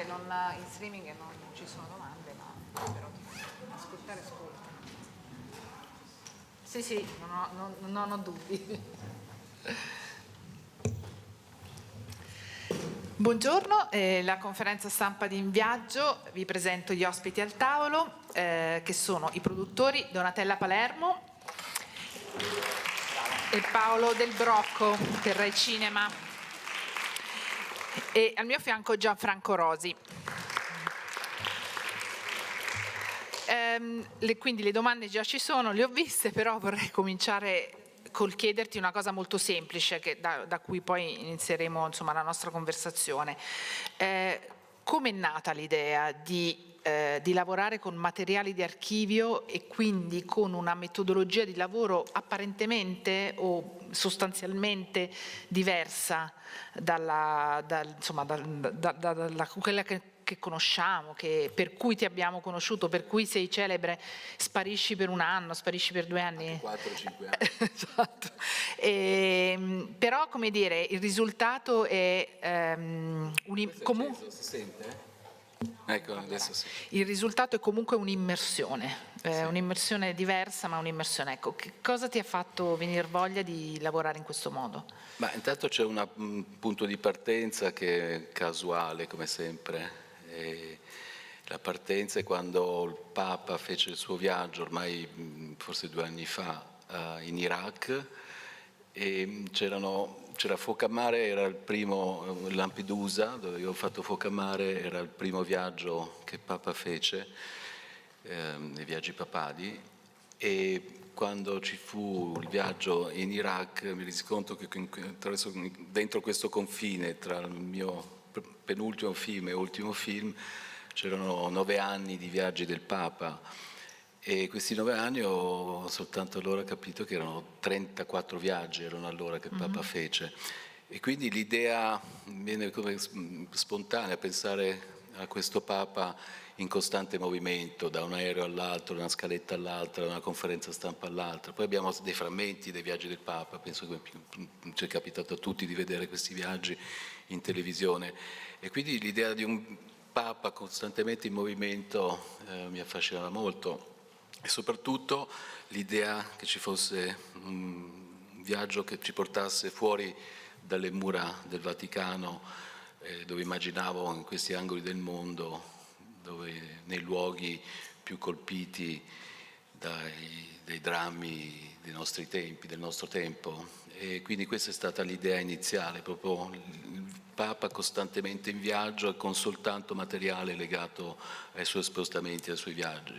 che non, in streaming non ci sono domande, ma però ascoltare ascolta. Sì, non ho dubbi. Buongiorno, la conferenza stampa di In Viaggio, vi presento gli ospiti al tavolo, che sono i produttori Donatella Palermo e Paolo Del Brocco per Rai Cinema, e al mio fianco Gianfranco Rosi. Quindi le domande già ci sono, le ho viste, però vorrei cominciare col chiederti una cosa molto semplice da cui poi inizieremo, insomma, la nostra conversazione. Come è nata l'idea di lavorare con materiali di archivio e quindi con una metodologia di lavoro apparentemente o sostanzialmente diversa dalla quella che conosciamo, per cui ti abbiamo conosciuto, per cui sei celebre, sparisci per un anno, sparisci per 2 anni. 4-5 anni. Esatto. Però, come dire, il risultato è comunque... Si sente? Ecco, adesso sì. Il risultato è comunque un'immersione, un'immersione diversa, ma un'immersione. Ecco, che cosa ti ha fatto venire voglia di lavorare in questo modo? Ma intanto c'è un punto di partenza che è casuale, come sempre. La partenza è quando il Papa fece il suo viaggio, ormai forse 2 anni fa, in Iraq, e c'era Focamare, era il primo, Lampedusa, dove io ho fatto Focamare, era il primo viaggio che Papa fece, nei viaggi papali, e quando ci fu il viaggio in Iraq mi resi conto che dentro questo confine tra il mio penultimo film e ultimo film c'erano 9 anni di viaggi del Papa, e questi 9 anni ho soltanto allora capito che erano 34 viaggi, erano allora che il Papa fece, e quindi l'idea viene come spontanea, pensare a questo Papa in costante movimento, da un aereo all'altro, da una scaletta all'altra, da una conferenza stampa all'altra. Poi abbiamo dei frammenti dei viaggi del Papa, penso che ci è capitato a tutti di vedere questi viaggi in televisione, e quindi l'idea di un Papa costantemente in movimento mi affascinava molto, e soprattutto l'idea che ci fosse un viaggio che ci portasse fuori dalle mura del Vaticano, dove immaginavo in questi angoli del mondo, dove nei luoghi più colpiti dai drammi dei nostri tempi, del nostro tempo. E quindi questa è stata l'idea iniziale, proprio il Papa costantemente in viaggio e con soltanto materiale legato ai suoi spostamenti, ai suoi viaggi,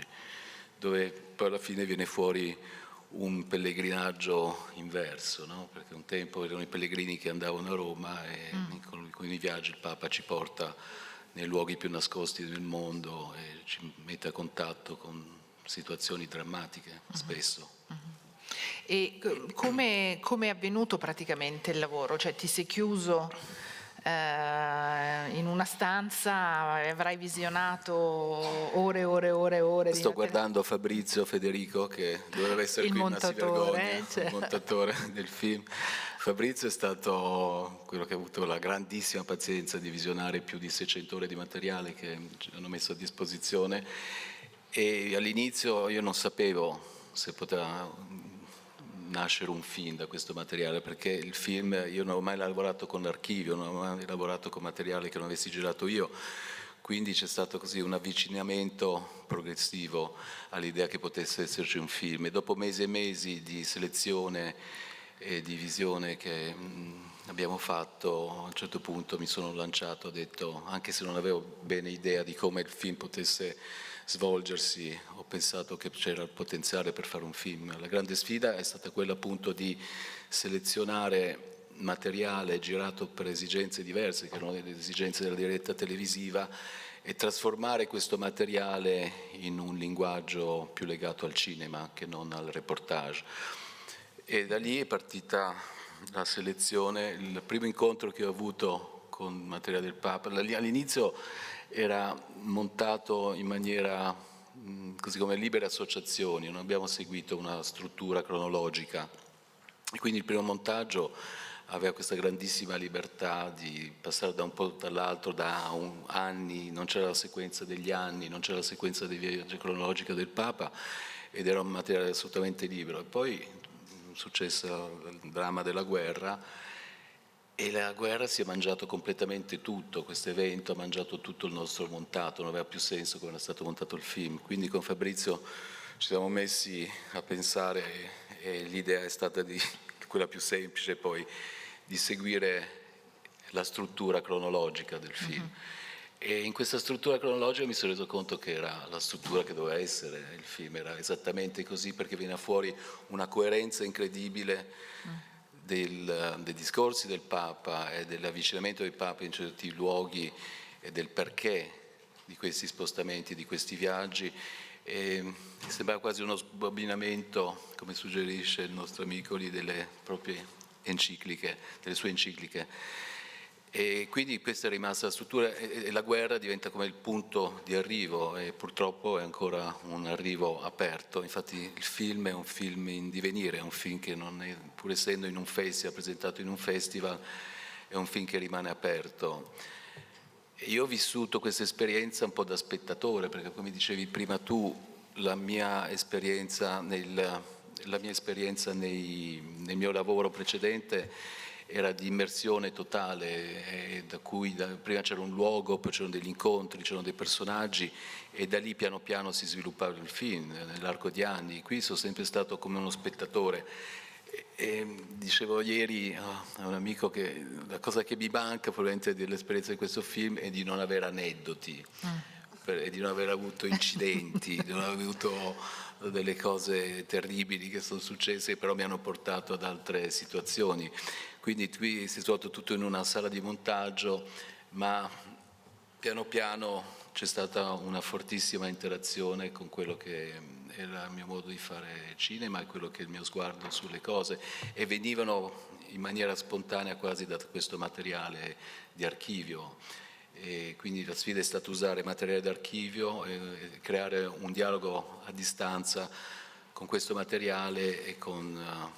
dove poi alla fine viene fuori un pellegrinaggio inverso, no? Perché un tempo erano i pellegrini che andavano a Roma, e con i viaggi il Papa ci porta nei luoghi più nascosti del mondo e ci mette a contatto con situazioni drammatiche, spesso. E come è avvenuto praticamente il lavoro? Cioè ti sei chiuso in una stanza, avrai visionato ore. Sto guardando Fabrizio Federico, che dovrebbe essere qui, ma si vergogna, cioè. Il montatore del film. Fabrizio è stato quello che ha avuto la grandissima pazienza di visionare più di 600 ore di materiale che ci hanno messo a disposizione, e all'inizio io non sapevo se poteva nascere un film da questo materiale, perché il film, io non ho mai lavorato con l'archivio, non ho mai lavorato con materiale che non avessi girato io, quindi c'è stato così un avvicinamento progressivo all'idea che potesse esserci un film, e dopo mesi e mesi di selezione e di visione che abbiamo fatto, a un certo punto mi sono lanciato, ho detto, anche se non avevo bene idea di come il film potesse svolgersi, ho pensato che c'era il potenziale per fare un film. La grande sfida è stata quella appunto di selezionare materiale girato per esigenze diverse, che erano le esigenze della diretta televisiva, e trasformare questo materiale in un linguaggio più legato al cinema che non al reportage. E da lì è partita la selezione. Il primo incontro che ho avuto con materiale del Papa, all'inizio era montato in maniera così come libere associazioni, non abbiamo seguito una struttura cronologica, e quindi il primo montaggio aveva questa grandissima libertà di passare da un posto all'altro, anni, non c'era la sequenza degli anni, non c'era la sequenza dei viaggi cronologica del Papa, ed era un materiale assolutamente libero. E poi è successo il dramma della guerra, e la guerra si è mangiato completamente tutto, questo evento ha mangiato tutto il nostro montato, non aveva più senso come era stato montato il film. Quindi con Fabrizio ci siamo messi a pensare, e l'idea è stata quella più semplice poi, di seguire la struttura cronologica del film. E in questa struttura cronologica mi sono reso conto che era la struttura che doveva essere il film, era esattamente così, perché viene fuori una coerenza incredibile dei discorsi del Papa e dell'avvicinamento del Papa in certi luoghi e del perché di questi spostamenti, di questi viaggi. E sembra quasi uno sbobinamento, come suggerisce il nostro amico lì, delle proprie encicliche, delle sue encicliche. E quindi questa è rimasta la struttura, e la guerra diventa come il punto di arrivo, e purtroppo è ancora un arrivo aperto. Infatti il film è un film in divenire, è un film che non è, pur essendo in un festival, presentato in un festival, è un film che rimane aperto. Io ho vissuto questa esperienza un po' da spettatore, perché come dicevi prima tu, la mia esperienza nel mio lavoro precedente era di immersione totale, prima c'era un luogo, poi c'erano degli incontri, c'erano dei personaggi, e da lì piano piano si sviluppava il film nell'arco di anni. Qui sono sempre stato come uno spettatore. E dicevo ieri a un amico che la cosa che mi manca probabilmente dell'esperienza di questo film è di non avere aneddoti, e di non aver avuto incidenti, di non aver avuto delle cose terribili che sono successe, però mi hanno portato ad altre situazioni. Quindi qui si è svolto tutto in una sala di montaggio, ma piano piano c'è stata una fortissima interazione con quello che era il mio modo di fare cinema e quello che è il mio sguardo sulle cose, e venivano in maniera spontanea quasi da questo materiale di archivio. E quindi la sfida è stata usare materiale d'archivio e creare un dialogo a distanza con questo materiale e con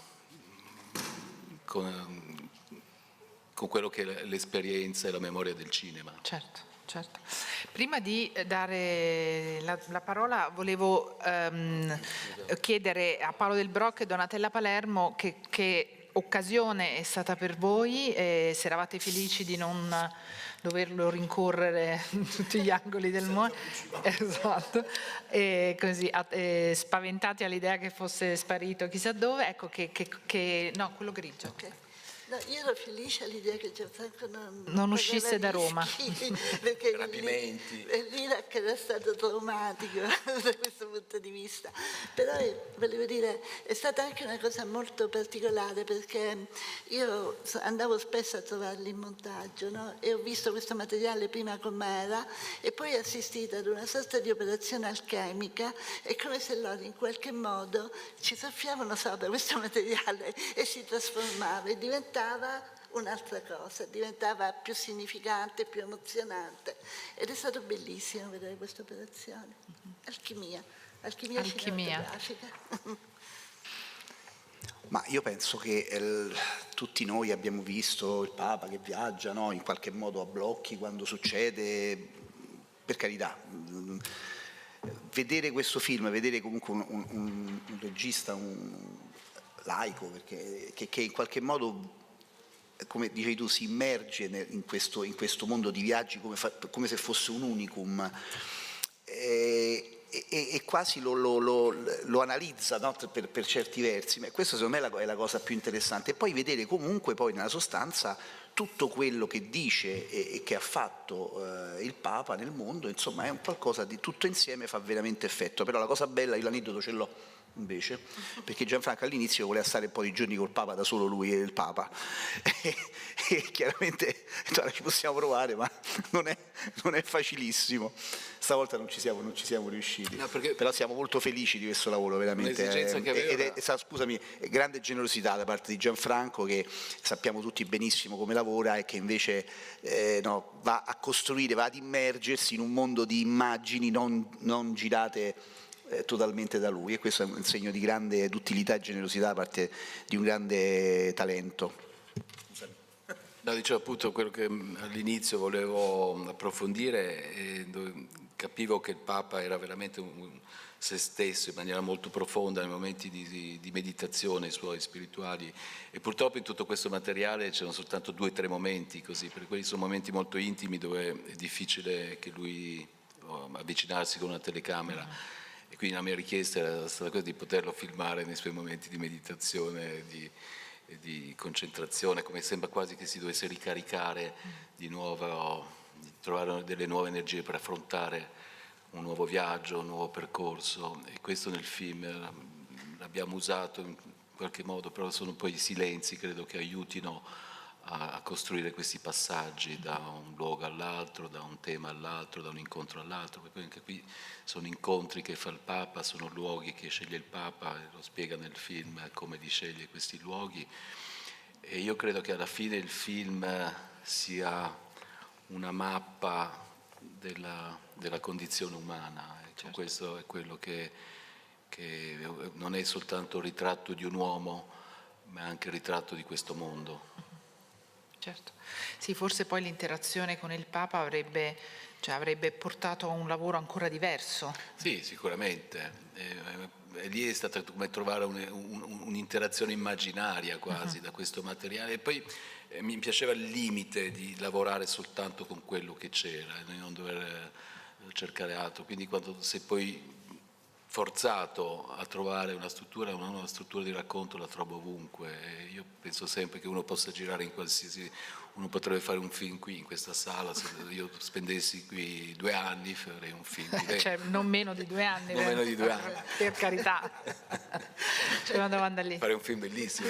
quello che è l'esperienza e la memoria del cinema. Certo, certo. Prima di dare la parola volevo chiedere a Paolo Del Brocco e Donatella Palermo che occasione è stata per voi, se eravate felici di non doverlo rincorrere in tutti gli angoli del mondo, esatto, e così spaventati all'idea che fosse sparito chissà dove, ecco no, quello grigio. Okay. No, io ero felice all'idea che Gianfranco non uscisse da Roma. Perché Rapimenti. l'Iraq era stato traumatico da questo punto di vista. Però volevo dire, è stata anche una cosa molto particolare, perché io andavo spesso a trovarli in montaggio, no? E ho visto questo materiale prima com'era e poi ho assistito ad una sorta di operazione alchemica. È come se loro in qualche modo ci soffiavano sopra questo materiale e si trasformava e diventava un'altra cosa, diventava più significante, più emozionante, ed è stato bellissimo vedere questa operazione. Alchimia cinematografica. Ma io penso che tutti noi abbiamo visto il Papa che viaggia, no? In qualche modo a blocchi quando succede, per carità. Vedere questo film, vedere comunque un regista, un laico, che in qualche modo, come dicevi tu, si immerge in questo mondo di viaggi come se fosse un unicum, e quasi lo analizza, no? per certi versi. Ma questo secondo me è la cosa più interessante. E poi vedere comunque poi nella sostanza tutto quello che dice e che ha fatto il Papa nel mondo, insomma è un qualcosa di tutto insieme, fa veramente effetto. Però la cosa bella, io l'aneddoto ce l'ho invece, perché Gianfranco all'inizio voleva stare un po' di giorni col Papa, da solo lui e il Papa, e chiaramente ora ci possiamo provare, ma non è facilissimo. Stavolta non ci siamo riusciti, no, però siamo molto felici di questo lavoro, veramente. Scusami, grande generosità da parte di Gianfranco, che sappiamo tutti benissimo come lavora e che invece va a costruire, va ad immergersi in un mondo di immagini non girate totalmente da lui, e questo è un segno di grande duttilità e generosità da parte di un grande talento. No, dicevo appunto quello che all'inizio volevo approfondire, capivo che il Papa era veramente se stesso in maniera molto profonda nei momenti di meditazione suoi spirituali, e purtroppo in tutto questo materiale c'erano soltanto 2 o 3 momenti così, perché quelli sono momenti molto intimi dove è difficile che lui avvicinarsi con una telecamera, e quindi la mia richiesta era stata quella di poterlo filmare nei suoi momenti di meditazione, di concentrazione, come sembra quasi che si dovesse ricaricare di nuovo, di trovare delle nuove energie per affrontare un nuovo viaggio, un nuovo percorso, e questo nel film l'abbiamo usato in qualche modo, però sono poi i silenzi, credo, che aiutino a costruire questi passaggi da un luogo all'altro, da un tema all'altro, da un incontro all'altro, perché anche qui sono incontri che fa il Papa, sono luoghi che sceglie il Papa, e lo spiega nel film come li sceglie questi luoghi, e io credo che alla fine il film sia una mappa della condizione umana. Certo. Questo è quello che non è soltanto il ritratto di un uomo, ma è anche il ritratto di questo mondo. Certo. Sì, forse poi l'interazione con il Papa avrebbe portato a un lavoro ancora diverso. Sì, sicuramente. E lì è stata come trovare un'interazione immaginaria quasi da questo materiale, e poi mi piaceva il limite di lavorare soltanto con quello che c'era e non dover cercare altro, quindi quando sei poi forzato a trovare una struttura di racconto la trovo ovunque, e io penso sempre che uno possa girare in qualsiasi, uno potrebbe fare un film qui in questa sala, se io spendessi qui 2 anni farei un film qui. Cioè non meno di 2 anni. Non meno di 2 anni. Per carità. C'è una domanda lì. Fare un film bellissimo.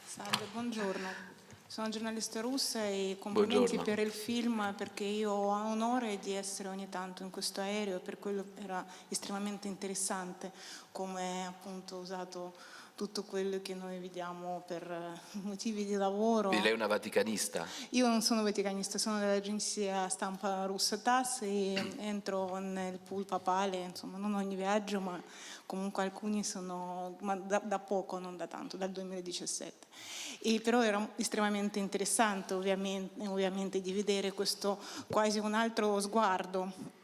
Salve, buongiorno. Sono giornalista russa e complimenti per il film, perché io ho onore di essere ogni tanto in questo aereo, e per quello era estremamente interessante come appunto usato tutto quello che noi vediamo per motivi di lavoro. Lei è una vaticanista? Io non sono vaticanista, sono dell'agenzia stampa russa TASS e entro nel pool papale, insomma non ogni viaggio, ma comunque alcuni sono, ma da poco, non da tanto, dal 2017. E però era estremamente interessante ovviamente di vedere questo quasi un altro sguardo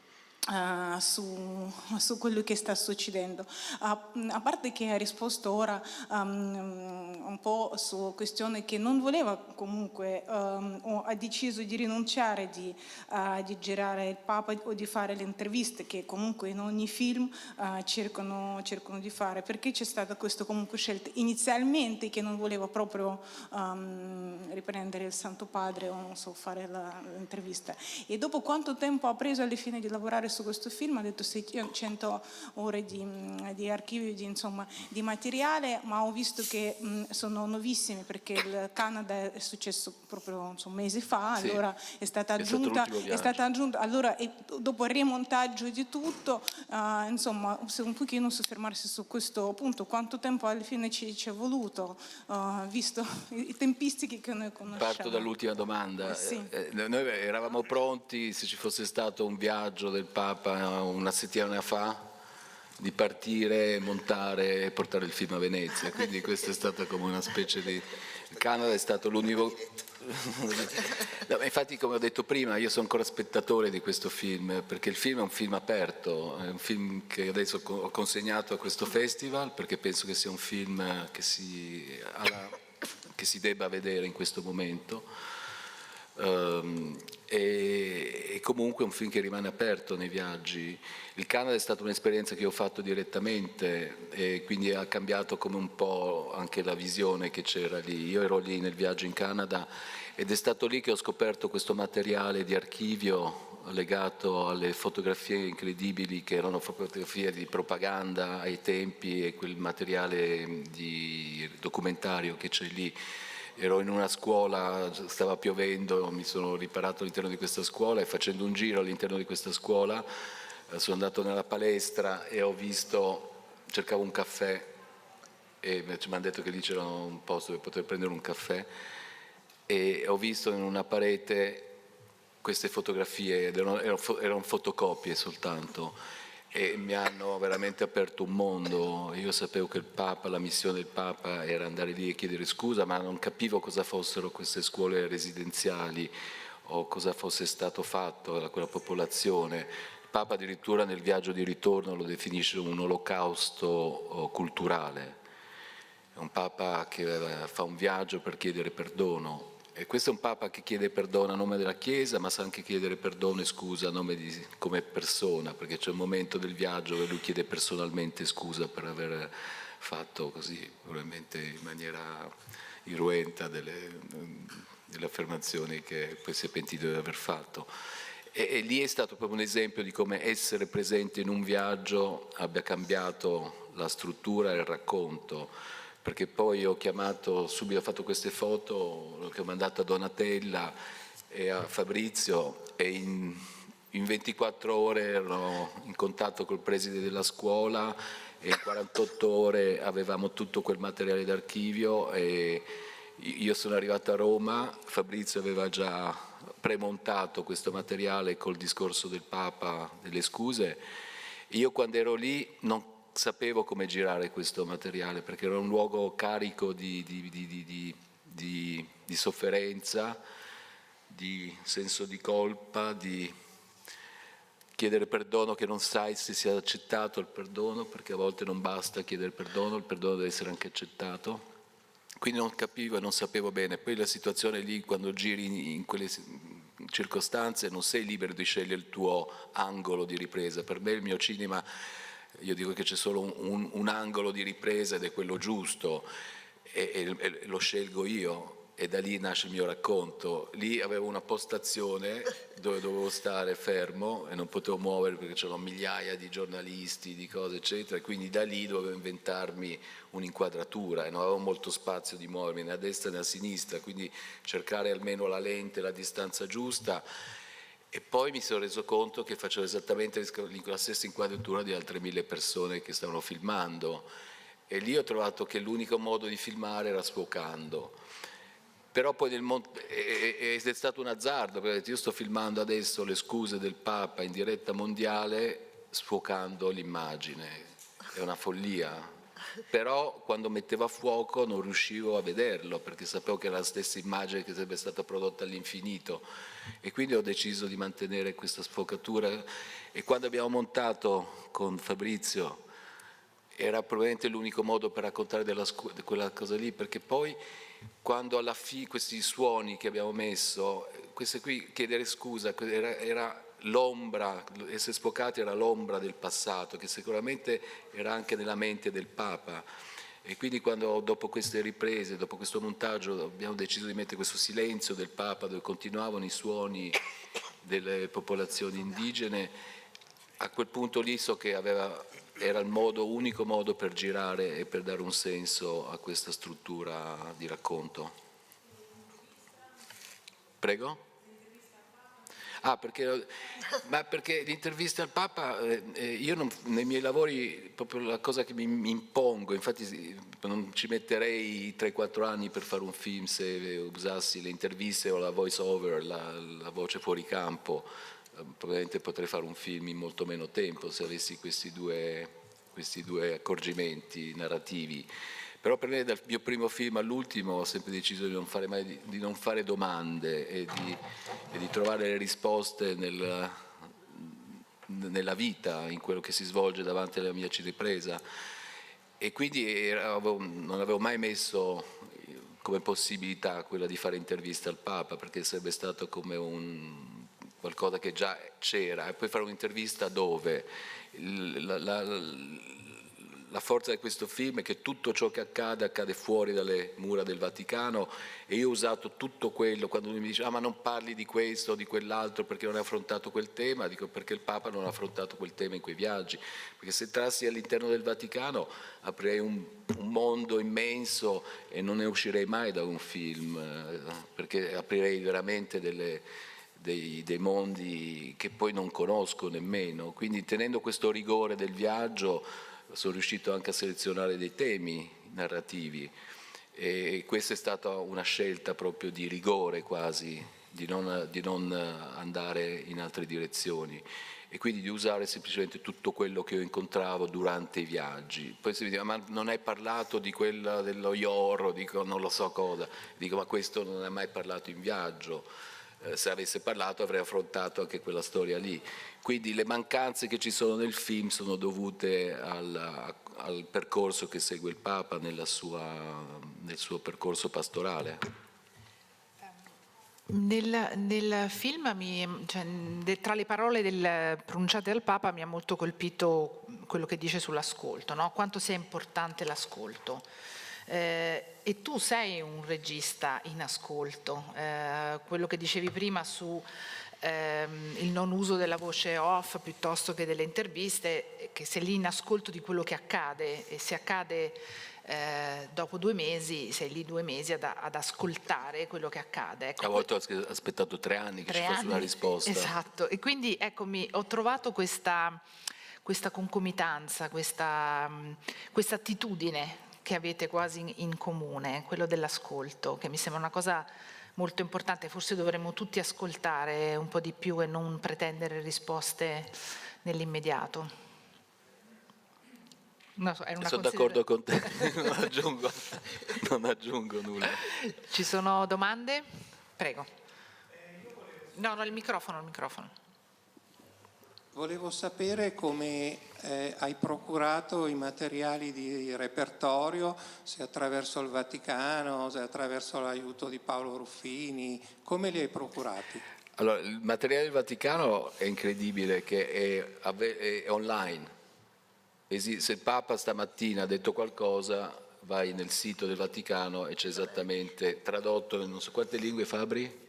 su quello che sta succedendo. A parte che ha risposto ora un po' su questione che non voleva comunque, o ha deciso di rinunciare di girare il Papa o di fare le interviste che comunque in ogni film cercano di fare, perché c'è stata questa comunque scelta inizialmente che non voleva proprio riprendere il Santo Padre o non so, fare l'intervista, e dopo quanto tempo ha preso alla fine di lavorare su questo film, ha detto 600 ore di archivio, di materiale, ma ho visto che sono nuovissimi, perché il Canada è successo proprio mesi fa, sì. Allora è stata aggiunta, allora dopo il rimontaggio di tutto, se un pochino soffermarsi su questo punto, quanto tempo alla fine ci è voluto, visto i tempistiche che noi conosciamo. Parto dall'ultima domanda. Sì. Noi eravamo pronti, se ci fosse stato un viaggio del Papa una settimana fa, di partire, montare e portare il film a Venezia, quindi questa è stata come una specie di... Il Canada è stato l'unico... No, infatti, come ho detto prima, io sono ancora spettatore di questo film, perché il film è un film aperto, è un film che adesso ho consegnato a questo festival, perché penso che sia un film che si debba vedere in questo momento. E comunque è un film che rimane aperto nei viaggi. Il Canada è stata un'esperienza che ho fatto direttamente, e quindi ha cambiato come un po' anche la visione che c'era lì. Io ero lì nel viaggio in Canada ed è stato lì che ho scoperto questo materiale di archivio legato alle fotografie incredibili che erano fotografie di propaganda ai tempi, e quel materiale di documentario che c'è lì. Ero in una scuola, stava piovendo, mi sono riparato all'interno di questa scuola, e facendo un giro all'interno di questa scuola sono andato nella palestra e ho visto, cercavo un caffè e mi hanno detto che lì c'era un posto dove poter prendere un caffè, e ho visto in una parete queste fotografie, erano fotocopie soltanto, e mi hanno veramente aperto un mondo. Io sapevo che il Papa, la missione del Papa era andare lì e chiedere scusa, ma non capivo cosa fossero queste scuole residenziali o cosa fosse stato fatto a quella popolazione. Il Papa addirittura nel viaggio di ritorno lo definisce un olocausto culturale. È un Papa che fa un viaggio per chiedere perdono. E questo è un Papa che chiede perdono a nome della Chiesa, ma sa anche chiedere perdono e scusa a nome come persona, perché c'è un momento del viaggio dove lui chiede personalmente scusa per aver fatto così, probabilmente in maniera irruenta, delle affermazioni che poi si è pentito di aver fatto. E lì è stato proprio un esempio di come essere presente in un viaggio abbia cambiato la struttura e il racconto. Perché poi ho chiamato, subito ho fatto queste foto che ho mandato a Donatella e a Fabrizio e in 24 ore ero in contatto col preside della scuola e in 48 ore avevamo tutto quel materiale d'archivio e io sono arrivato a Roma, Fabrizio aveva già premontato questo materiale col discorso del Papa, delle scuse. Io quando ero lì non sapevo come girare questo materiale perché era un luogo carico di sofferenza, di senso di colpa, di chiedere perdono che non sai se sia accettato il perdono, perché a volte non basta chiedere perdono, il perdono deve essere anche accettato. Quindi non capivo e non sapevo bene. Poi la situazione lì, quando giri in quelle circostanze, non sei libero di scegliere il tuo angolo di ripresa. Per me il mio cinema, io dico che c'è solo un angolo di ripresa ed è quello giusto e lo scelgo io e da lì nasce il mio racconto. Lì avevo una postazione dove dovevo stare fermo e non potevo muovere perché c'erano migliaia di giornalisti, di cose eccetera, e quindi da lì dovevo inventarmi un'inquadratura e non avevo molto spazio di muovermi né a destra né a sinistra, quindi cercare almeno la lente, la distanza giusta. E poi mi sono reso conto che facevo esattamente la stessa inquadratura di altre 1000 persone che stavano filmando e lì ho trovato che l'unico modo di filmare era sfocando. Però poi ed è stato un azzardo, perché io sto filmando adesso le scuse del Papa in diretta mondiale sfocando l'immagine, è una follia. Però quando mettevo a fuoco non riuscivo a vederlo perché sapevo che era la stessa immagine che sarebbe stata prodotta all'infinito e quindi ho deciso di mantenere questa sfocatura e quando abbiamo montato con Fabrizio era probabilmente l'unico modo per raccontare quella cosa lì, perché poi quando alla fine questi suoni che abbiamo messo, queste qui, chiedere scusa, era l'ombra, essere sfocati era l'ombra del passato, che sicuramente era anche nella mente del Papa. E quindi quando dopo queste riprese, dopo questo montaggio, abbiamo deciso di mettere questo silenzio del Papa dove continuavano i suoni delle popolazioni indigene, a quel punto lì so che era il unico modo per girare e per dare un senso a questa struttura di racconto. Prego? Perché l'intervista al Papa, io nei miei lavori, proprio la cosa che mi impongo, infatti non ci metterei 3-4 anni per fare un film se usassi le interviste o la voice over, la voce fuori campo, probabilmente potrei fare un film in molto meno tempo se avessi questi due accorgimenti narrativi. Però per me dal mio primo film all'ultimo ho sempre deciso di non fare domande e di trovare le risposte nella vita, in quello che si svolge davanti alla mia cinepresa. E quindi non avevo mai messo come possibilità quella di fare intervista al Papa, perché sarebbe stato come qualcosa che già c'era. E poi fare un'intervista dove? La forza di questo film è che tutto ciò che accade fuori dalle mura del Vaticano e io ho usato tutto quello, quando lui mi dice ma non parli di questo o di quell'altro perché non hai affrontato quel tema, dico perché il Papa non ha affrontato quel tema in quei viaggi, perché se entrassi all'interno del Vaticano aprirei un mondo immenso e non ne uscirei mai da un film, perché aprirei veramente dei mondi che poi non conosco nemmeno, quindi tenendo questo rigore del viaggio sono riuscito anche a selezionare dei temi narrativi e questa è stata una scelta proprio di rigore quasi, di non andare in altre direzioni e quindi di usare semplicemente tutto quello che io incontravo durante i viaggi. Poi si mi dice, ma non hai parlato di quella dello Ioro, dico non lo so cosa, dico ma questo non hai mai parlato in viaggio, se avesse parlato avrei affrontato anche quella storia lì. Quindi le mancanze che ci sono nel film sono dovute al percorso che segue il Papa nel suo percorso pastorale. Nel film, tra le parole pronunciate dal Papa, mi ha molto colpito quello che dice sull'ascolto, no? Quanto sia importante l'ascolto. E tu sei un regista in ascolto. Quello che dicevi prima su il non uso della voce off piuttosto che delle interviste, che sei lì in ascolto di quello che accade, e se accade dopo 2 mesi, sei lì 2 mesi ad ascoltare quello che accade. Ecco, a volte ho aspettato 3 anni che ci fosse una risposta. Esatto, e quindi ecco, ho trovato questa concomitanza, questa attitudine che avete quasi in comune, quello dell'ascolto, che mi sembra una cosa molto importante. Forse dovremmo tutti ascoltare un po' di più e non pretendere risposte nell'immediato. No, sono d'accordo con te, non aggiungo nulla. Ci sono domande? Prego. No, il microfono. Volevo sapere come hai procurato i materiali di repertorio, se attraverso il Vaticano, se attraverso l'aiuto di Paolo Ruffini, come li hai procurati? Allora, il materiale del Vaticano è incredibile, che è online. Se il Papa stamattina ha detto qualcosa, vai nel sito del Vaticano e c'è esattamente tradotto in non so quante lingue, Fabri?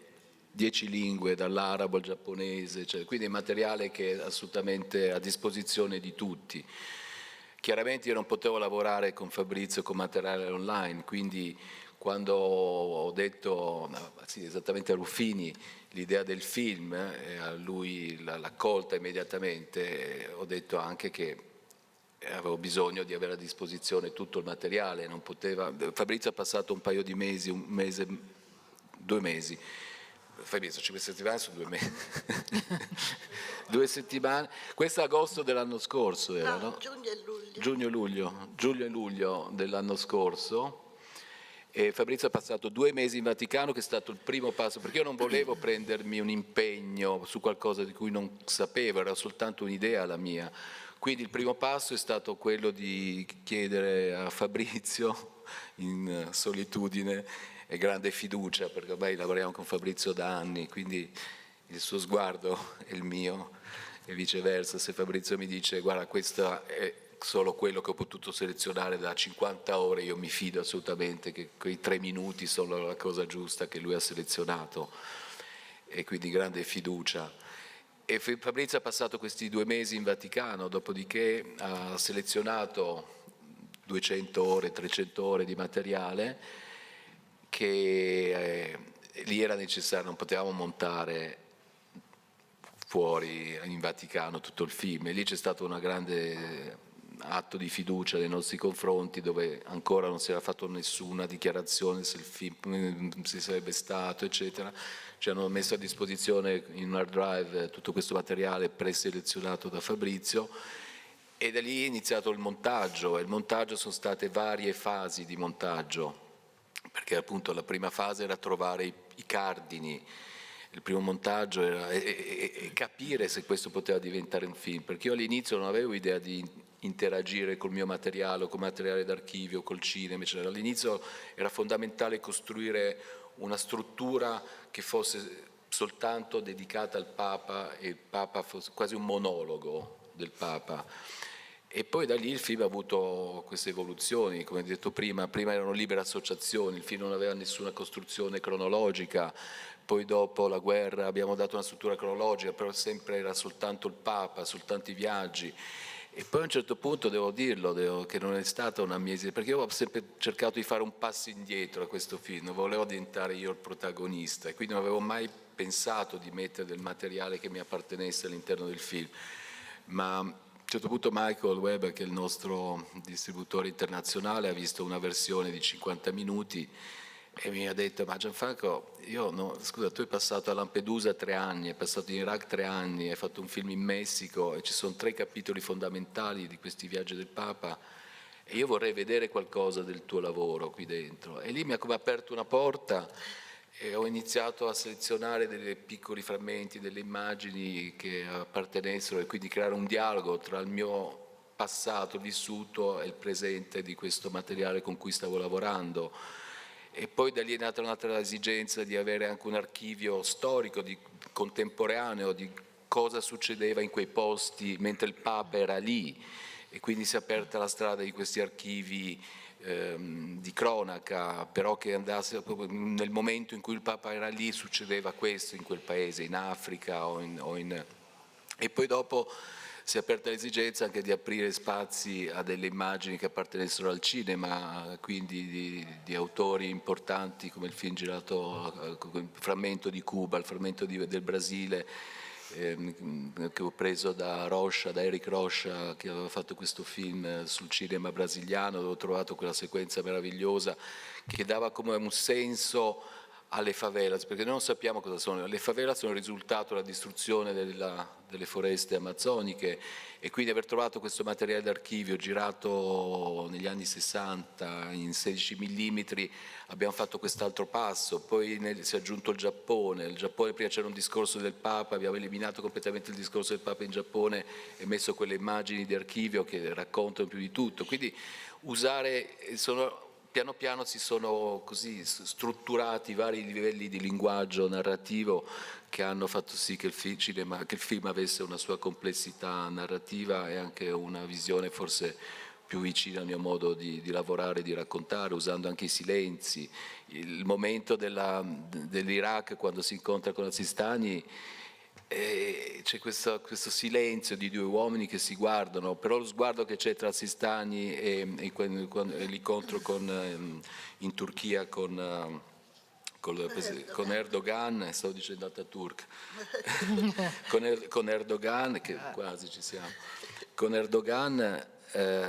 10 lingue, dall'arabo al giapponese, quindi è materiale che è assolutamente a disposizione di tutti. Chiaramente io non potevo lavorare con Fabrizio con materiale online, quindi quando ho detto esattamente a Ruffini l'idea del film, a lui l'ha colta immediatamente, ho detto anche che avevo bisogno di avere a disposizione tutto il materiale, non poteva. Fabrizio ha passato un paio di mesi, 1 mese, 2 mesi. Fabrizio, 5 settimane su 2 mesi. 2 settimane. Questo è agosto dell'anno scorso era, no? Giugno e luglio dell'anno scorso. E Fabrizio ha passato 2 mesi in Vaticano, che è stato il primo passo, perché io non volevo prendermi un impegno su qualcosa di cui non sapevo, era soltanto un'idea la mia. Quindi il primo passo è stato quello di chiedere a Fabrizio, in solitudine e grande fiducia, perché ormai lavoriamo con Fabrizio da anni, quindi il suo sguardo è il mio e viceversa. Se Fabrizio mi dice guarda, questo è solo quello che ho potuto selezionare da 50 ore, io mi fido assolutamente che quei 3 minuti sono la cosa giusta che lui ha selezionato, e quindi grande fiducia. E Fabrizio ha passato questi 2 mesi in Vaticano, dopodiché ha selezionato 200 ore, 300 ore di materiale che lì era necessario, non potevamo montare fuori in Vaticano tutto il film, e lì c'è stato un grande atto di fiducia nei nostri confronti, dove ancora non si era fatto nessuna dichiarazione se il film si sarebbe stato, eccetera. Ci hanno messo a disposizione in un hard drive tutto questo materiale preselezionato da Fabrizio, e da lì è iniziato il montaggio, e il montaggio sono state varie fasi di montaggio, perché appunto la prima fase era trovare i cardini, il primo montaggio era capire se questo poteva diventare un film, perché io all'inizio non avevo idea di interagire col mio materiale o col materiale d'archivio, col cinema, eccetera. All'inizio era fondamentale costruire una struttura che fosse soltanto dedicata al Papa, e il Papa fosse quasi un monologo del Papa. E poi da lì il film ha avuto queste evoluzioni, come detto prima erano libere associazioni, il film non aveva nessuna costruzione cronologica, poi dopo la guerra abbiamo dato una struttura cronologica, però sempre era soltanto il Papa, soltanto i viaggi. E poi a un certo punto devo dirlo, che non è stata una mia idea, perché io ho sempre cercato di fare un passo indietro a questo film, non volevo diventare io il protagonista, e quindi non avevo mai pensato di mettere del materiale che mi appartenesse all'interno del film. Ma a un certo punto Michael Weber, che è il nostro distributore internazionale, ha visto una versione di 50 minuti E mi ha detto, ma Gianfranco, scusa, tu hai passato a Lampedusa 3 anni, hai passato in Iraq 3 anni, hai fatto un film in Messico e ci sono 3 capitoli fondamentali di questi viaggi del Papa e io vorrei vedere qualcosa del tuo lavoro qui dentro. E lì mi ha come aperto una porta e ho iniziato a selezionare dei piccoli frammenti, delle immagini che appartenessero e quindi creare un dialogo tra il mio passato vissuto e il presente di questo materiale con cui stavo lavorando. E poi da lì è nata un'altra esigenza di avere anche un archivio storico, contemporaneo, di cosa succedeva in quei posti mentre il Papa era lì, e quindi si è aperta la strada di questi archivi di cronaca, però che andasse nel momento in cui il Papa era lì succedeva questo in quel paese, in Africa e poi dopo si è aperta l'esigenza anche di aprire spazi a delle immagini che appartenessero al cinema, quindi di autori importanti come il film girato, il frammento di Cuba, il frammento del Brasile, che ho preso da Eric Rocha, che aveva fatto questo film sul cinema brasiliano, dove ho trovato quella sequenza meravigliosa che dava come un senso alle favelas, perché noi non sappiamo cosa sono. Le favelas sono il risultato della distruzione delle foreste amazzoniche, e quindi aver trovato questo materiale d'archivio girato negli anni 60 in 16 mm, abbiamo fatto quest'altro passo. Poi si è aggiunto il Giappone prima c'era un discorso del Papa, abbiamo eliminato completamente il discorso del Papa in Giappone e messo quelle immagini di archivio che raccontano più di tutto, quindi piano piano si sono così strutturati vari livelli di linguaggio narrativo che hanno fatto sì che il film avesse una sua complessità narrativa e anche una visione forse più vicina al mio modo di lavorare, di raccontare, usando anche i silenzi. Il momento dell'Iraq, quando si incontra con Sistani, c'è questo silenzio di 2 uomini che si guardano, però lo sguardo che c'è tra Sistani e l'incontro in Turchia con Erdogan, stavo dicendo Ataturk, con Erdogan, che quasi ci siamo, con Erdogan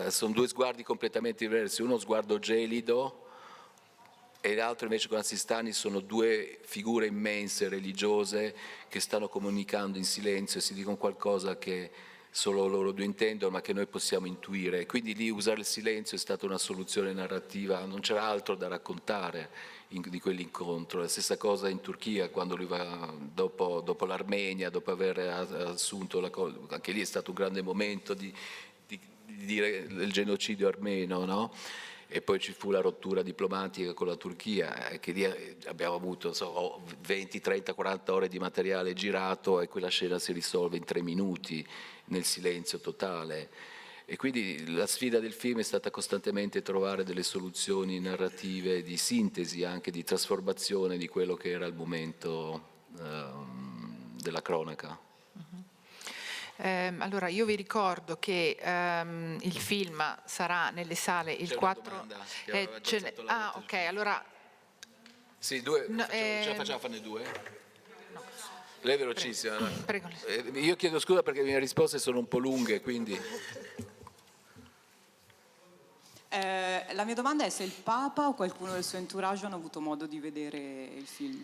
sono 2 sguardi completamente diversi, uno sguardo gelido e l'altro invece con Sistani sono 2 figure immense, religiose, che stanno comunicando in silenzio e si dicono qualcosa che solo loro 2 intendono, ma che noi possiamo intuire. Quindi lì usare il silenzio è stata una soluzione narrativa, non c'era altro da raccontare di quell'incontro. La stessa cosa in Turchia, quando lui va dopo l'Armenia, dopo aver assunto la cosa, anche lì è stato un grande momento di dire il genocidio armeno, no? E poi ci fu la rottura diplomatica con la Turchia, che lì abbiamo avuto 20, 30, 40 ore di materiale girato e quella scena si risolve in 3 minuti nel silenzio totale. E quindi la sfida del film è stata costantemente trovare delle soluzioni narrative di sintesi, anche di trasformazione di quello che era il momento della cronaca. Allora, io vi ricordo che il film sarà nelle sale il 4... ok, allora... Sì, 2, ce la facciamo a farne 2? No. Lei è velocissima. Prego. Io chiedo scusa perché le mie risposte sono un po' lunghe, quindi... La mia domanda è se il Papa o qualcuno del suo entourage hanno avuto modo di vedere il film.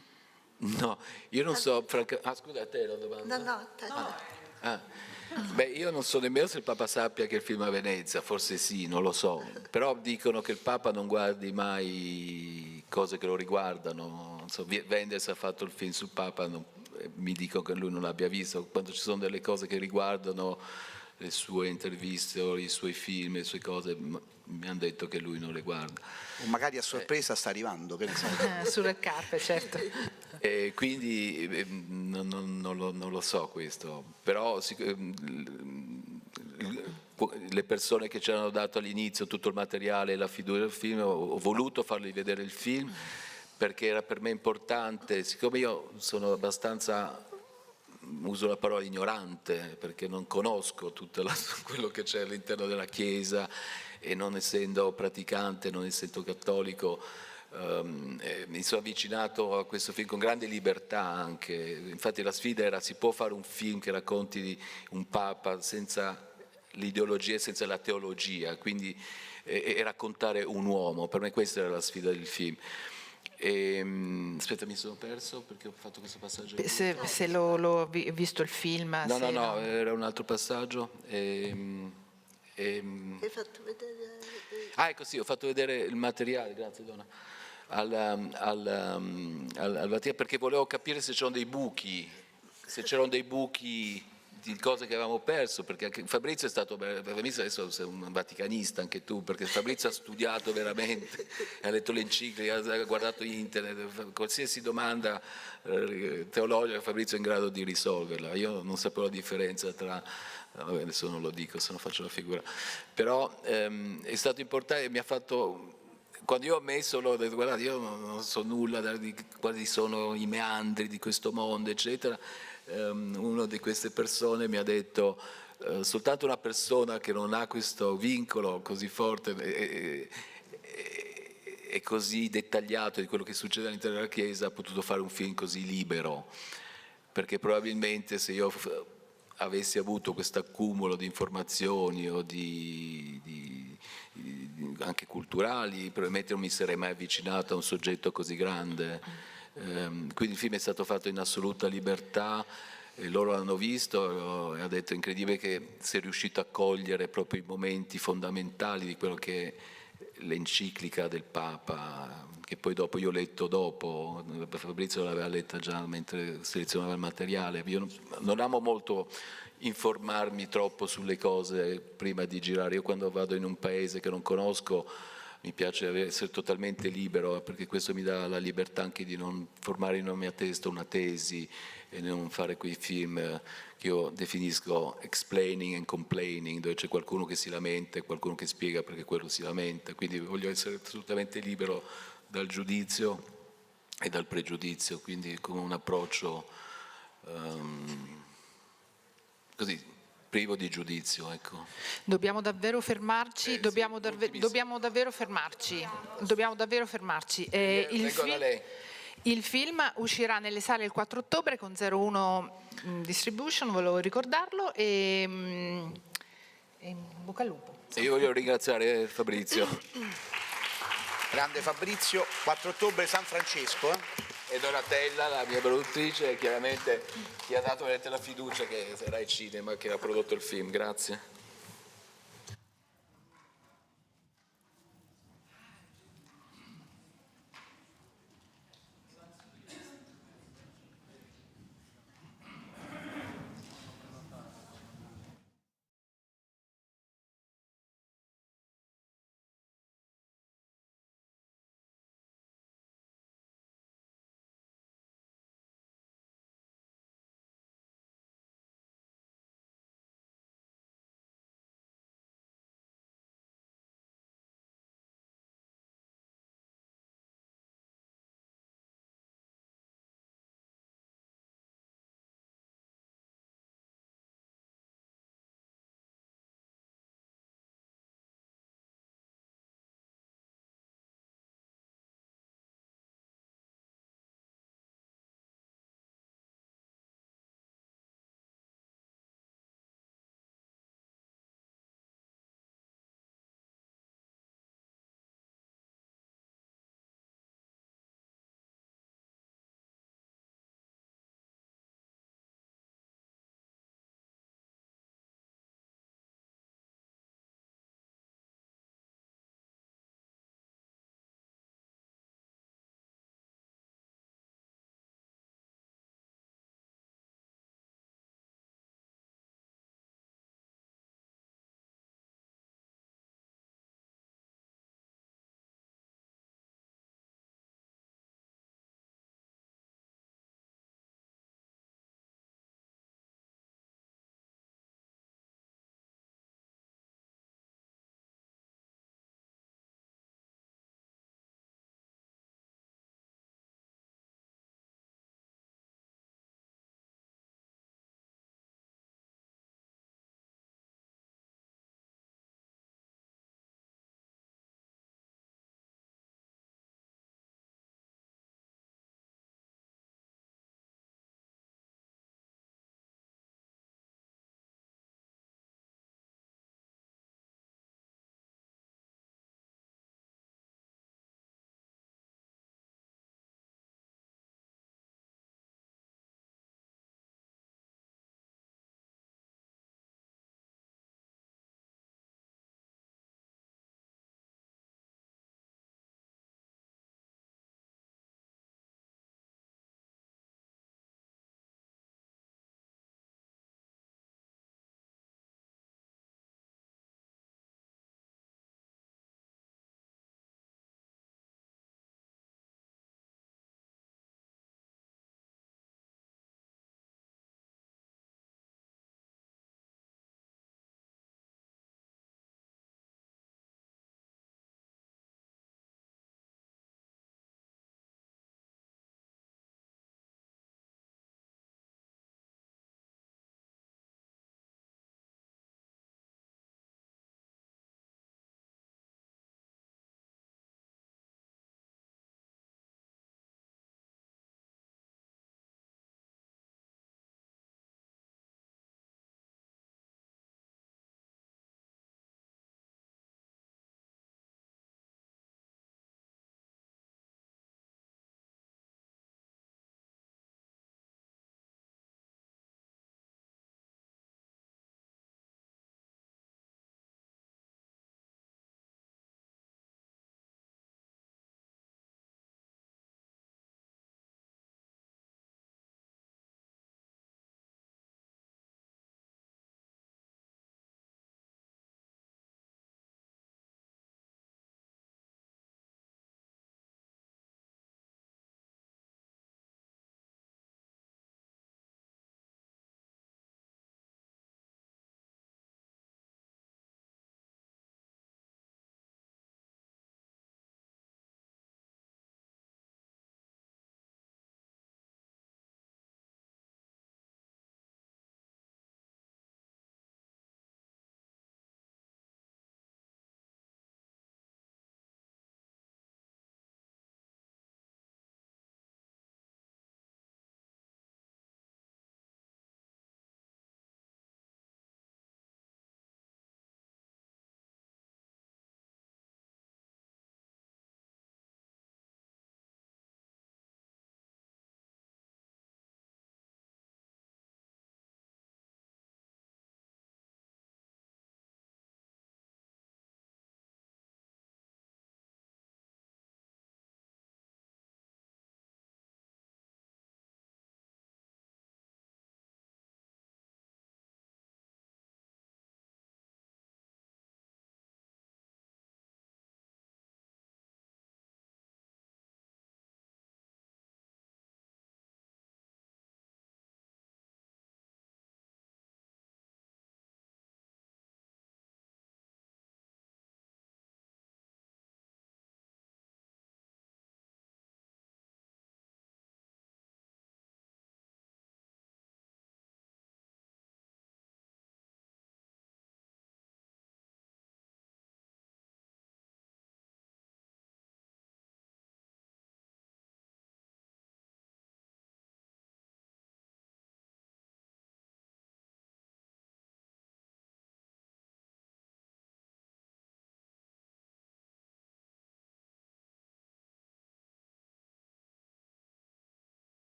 No, io non so, scusa, a te la domanda. No. Beh, io non so nemmeno se il Papa sappia che il film a Venezia, forse sì, non lo so, però dicono che il Papa non guardi mai cose che lo riguardano. Non so, Wenders ha fatto il film sul Papa, mi dicono che lui non l'abbia visto. Quando ci sono delle cose che riguardano le sue interviste o i suoi film, le sue cose, mi hanno detto che lui non le guarda. O magari a sorpresa sta arrivando, che ne so. Sulle carpe, certo. E quindi non lo so questo, però le persone che ci hanno dato all'inizio tutto il materiale e la fiducia del film, ho voluto fargli vedere il film perché era per me importante, siccome io sono abbastanza, uso la parola ignorante, perché non conosco tutto quello che c'è all'interno della Chiesa e non essendo praticante, non essendo cattolico, mi sono avvicinato a questo film con grande libertà anche. Infatti la sfida era: si può fare un film che racconti un Papa senza l'ideologia e senza la teologia, quindi e raccontare un uomo. Per me questa era la sfida del film. Aspetta, mi sono perso perché ho fatto questo passaggio. Se l'ho visto il film. No, era un altro passaggio. Hai fatto vedere... Ecco sì, ho fatto vedere il materiale, grazie Donna, al Vaticano, perché volevo capire se c'erano dei buchi di cose che avevamo perso, perché anche Fabrizio è stato, adesso sei un vaticanista anche tu, perché Fabrizio ha studiato veramente, ha letto l'enciclica, ha guardato internet, qualsiasi domanda teologica Fabrizio è in grado di risolverla. Io non sapevo la differenza tra, adesso non lo dico se non faccio la figura, però è stato importante, mi ha fatto... Quando io ho messo, ho detto, guardate, io non so nulla di quali sono i meandri di questo mondo, eccetera, una di queste persone mi ha detto, soltanto una persona che non ha questo vincolo così forte e così dettagliato di quello che succede all'interno della Chiesa ha potuto fare un film così libero, perché probabilmente se io avessi avuto questo accumulo di informazioni o anche culturali, probabilmente non mi sarei mai avvicinato a un soggetto così grande. Quindi il film è stato fatto in assoluta libertà, e loro l'hanno visto e ha detto è incredibile che sei riuscito a cogliere proprio i momenti fondamentali di quello che è l'enciclica del Papa, che poi dopo io ho letto dopo, Fabrizio l'aveva letta già mentre selezionava il materiale. Io non amo molto informarmi troppo sulle cose prima di girare. Io quando vado in un paese che non conosco mi piace essere totalmente libero, perché questo mi dà la libertà anche di non formare nella mia testa una tesi e non fare quei film che io definisco explaining and complaining, dove c'è qualcuno che si lamenta e qualcuno che spiega perché quello si lamenta. Quindi voglio essere assolutamente libero dal giudizio e dal pregiudizio, quindi con un approccio così, privo di giudizio, ecco. Dobbiamo davvero fermarci, Sì, dobbiamo davvero fermarci. Il film uscirà nelle sale il 4 ottobre con 01 Distribution, volevo ricordarlo, e bocca al lupo. E io voglio ringraziare Fabrizio. Grande Fabrizio, 4 ottobre San Francesco. E Donatella, la mia produttrice, e chiaramente chi ha dato la fiducia che sarà il cinema che ha prodotto il film. Grazie.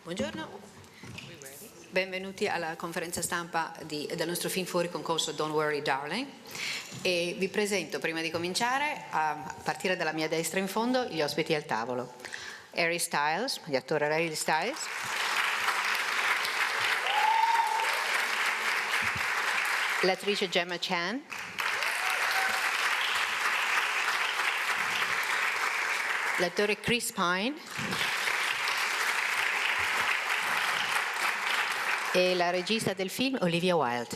Buongiorno, benvenuti alla conferenza stampa del nostro film fuori concorso Don't Worry Darling, e vi presento, prima di cominciare, a partire dalla mia destra in fondo, gli ospiti al tavolo. Harry Styles, l'attore Harry Styles, l'attrice Gemma Chan, l'attore Chris Pine e la regista del film Olivia Wilde.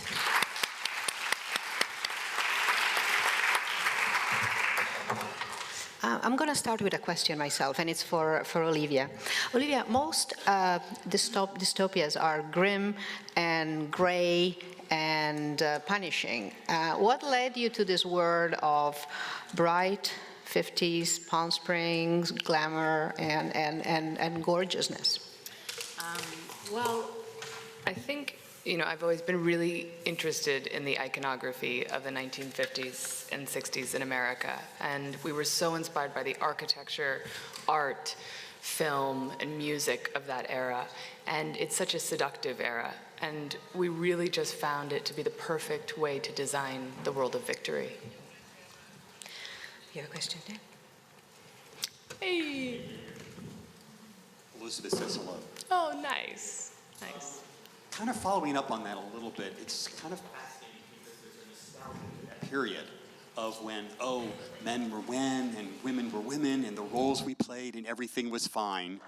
I'm going to start with a question myself, and it's for Olivia. Olivia, most dystopias are grim and gray and punishing. What led you to this world of bright 50s, Palm Springs, glamour, and gorgeousness? Well, I think, I've always been really interested in the iconography of the 1950s and 60s in America. And we were so inspired by the architecture, art, film, and music of that era. And it's such a seductive era. And we really just found it to be the perfect way to design the world of victory. You have a question there? Hey! Elizabeth says hello. Oh, nice. Nice. Kind of following up on that a little bit, it's kind of fascinating because there's a nostalgia period of when, men were men and women were women and the roles we played and everything was fine.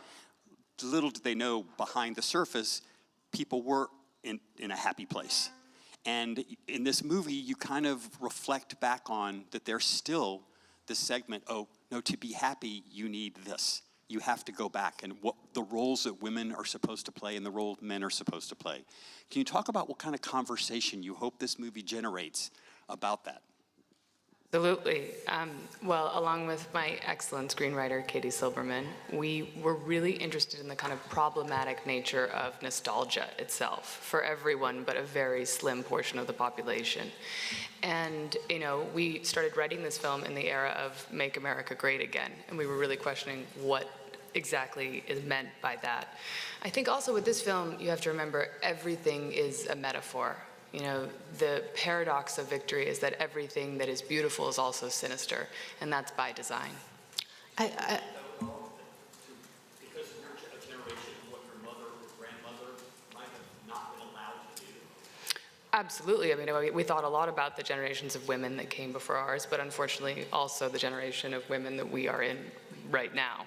Little did they know, behind the surface, people were in a happy place. And in this movie, you kind of reflect back on that there's still this segment, to be happy, you need this. You have to go back and what the roles that women are supposed to play and the role men are supposed to play. Can you talk about what kind of conversation you hope this movie generates about that? Absolutely. Well, along with my excellent screenwriter, Katie Silberman, we were really interested in the kind of problematic nature of nostalgia itself for everyone but a very slim portion of the population. And, we started writing this film in the era of Make America Great Again, and we were really questioning what exactly is meant by that. I think also with this film, you have to remember everything is a metaphor. The paradox of victory is that everything that is beautiful is also sinister, and that's by design. Because you're a generation of what your mother or grandmother might have not been allowed to do. Absolutely. I mean, we thought a lot about the generations of women that came before ours, but unfortunately also the generation of women that we are in right now,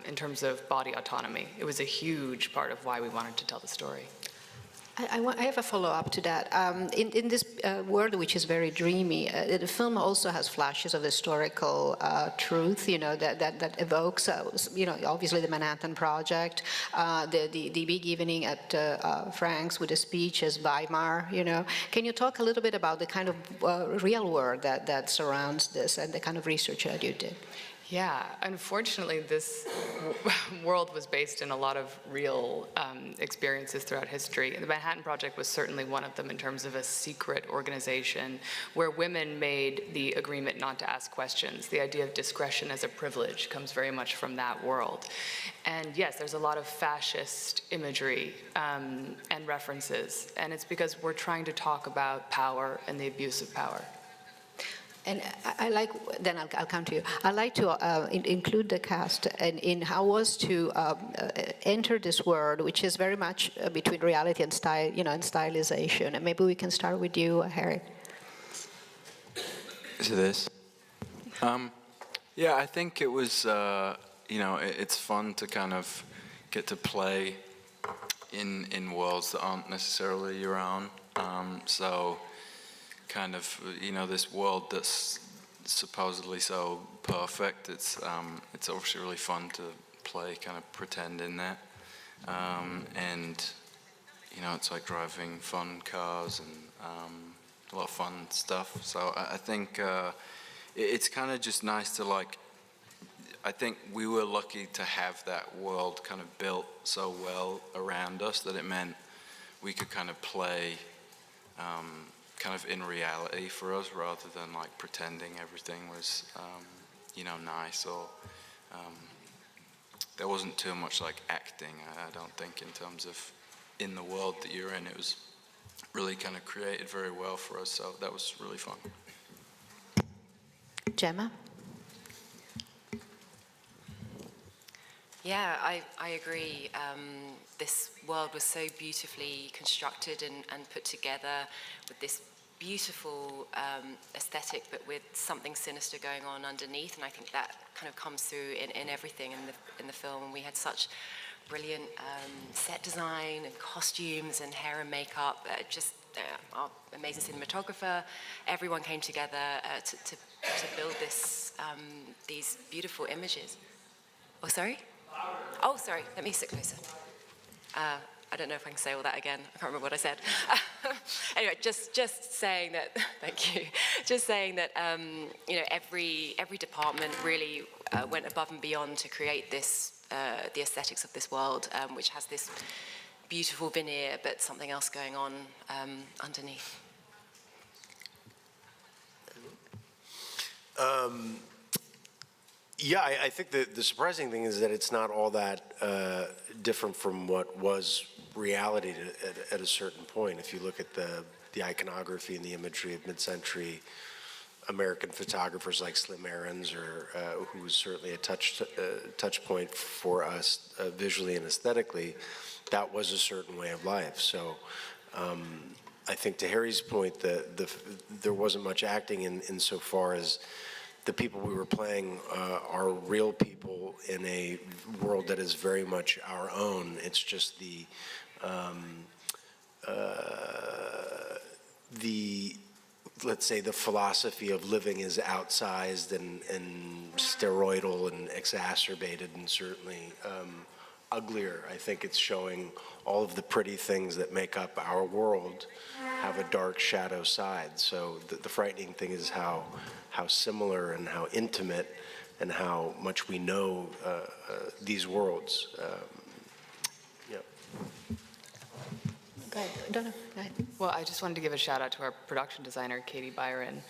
in terms of body autonomy. It was a huge part of why we wanted to tell the story. I have a follow-up to that. In this world, which is very dreamy, the film also has flashes of historical truth, that evokes, obviously the Manhattan Project, the big evening at Frank's with the speeches, Weimar, Can you talk a little bit about the kind of real world that surrounds this and the kind of research that you did? Yeah, unfortunately, this world was based in a lot of real experiences throughout history. The Manhattan Project was certainly one of them in terms of a secret organization where women made the agreement not to ask questions. The idea of discretion as a privilege comes very much from that world. And yes, there's a lot of fascist imagery and references, and it's because we're trying to talk about power and the abuse of power. And I'll come to you. I like to include the cast in how was to enter this world, which is very much between reality and style, and stylization. And maybe we can start with you, Harry. Is it this? Yeah, I think it was, it's fun to kind of get to play in worlds that aren't necessarily your own. So kind of, this world that's supposedly so perfect, it's obviously really fun to play, kind of pretend in that. And, it's like driving fun cars and a lot of fun stuff. So I think it's kind of just nice to I think we were lucky to have that world kind of built so well around us that it meant we could kind of play kind of in reality for us rather than pretending everything was, nice or there wasn't too much like acting, I don't think, in terms of in the world that you're in. It was really kind of created very well for us, so that was really fun. Gemma? Yeah, I agree. This world was so beautifully constructed and put together with this beautiful aesthetic, but with something sinister going on underneath, and I think that kind of comes through in everything in the film. And we had such brilliant set design and costumes and hair and makeup. Our amazing cinematographer. Everyone came together to build these beautiful images. Oh, sorry. Oh, sorry, let me sit closer. I don't know if I can say all that again. I can't remember what I said. Anyway, just saying that, thank you. Just saying that, every department really went above and beyond to create this, the aesthetics of this world, which has this beautiful veneer, but something else going on underneath. Yeah, I think the surprising thing is that it's not all that different from what was reality at a certain point. If you look at the iconography and the imagery of mid-century American photographers like Slim Aarons, or who was certainly a touch point for us visually and aesthetically, that was a certain way of life. So I think to Harry's point, there wasn't much acting insofar as the people we were playing are real people in a world that is very much our own. It's just let's say the philosophy of living is outsized and steroidal and exacerbated and certainly uglier. I think it's showing all of the pretty things that make up our world have a dark shadow side. So the frightening thing is how similar and how intimate and how much we know these worlds. Yeah. Go ahead. Donna, go ahead. Well, I just wanted to give a shout out to our production designer, Katie Byron,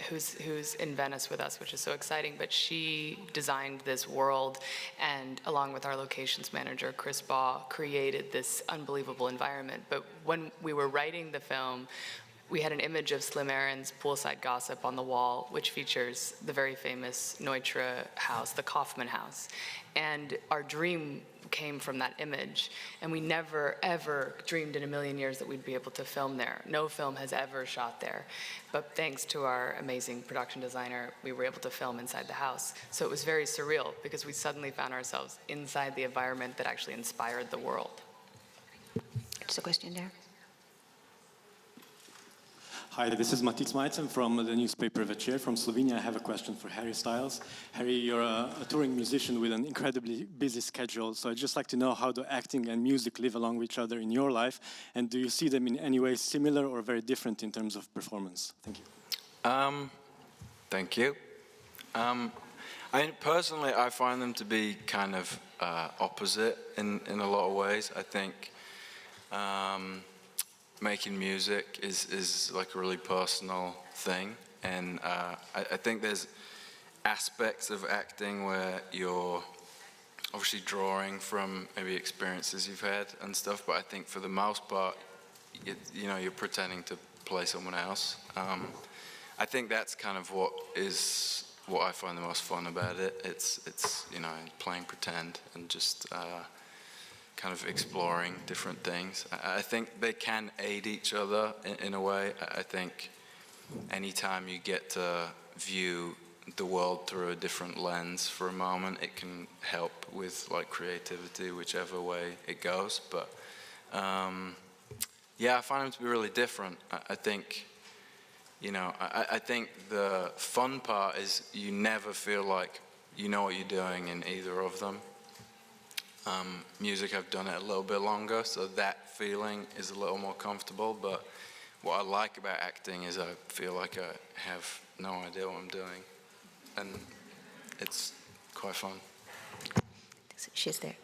who's in Venice with us, which is so exciting. But she designed this world, and along with our locations manager, Chris Baugh, created this unbelievable environment. But when we were writing the film, we had an image of Slim Aarons' poolside gossip on the wall, which features the very famous Neutra house, the Kaufman house. And our dream came from that image, and we never, ever dreamed in a million years that we'd be able to film there. No film has ever shot there. But thanks to our amazing production designer, we were able to film inside the house. So it was very surreal, because we suddenly found ourselves inside the environment that actually inspired the world. There's a question there. Hi, this is Matic Majcem from the newspaper VIAGGIO from Slovenia. I have a question for Harry Styles. Harry, you're a touring musician with an incredibly busy schedule, so I'd just like to know how do acting and music live along with each other in your life, and do you see them in any way similar or very different in terms of performance? Thank you. Thank you. Personally, I find them to be kind of opposite in a lot of ways. I think making music is like a really personal thing, and I think there's aspects of acting where you're obviously drawing from maybe experiences you've had and stuff, but I think for the most part, you're pretending to play someone else. I think that's kind of what I find the most fun about it. It's playing pretend and just kind of exploring different things. I think they can aid each other in a way. I think anytime you get to view the world through a different lens for a moment, it can help with like creativity, whichever way it goes. But yeah, I find them to be really different. I think, I think the fun part is you never feel like you know what you're doing in either of them. Music, I've done it a little bit longer, so that feeling is a little more comfortable, but what I like about acting is I feel like I have no idea what I'm doing, and it's quite fun. She's there.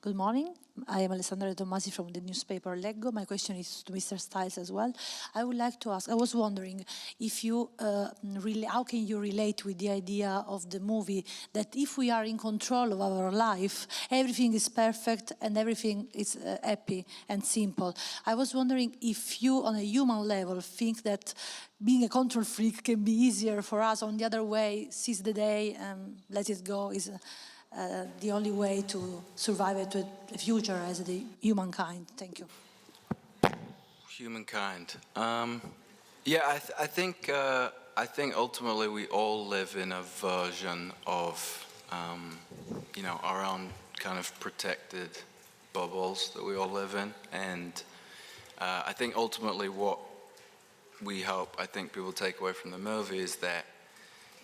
Good morning. I am Alessandra Tommasi from the newspaper Leggo. My question is to Mr. Stiles as well. I would like to ask, I was wondering if you, how can you relate with the idea of the movie that if we are in control of our life, everything is perfect and everything is happy and simple. I was wondering if you, on a human level, think that being a control freak can be easier for us. On the other way, seize the day and let it go is the only way to survive it to the future as the humankind. Thank you. Humankind. Yeah, I think ultimately we all live in a version of, you know, our own kind of protected bubbles that we all live in, and I think ultimately what we hope, I think people take away from the movie is that,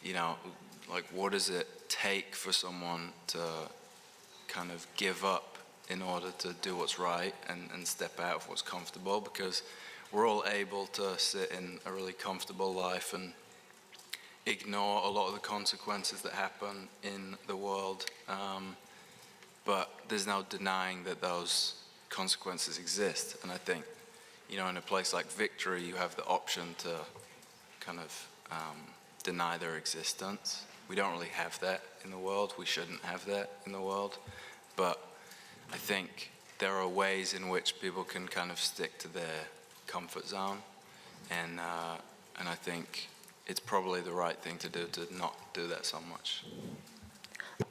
you know, like, what does it take for someone to kind of give up in order to do what's right and step out of what's comfortable, because we're all able to sit in a really comfortable life and ignore a lot of the consequences that happen in the world, but there's no denying that those consequences exist. And I think, you know, in a place like Victory, you have the option to kind of deny their existence. We don't really have that in the world. We shouldn't have that in the world. But I think there are ways in which people can kind of stick to their comfort zone. And I think it's probably the right thing to do to not do that so much.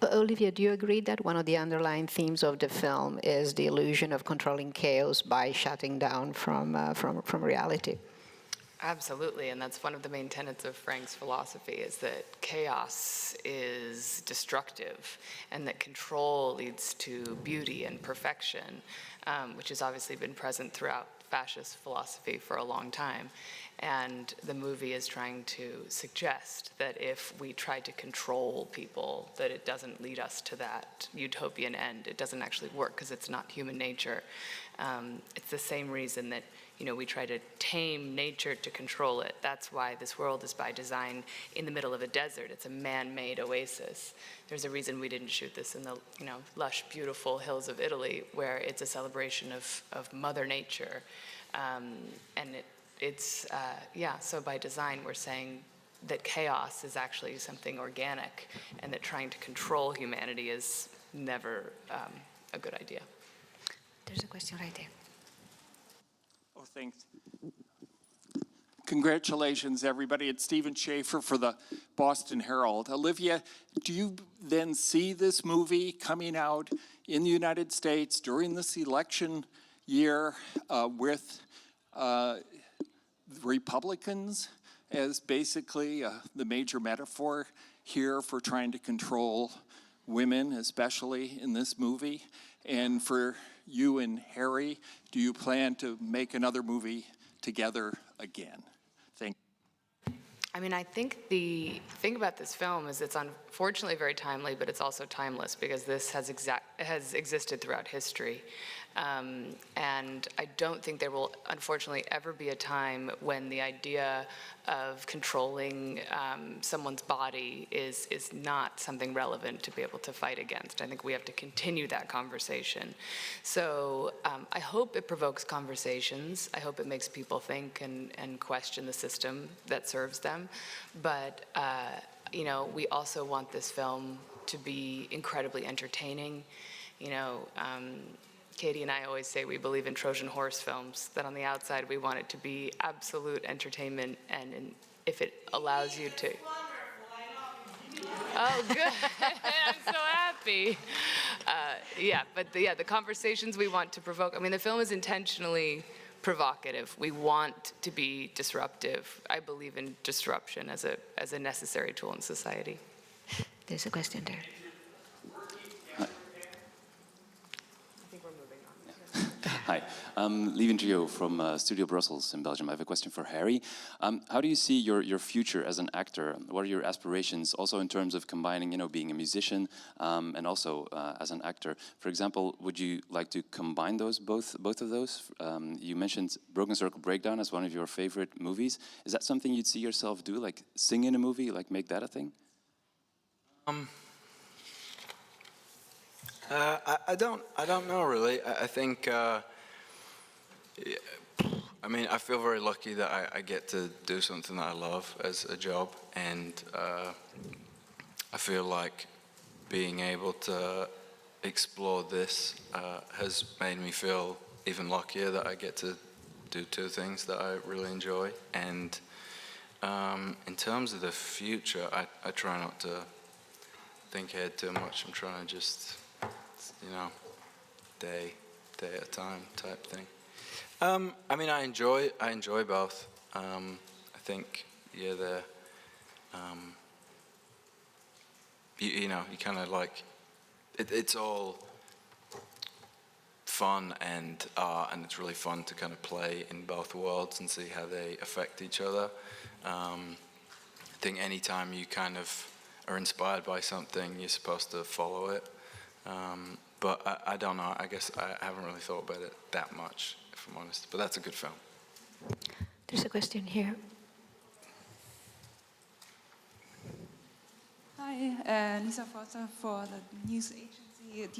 Olivia, do you agree that one of the underlying themes of the film is the illusion of controlling chaos by shutting down from reality? Absolutely, and that's one of the main tenets of Frank's philosophy, is that chaos is destructive and that control leads to beauty and perfection, which has obviously been present throughout fascist philosophy for a long time. And the movie is trying to suggest that if we try to control people, that it doesn't lead us to that utopian end. It doesn't actually work because it's not human nature. It's the same reason that, you know, we try to tame nature to control it. That's why this world is by design in the middle of a desert. It's a man-made oasis. There's a reason we didn't shoot this in the, you know, lush, beautiful hills of Italy, where it's a celebration of Mother Nature. And so by design, we're saying that chaos is actually something organic, and that trying to control humanity is never a good idea. There's a question right there. Oh, thanks. Congratulations, everybody. It's Stephen Schaefer for the Boston Herald. Olivia, do you then see this movie coming out in the United States during this election year with Republicans as basically the major metaphor here for trying to control women, especially in this movie? And for you and Harry, do you plan to make another movie together again? Thank you. I mean, I think the thing about this film is it's unfortunately very timely, but it's also timeless, because this has existed throughout history. And I don't think there will, unfortunately, ever be a time when the idea of controlling someone's body is not something relevant to be able to fight against. I think we have to continue that conversation. So I hope it provokes conversations. I hope it makes people think and question the system that serves them. But you know, we also want this film to be incredibly entertaining. You know, Katie and I always say we believe in Trojan horse films, that on the outside we want it to be absolute entertainment, and if it allows you to... Oh, good. I'm so happy. The conversations we want to provoke, I mean, the film is intentionally provocative. We want to be disruptive. I believe in disruption as a necessary tool in society. There's a question there. Hi, I'm Levin Gio from Studio Brussels in Belgium. I have a question for Harry. How do you see your future as an actor? What are your aspirations, also in terms of combining, you know, being a musician and also as an actor? For example, would you like to combine those, both of those? You mentioned Broken Circle Breakdown as one of your favorite movies. Is that something you'd see yourself do, like sing in a movie, like make that a thing? I don't know really. I think, I mean, I feel very lucky that I get to do something that I love as a job, and I feel like being able to explore this has made me feel even luckier that I get to do two things that I really enjoy. And in terms of the future, I try not to think ahead too much. I'm trying to just, you know, day at a time type thing. I mean, I enjoy both. I think, yeah, they're, you know, you kind of like, it's all fun and art, and it's really fun to kind of play in both worlds and see how they affect each other. I think anytime you kind of are inspired by something, you're supposed to follow it. But I don't know, I guess I haven't really thought about it that much, if I'm honest. But that's a good film. There's a question here. Hi, Lisa Foster for the news agency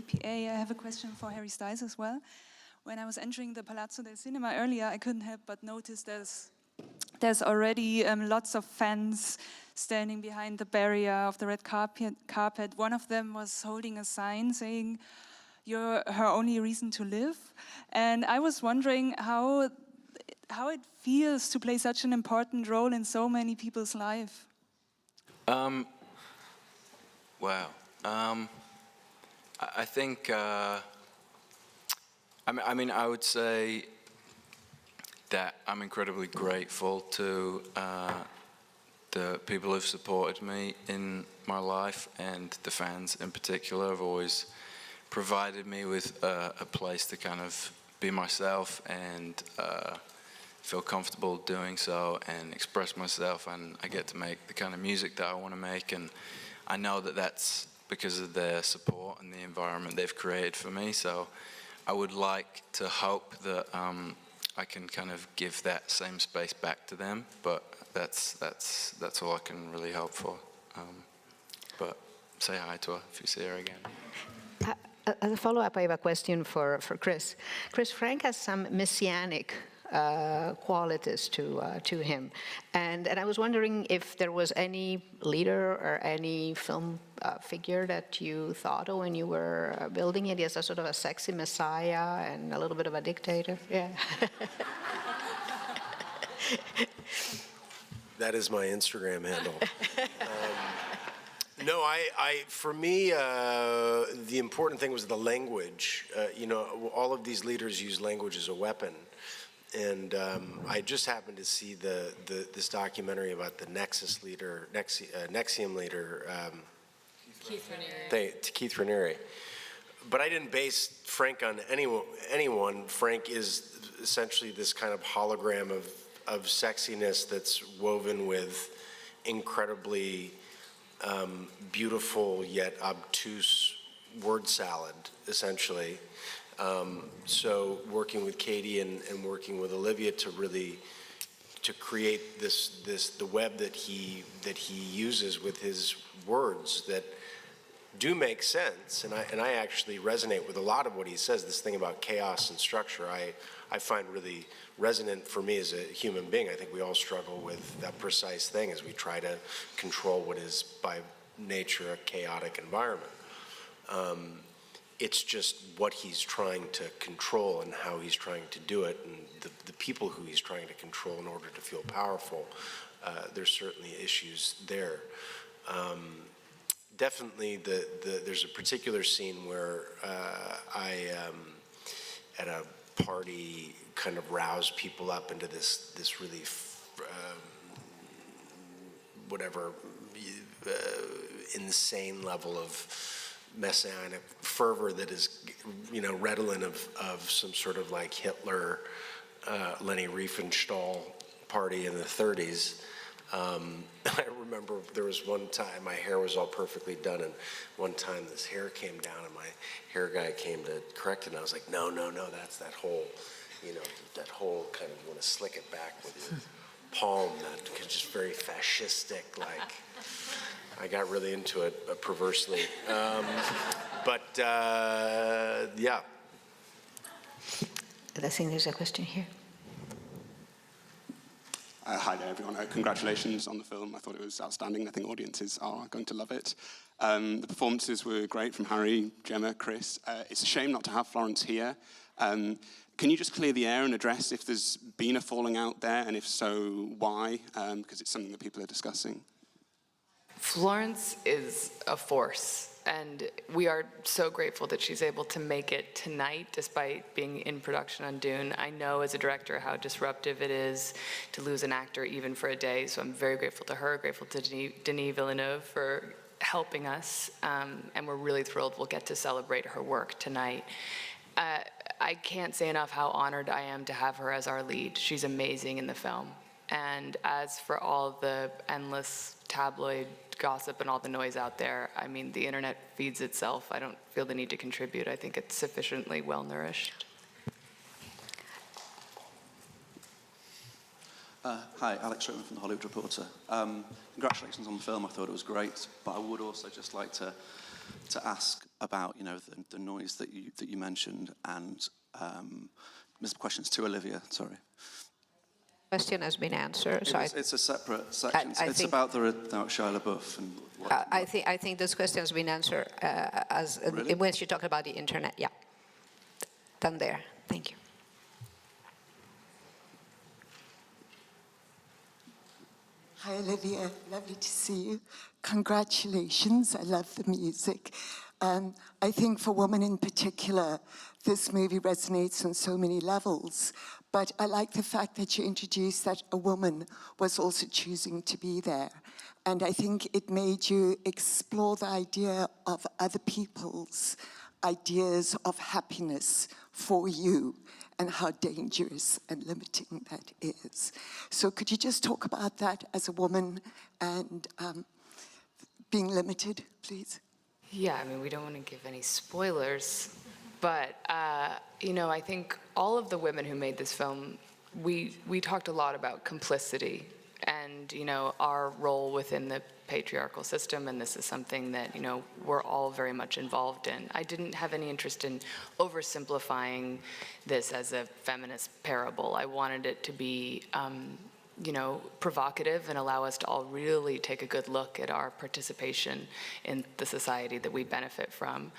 DPA. I have a question for Harry Styles as well. When I was entering the Palazzo del Cinema earlier, I couldn't help but notice there's already lots of fans standing behind the barrier of the red carpet. One of them was holding a sign saying, "You're her only reason to live." And I was wondering how it feels to play such an important role in so many people's life. Wow. I think, I mean, I would say that I'm incredibly grateful to the people who've supported me in my life, and the fans in particular have always provided me with a place to kind of be myself and feel comfortable doing so and express myself, and I get to make the kind of music that I want to make, and I know that that's because of their support and the environment they've created for me. So I would like to hope that I can kind of give that same space back to them, but that's all I can really hope for. But say hi to her if you see her again. As a follow-up, I have a question for Chris. Chris, Frank has some messianic qualities to him, and I was wondering if there was any leader or any film figure that you thought of when you were building it as a sort of a sexy messiah and a little bit of a dictator. Yeah. That is my Instagram handle. No, for me, the important thing was the language. You know, all of these leaders use language as a weapon. And I just happened to see this documentary about the Nexus leader, Nexium leader, Keith Raniere. But I didn't base Frank on anyone. Frank is essentially this kind of hologram of sexiness that's woven with incredibly beautiful yet obtuse word salad, essentially. So working with Katie and working with Olivia to create the web that he uses with his words that do make sense, and I actually resonate with a lot of what he says. This thing about chaos and structure, I find really resonant for me as a human being. I think we all struggle with that precise thing as we try to control what is by nature a chaotic environment. It's just what he's trying to control and how he's trying to do it, and the people who he's trying to control in order to feel powerful. There's certainly issues there. Definitely, there's a particular scene where I, at a party, kind of rouse people up into this really, insane level of messianic fervor that is, you know, redolent of some sort of like Hitler, Leni Riefenstahl party in the 30s. I remember there was one time my hair was all perfectly done, and one time this hair came down and my hair guy came to correct it, and I was like, no, that's that whole, you know, that whole kind of, you want to slick it back with your palm, that just very fascistic, like, I got really into it perversely. But yeah. I think there's a question here. Hi there, everyone. Congratulations on the film. I thought it was outstanding. I think audiences are going to love it. The performances were great from Harry, Gemma, Chris. It's a shame not to have Florence here. Can you just clear the air and address if there's been a falling out there, and if so, why? Because it's something that people are discussing. Florence is a force, and we are so grateful that she's able to make it tonight despite being in production on Dune. I know as a director how disruptive it is to lose an actor even for a day, so I'm very grateful to her, grateful to Denis Villeneuve for helping us, and we're really thrilled we'll get to celebrate her work tonight. I can't say enough how honored I am to have her as our lead. She's amazing in the film. And as for all the endless tabloid gossip and all the noise out there, I mean, the internet feeds itself. I don't feel the need to contribute. I think it's sufficiently well-nourished. Hi, Alex Sherman from The Hollywood Reporter. Congratulations on the film. I thought it was great, but I would also just like to ask about, you know, the noise that you mentioned, and this question's to Olivia. Sorry. Question has been answered. So It's a separate section. It's about Shia LaBeouf and. I think this question has been answered Really? when she talked about the internet. Yeah, done there. Thank you. Hi, Olivia. Lovely to see you. Congratulations. I love the music. I think for women in particular, this movie resonates on so many levels. But I like the fact that you introduced that a woman was also choosing to be there. And I think it made you explore the idea of other people's ideas of happiness for you and how dangerous and limiting that is. So could you just talk about that as a woman and being limited, please? Yeah, I mean, we don't want to give any spoilers, but, you know, I think all of the women who made this film, we talked a lot about complicity and, you know, our role within the patriarchal system, and this is something that, you know, we're all very much involved in. I didn't have any interest in oversimplifying this as a feminist parable. I wanted it to be, you know, provocative and allow us to all really take a good look at our participation in the society that we benefit from.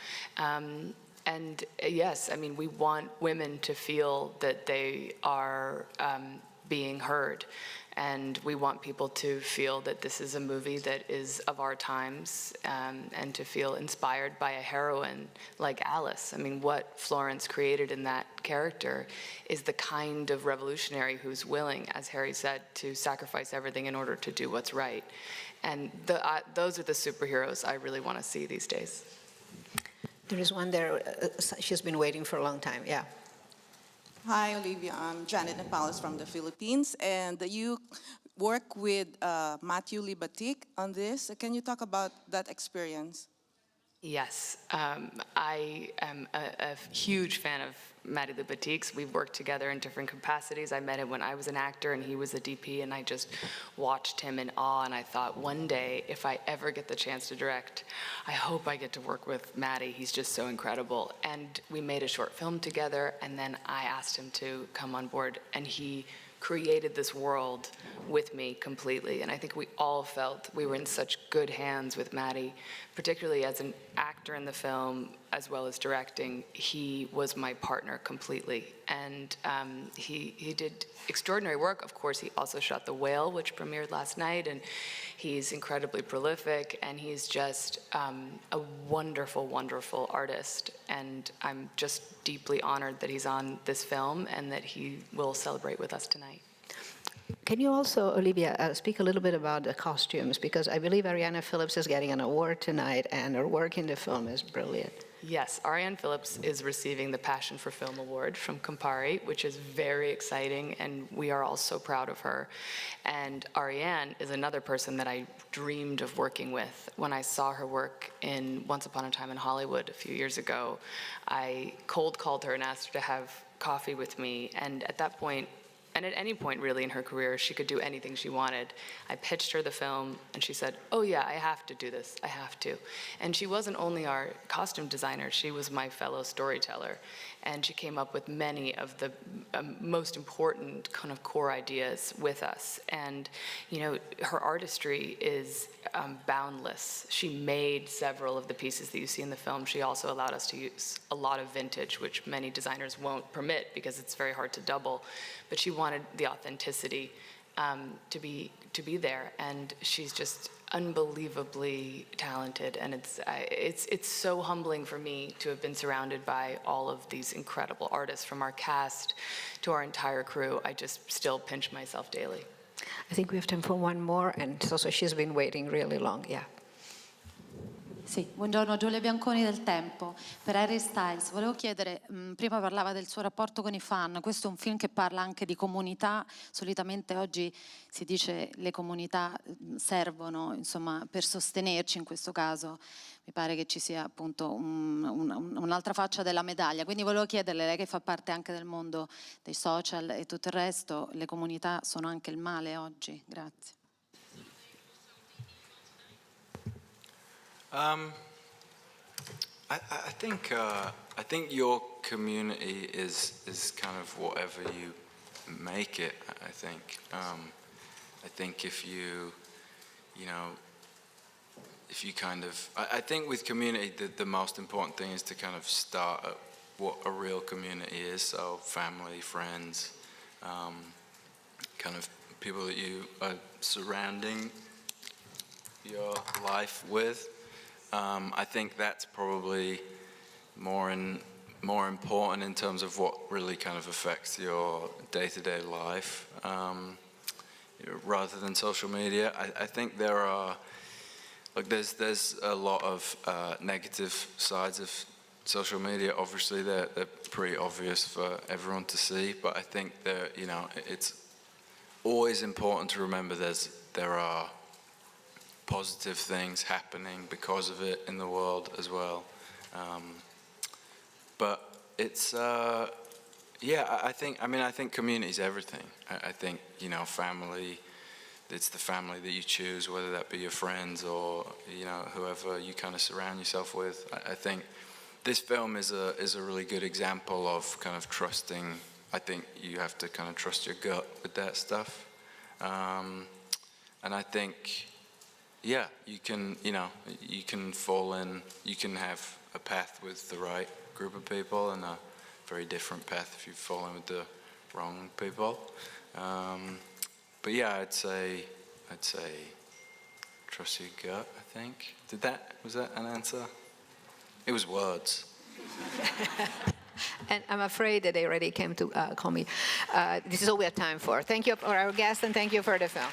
And yes, I mean, we want women to feel that they are being heard. And we want people to feel that this is a movie that is of our times, and to feel inspired by a heroine like Alice. I mean, what Florence created in that character is the kind of revolutionary who's willing, as Harry said, to sacrifice everything in order to do what's right. And those are the superheroes I really want to see these days. There is one there. She's been waiting for a long time. Yeah. Hi, Olivia. I'm Janet Nepales from the Philippines, and you work with Matthew Libatic on this. Can you talk about that experience? Yes, I am a huge fan of Matty Libatic's. We've worked together in different capacities. I met him when I was an actor and he was a DP, and I just watched him in awe, and I thought, one day, if I ever get the chance to direct, I hope I get to work with Matty. He's just so incredible. And we made a short film together, and then I asked him to come on board, and he created this world with me completely. And I think we all felt we were in such good hands with Matty, particularly as an actor in the film, as well as directing. He was my partner completely. And he did extraordinary work. Of course, he also shot The Whale, which premiered last night, and he's incredibly prolific, and he's just a wonderful, wonderful artist. And I'm just deeply honored that he's on this film and that he will celebrate with us tonight. Can you also, Olivia, speak a little bit about the costumes? Because I believe Ariana Phillips is getting an award tonight, and her work in the film is brilliant. Yes, Ariane Phillips is receiving the Passion for Film Award from Campari, which is very exciting, and we are all so proud of her. And Ariane is another person that I dreamed of working with. When I saw her work in Once Upon a Time in Hollywood a few years ago, I cold called her and asked her to have coffee with me, and at that point, and at any point really in her career, she could do anything she wanted. I pitched her the film, and she said, oh yeah, I have to do this, I have to. And she wasn't only our costume designer, she was my fellow storyteller. And she came up with many of the most important kind of core ideas with us. And, you know, her artistry is boundless. She made several of the pieces that you see in the film. She also allowed us to use a lot of vintage, which many designers won't permit because it's very hard to double. But she wanted the authenticity to be there, and she's just unbelievably talented, and it's so humbling for me to have been surrounded by all of these incredible artists, from our cast to our entire crew. I just still pinch myself daily. I think we have time for one more, and so she's been waiting really long. Yeah. Sì, buongiorno, Giulia Bianconi del Tempo. Per Harry Styles volevo chiedere, prima parlava del suo rapporto con i fan, questo è un film che parla anche di comunità, solitamente oggi si dice le comunità servono, insomma, per sostenerci, in questo caso mi pare che ci sia appunto un'altra faccia della medaglia, quindi volevo chiederle, lei che fa parte anche del mondo dei social e tutto il resto, le comunità sono anche il male oggi? Grazie. I think your community is kind of whatever you make it. I think if you kind of, I think with community the most important thing is to kind of start at what a real community is. So family, friends, kind of people that you are surrounding your life with. I think that's probably more important in terms of what really kind of affects your day-to-day life, rather than social media. I think there are, like, there's a lot of negative sides of social media. Obviously, they're pretty obvious for everyone to see, but I think that, you know, it's always important to remember there are positive things happening because of it in the world as well. But it's, yeah, I think community is everything. I think, you know, family, it's the family that you choose, whether that be your friends or, you know, whoever you kind of surround yourself with. I think this film is a really good example of kind of trusting. I think you have to kind of trust your gut with that stuff. And I think, yeah, you can fall in, you can have a path with the right group of people and a very different path if you fall in with the wrong people. But yeah, I'd say trust your gut, I think. Was that an answer? It was words. And I'm afraid that they already came to call me. This is all we have time for. Thank you for our guests, and thank you for the film.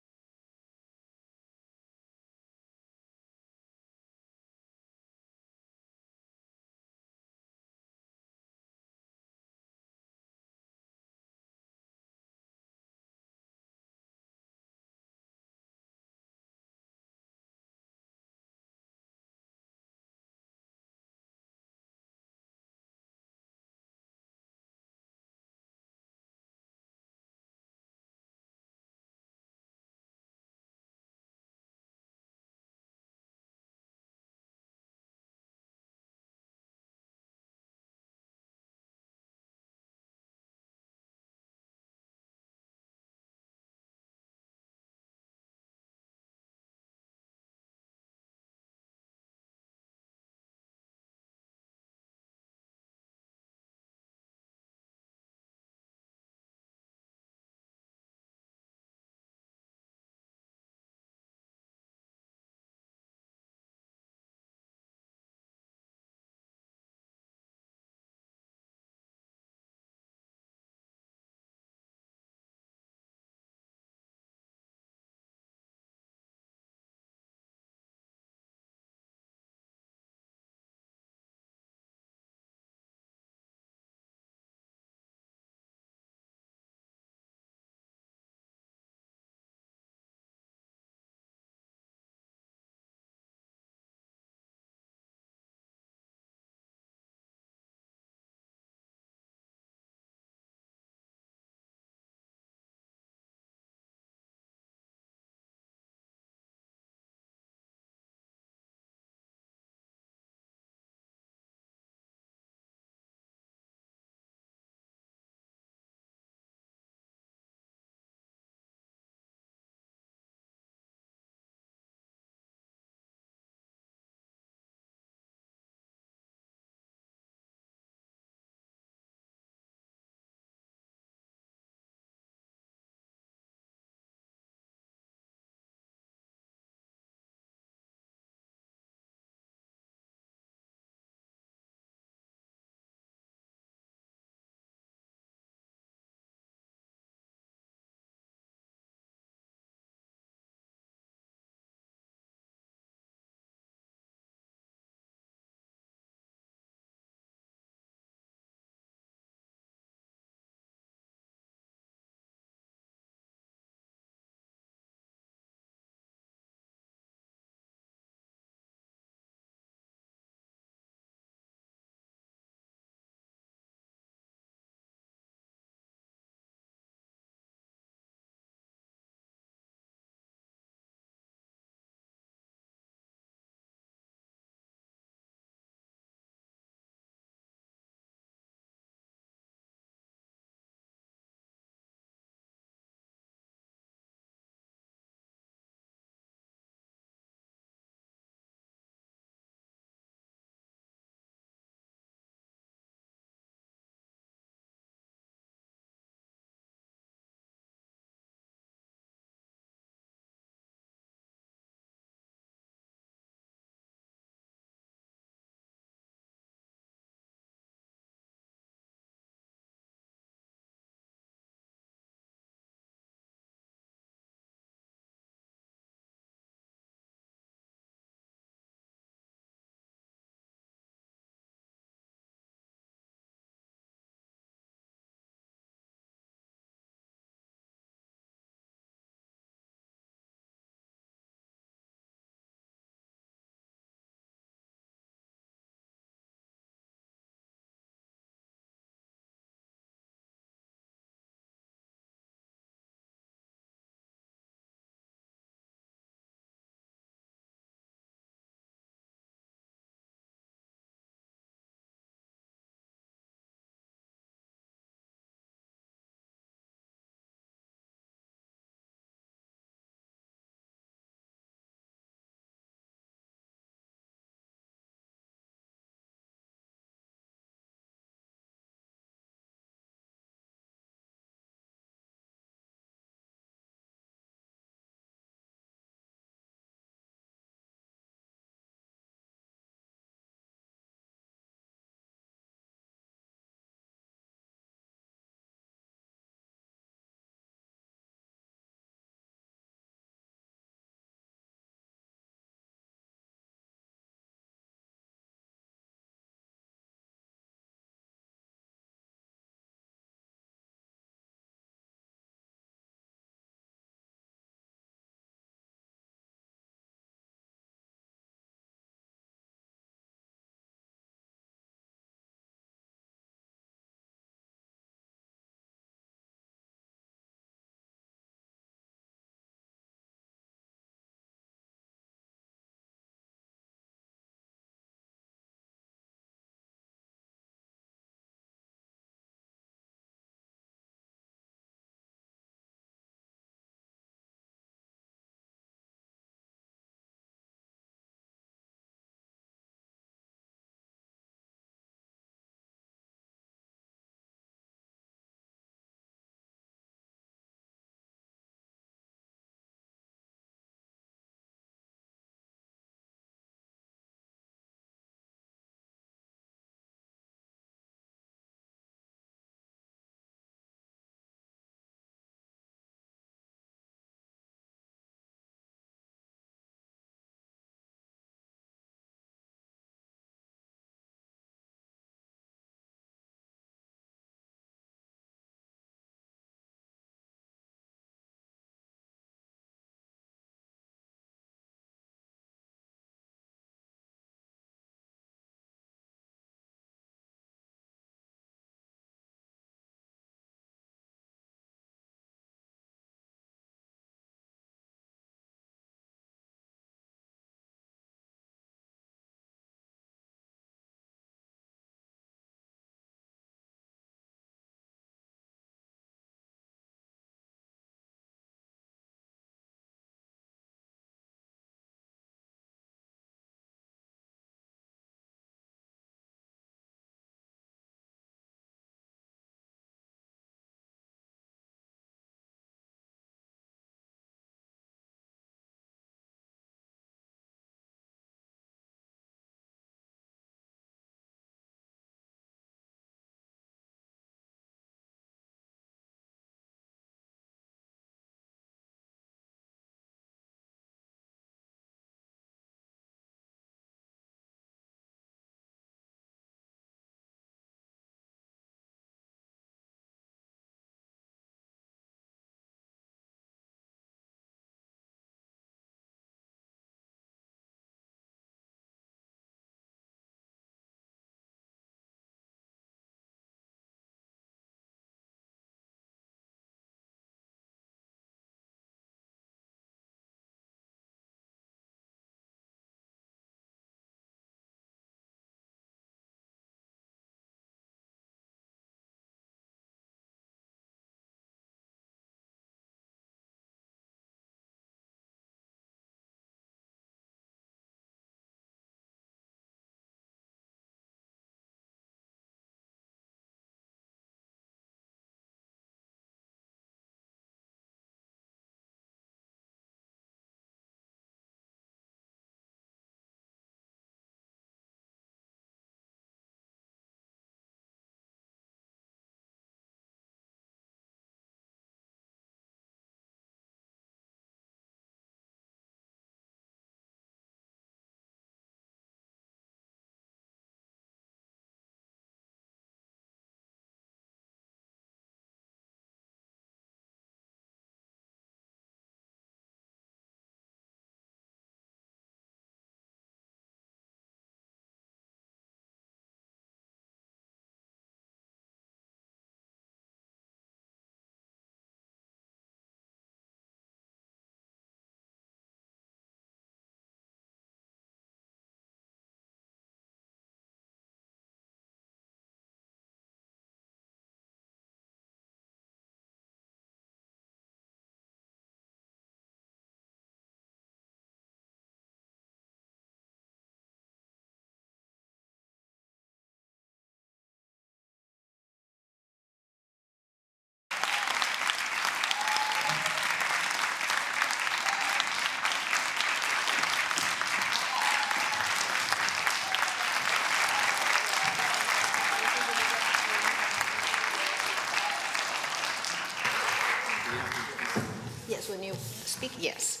Yes, when you speak, yes.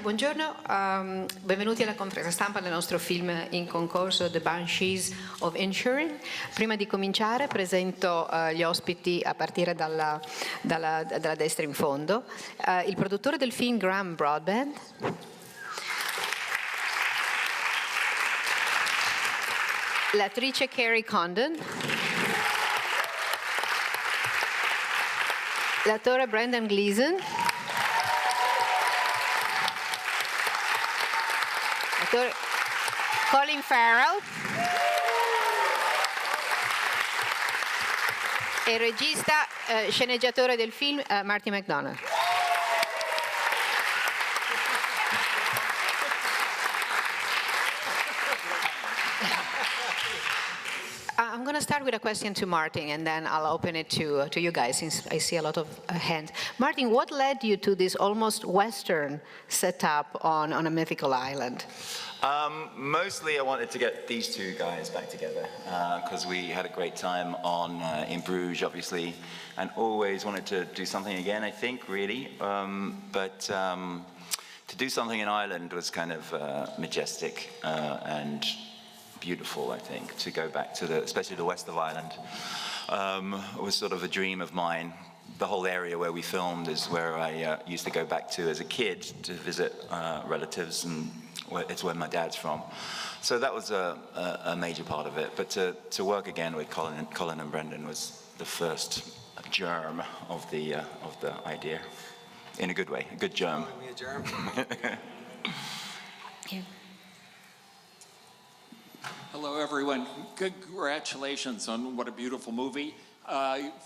Buongiorno, benvenuti alla conferenza stampa del nostro film in concorso The BANSHEES of INISHERIN. Prima di cominciare presento gli ospiti a partire dalla destra in fondo. Il produttore del film Graham Broadbent. L'attrice Carrie Condon. L'attore Brendan Gleeson. L'attore Colin Farrell. E il regista, sceneggiatore del film Martin McDonagh. I'm going to start with a question to Martin, and then I'll open it to you guys, since I see a lot of hands. Martin, what led you to this almost Western setup on a mythical island? Mostly I wanted to get these two guys back together, because we had a great time in Bruges, obviously, and always wanted to do something again, I think, really. But to do something in Ireland was kind of majestic and beautiful, I think. To go back to especially the west of Ireland, was sort of a dream of mine. The whole area where we filmed is where I used to go back to as a kid to visit relatives, and it's where my dad's from. So that was a major part of it. But to work again with Colin and Brendan was the first germ of the idea, in a good way, a good germ. Calling me a germ. Yeah. Hello, everyone. Congratulations on what a beautiful movie.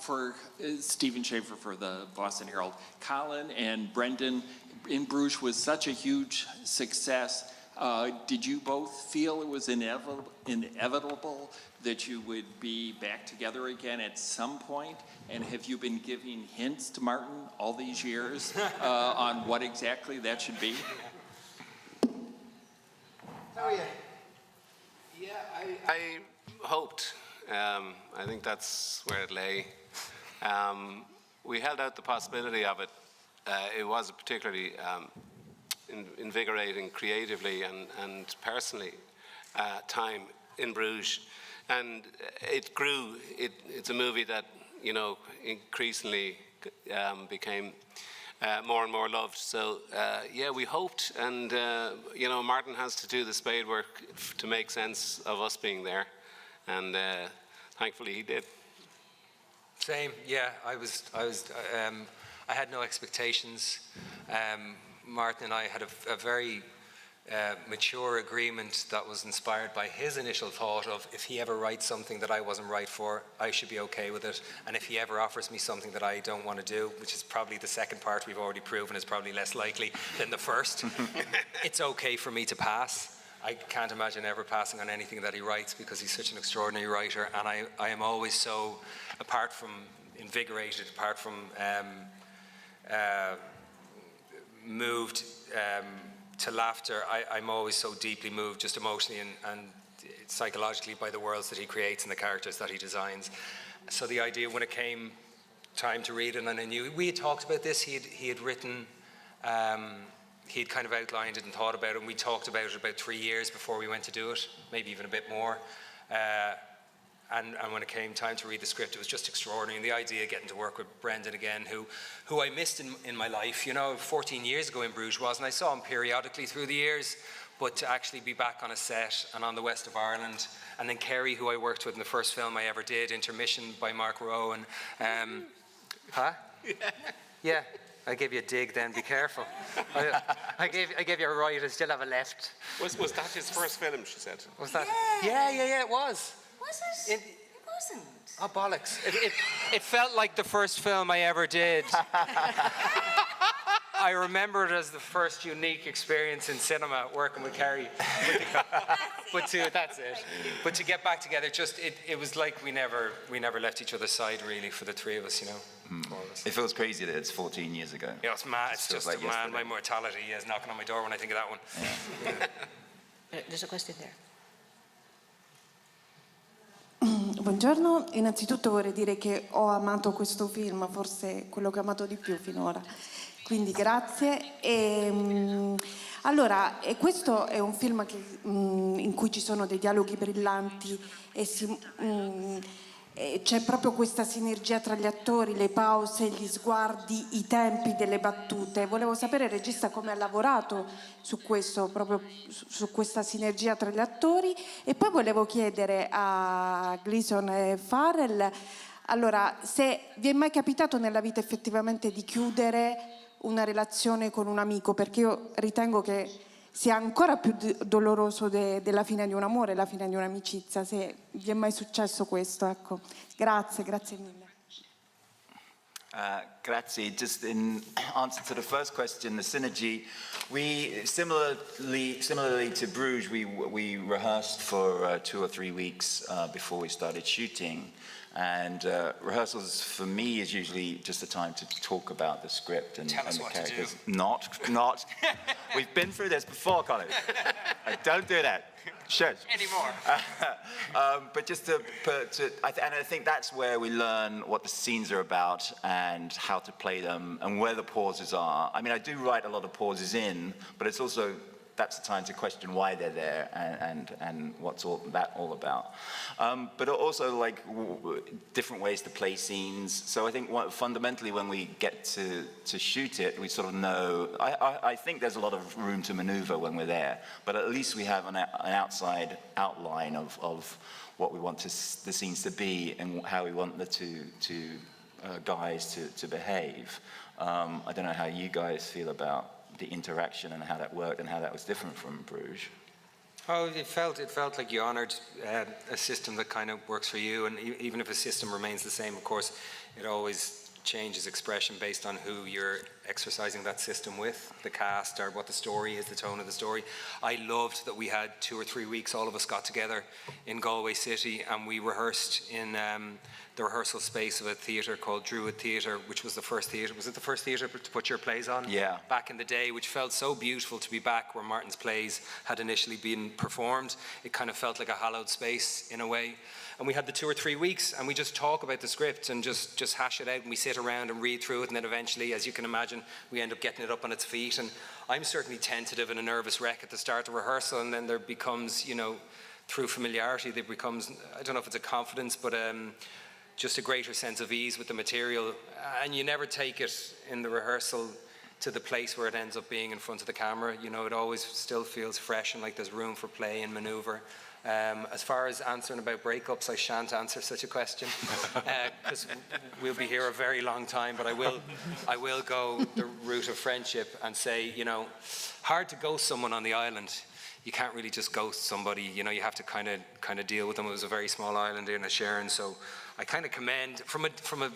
For Stephen Schaefer for the Boston Herald. Colin and Brendan, in Bruges was such a huge success. Did you both feel it was inevitable that you would be back together again at some point? And have you been giving hints to Martin all these years on what exactly that should be? How are you? Yeah, I hoped. I think that's where it lay. We held out the possibility of it. It was a particularly invigorating creatively and personally time in Bruges. And it grew. It's a movie that, you know, increasingly became more and more loved. So yeah, we hoped, and you know, Martin has to do the spade work to make sense of us being there, and thankfully he did. Same, yeah. I had no expectations. Martin and I had a very mature agreement that was inspired by his initial thought of, if he ever writes something that I wasn't right for, I should be okay with it. And if he ever offers me something that I don't want to do, which is probably the second part we've already proven is probably less likely than the first, it's okay for me to pass. I can't imagine ever passing on anything that he writes, because he's such an extraordinary writer. And I am always so, apart from invigorated, apart from moved to laughter, I'm always so deeply moved, just emotionally and psychologically, by the worlds that he creates and the characters that he designs. So the idea, when it came time to read it, and I knew we had talked about this, he had written, he had kind of outlined it and thought about it, and we talked about it about 3 years before we went to do it, maybe even a bit more. And when it came time to read the script, it was just extraordinary. And the idea of getting to work with Brendan again, who I missed in my life, you know, 14 years ago in Bruges was, and I saw him periodically through the years, but to actually be back on a set and on the west of Ireland, and then Kerry, who I worked with in the first film I ever did, Intermission by Mark Rowe, and huh? Yeah. I gave you a dig then, be careful. I gave you a right, I still have a left. Was that his first film, she said? Was that? Yeah, it was. Was it? It wasn't. Oh, bollocks. It felt like the first film I ever did. I remember it as the first unique experience in cinema, working with Kerry. That's it. But to get back together, it was like we never left each other's side, really, for the three of us, you know. It feels crazy that it's 14 years ago. Yeah, it's mad. It's just like my mortality is knocking on my door when I think of that one. Yeah. There's a question there. Buongiorno, innanzitutto vorrei dire che ho amato questo film, forse quello che ho amato di più finora, quindi grazie. Allora, questo è un film in cui ci sono dei dialoghi brillanti e c'è proprio questa sinergia tra gli attori, le pause, gli sguardi, i tempi delle battute. Volevo sapere il regista come ha lavorato su questo, proprio su questa sinergia tra gli attori, e poi volevo chiedere a Gleeson e Farrell, allora, se vi è mai capitato nella vita effettivamente di chiudere una relazione con un amico, perché io ritengo che sia ancora più doloroso della fine di un amore, la fine di un'amicizia, se vi è mai successo questo, ecco. Grazie mille. Grazie. Just in answer to the first question, the synergy, we similarly to Bruges, we rehearsed for 2 or 3 weeks before we started shooting. And rehearsals for me is usually just a time to talk about the script and the characters. To do. Not. We've been through this before, Colin. Don't do that. Shush. Anymore. But just and I think that's where we learn what the scenes are about and how to play them and where the pauses are. I mean, I do write a lot of pauses in, but it's also that's the time to question why they're there and what's that all about. But also like different ways to play scenes. So I think fundamentally when we get to shoot it, we sort of know, I think there's a lot of room to maneuver when we're there, but at least we have an outside outline of what we want the scenes to be and how we want the two guys to behave. I don't know how you guys feel about the interaction and how that worked and how that was different from Bruges. Oh, it felt like you honoured a system that kind of works for you, and even if a system remains the same, of course, it always changes expression based on who you're exercising that system with, the cast or what the story is, the tone of the story. I loved that we had 2 or 3 weeks, all of us got together in Galway City and we rehearsed in the rehearsal space of a theatre called Druid Theatre, which was the first theatre. Was it the first theatre to put your plays on? Yeah. Back in the day, which felt so beautiful to be back where Martin's plays had initially been performed. It kind of felt like a hallowed space in a way. And we had the 2 or 3 weeks and we just talk about the script and just hash it out, and we sit around and read through it, and then eventually, as you can imagine, we end up getting it up on its feet. And I'm certainly tentative and a nervous wreck at the start of rehearsal, and then there becomes, you know, through familiarity, there becomes, I don't know if it's a confidence, but just a greater sense of ease with the material. And you never take it in the rehearsal to the place where it ends up being in front of the camera. You know, it always still feels fresh and like there's room for play and maneuver. As far as answering about breakups, I shan't answer such a question because we'll be here a very long time, but I will go the route of friendship and say, you know, hard to ghost someone on the island. You can't really just ghost somebody, you know, you have to kind of deal with them. It was a very small island in INISHERIN, so I kind of commend, from a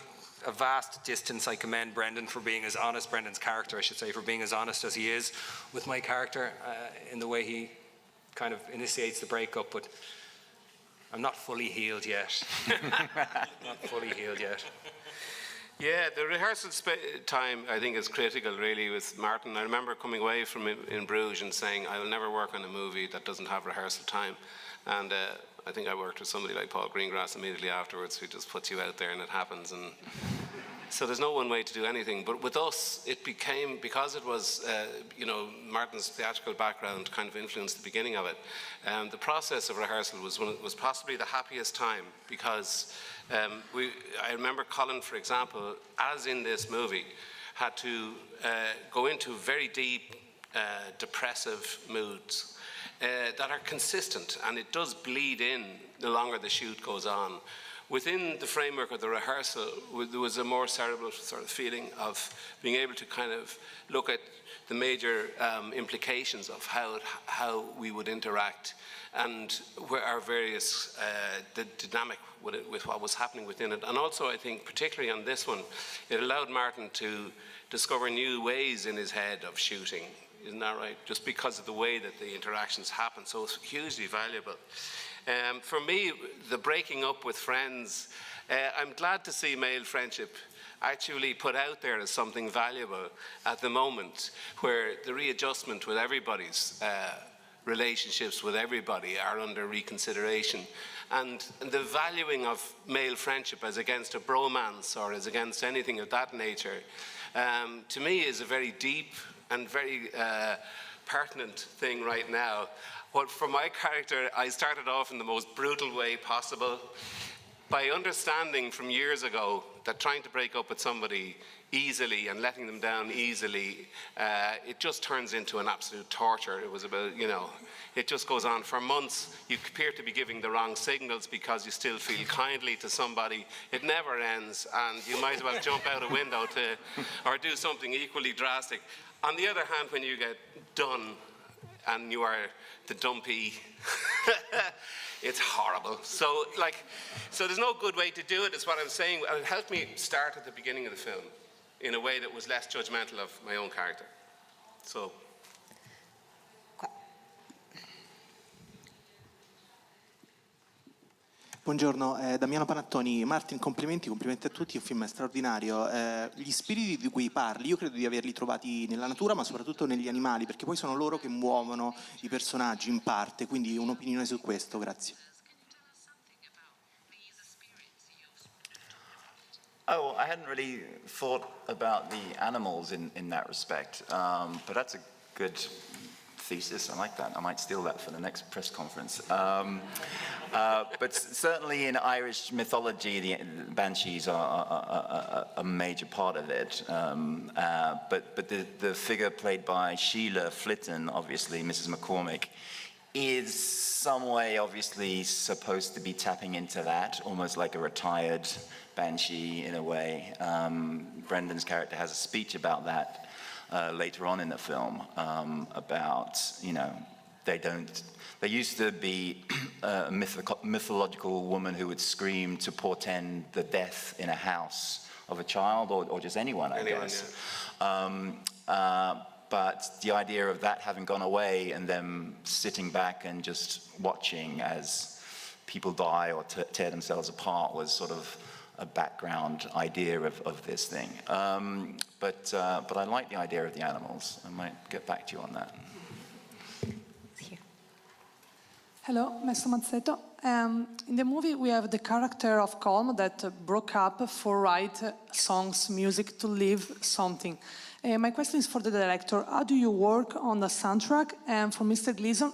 vast distance, I commend Brendan for being as honest, Brendan's character, I should say, for being as honest as he is with my character in the way he kind of initiates the breakup, but I'm not fully healed yet. Not fully healed yet. Yeah, the rehearsal time, I think, is critical, really, with Martin. I remember coming away from in Bruges and saying, I will never work on a movie that doesn't have rehearsal time. And I think I worked with somebody like Paul Greengrass immediately afterwards, who just puts you out there and it happens. And so there's no one way to do anything. But with us, it became, because it was, you know, Martin's theatrical background kind of influenced the beginning of it. The process of rehearsal was possibly the happiest time, because I remember Colin, for example, as in this movie, had to go into very deep, depressive moods that are consistent, and it does bleed in the longer the shoot goes on. Within the framework of the rehearsal, there was a more cerebral sort of feeling of being able to kind of look at the major implications of how we would interact, and where our various, the dynamic with what was happening within it. And also, I think, particularly on this one, it allowed Martin to discover new ways in his head of shooting. Isn't that right? Just because of the way that the interactions happen. So it's hugely valuable. For me, the breaking up with friends, I'm glad to see male friendship actually put out there as something valuable at the moment, where the readjustment with everybody's relationships with everybody are under reconsideration. And the valuing of male friendship as against a bromance or as against anything of that nature, to me is a very deep and very pertinent thing right now. What, for my character, I started off in the most brutal way possible by understanding from years ago that trying to break up with somebody easily and letting them down easily, it just turns into an absolute torture. It was about, you know, it just goes on for months. You appear to be giving the wrong signals because you still feel kindly to somebody. It never ends, and you might as well jump out a window or do something equally drastic. On the other hand, when you get done and you are the dumpy, it's horrible. So there's no good way to do it, is what I'm saying. It helped me start at the beginning of the film in a way that was less judgmental of my own character. So. Buongiorno, Damiano Panattoni. Martin, complimenti a tutti, è un film straordinario. Gli spiriti di cui parli, io credo di averli trovati nella natura, ma soprattutto negli animali, perché poi sono loro che muovono i personaggi in parte, quindi un'opinione su questo, grazie. Oh, I hadn't really thought about the animals in that respect, but that's a good thesis. I like that. I might steal that for the next press conference. But certainly in Irish mythology, the banshees are a major part of it. But the figure played by Sheila Flitton, obviously Mrs. McCormick, is some way obviously supposed to be tapping into that, almost like a retired banshee in a way. Brendan's character has a speech about that later on in the film, about, you know, there used to be a mythological woman who would scream to portend the death in a house of a child or just anyone, I guess. Yeah. But the idea of that having gone away and them sitting back and just watching as people die or tear themselves apart was sort of a background idea of this thing. But I like the idea of the animals. I might get back to you on that. Hello, Maestro Mazzetto. In the movie we have the character of Colm that broke up for write songs, music to live something. My question is for the director. How do you work on the soundtrack? And for Mr. Gleason,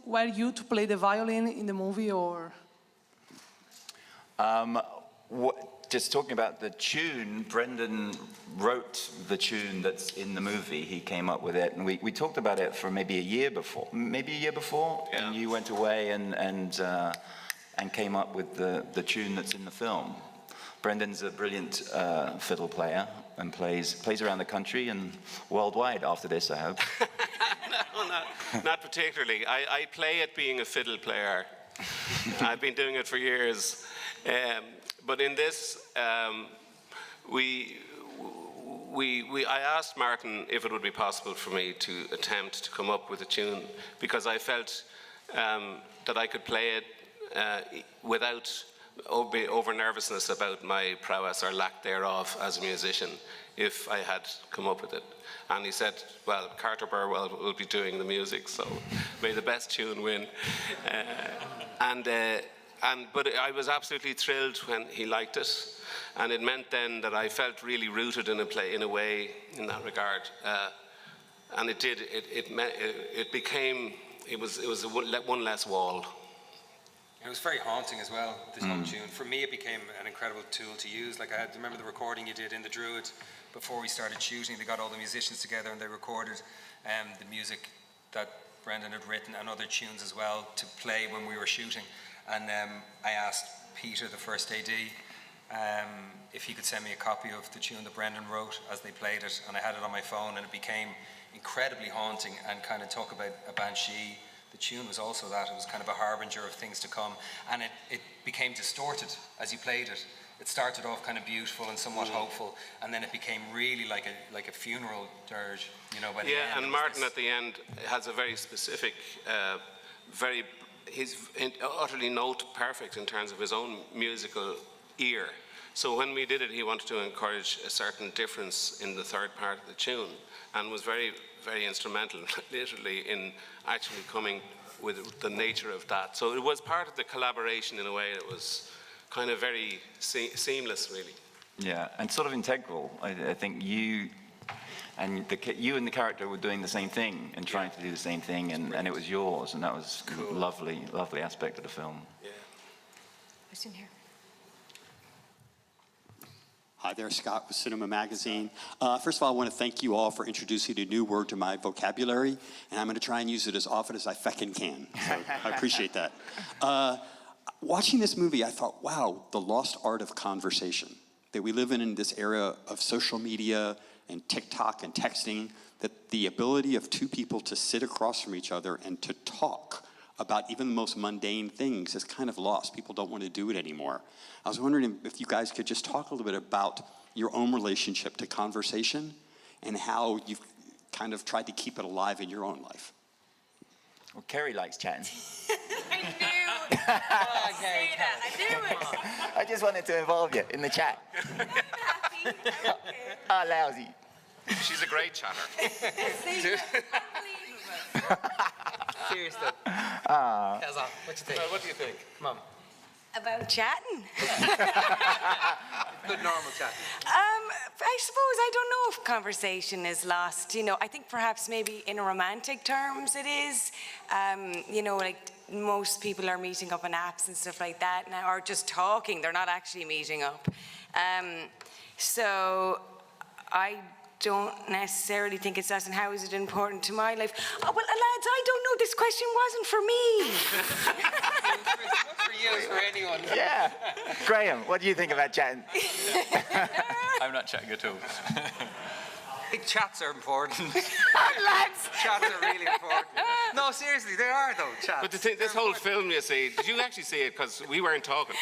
were you to play the violin in the movie or? Just talking about the tune, Brendan wrote the tune that's in the movie. He came up with it, and we talked about it for maybe a year before, yeah. And you went away and came up with the tune that's in the film. Brendan's a brilliant fiddle player and plays around the country and worldwide after this, I hope. No, not particularly. I play at being a fiddle player. I've been doing it for years. But in this, I asked Martin if it would be possible for me to attempt to come up with a tune, because I felt that I could play it without over nervousness about my prowess or lack thereof as a musician, if I had come up with it. And he said, well, Carter Burwell will be doing the music, so may the best tune win. But I was absolutely thrilled when he liked it, and it meant then that I felt really rooted in a way in that regard, and it did. It was one less wall. It was very haunting as well, this whole tune. For me, it became an incredible tool to use. Like, I remember the recording you did in the Druid before we started shooting. They got all the musicians together and they recorded the music that Brendan had written and other tunes as well to play when we were shooting. And I asked Peter, the first AD, if he could send me a copy of the tune that Brendan wrote as they played it, and I had it on my phone, and it became incredibly haunting and kind of talk about a banshee. The tune was also that. It was kind of a harbinger of things to come, and it became distorted as you played it. It started off kind of beautiful and somewhat hopeful, and then it became really like a funeral dirge, you know. By the end, and Martin at the end has a very specific, he's utterly note perfect in terms of his own musical ear. So when we did it, he wanted to encourage a certain difference in the third part of the tune, and was very, very instrumental, literally, in actually coming with the nature of that. So it was part of the collaboration in a way that was kind of very seamless, really. Yeah, and sort of integral. I think you and the character were doing the same thing and trying to do the same thing, and it was yours, and that was a lovely, lovely aspect of the film. Yeah. Question here. Hi there, Scott with Cinema Magazine. First of all, I want to thank you all for introducing a new word to my vocabulary, and I'm going to try and use it as often as I feckin' can. So I appreciate that. Watching this movie, I thought, wow, the lost art of conversation. That we live in this era of social media and TikTok and texting, that the ability of two people to sit across from each other and to talk about even the most mundane things is kind of lost. People don't want to do it anymore. I was wondering if you guys could just talk a little bit about your own relationship to conversation and how you've kind of tried to keep it alive in your own life. Well, Kerry likes chatting. I knew. Say that. I knew it. I just wanted to involve you in the chat. Ah, lousy. She's a great chatter. Seriously. Ah. What do you think? Well, what do you think? Mum. About chatting? Good normal chat. I suppose I don't know if conversation is lost. You know, I think perhaps maybe in romantic terms it is. You know, like most people are meeting up on apps and stuff like that now, or just talking. They're not actually meeting up. So I don't necessarily think it's that, and how is it important to my life? Oh, well, lads, I don't know. This question wasn't for me. Not for you, it's for anyone. Yeah. Graham, what do you think about chatting? I'm not chatting at all. I think chats are important. Lads! Chats are really important. No, seriously, they are though, chats. But the thing, this whole film, you see, did you actually see it? Because we weren't talking.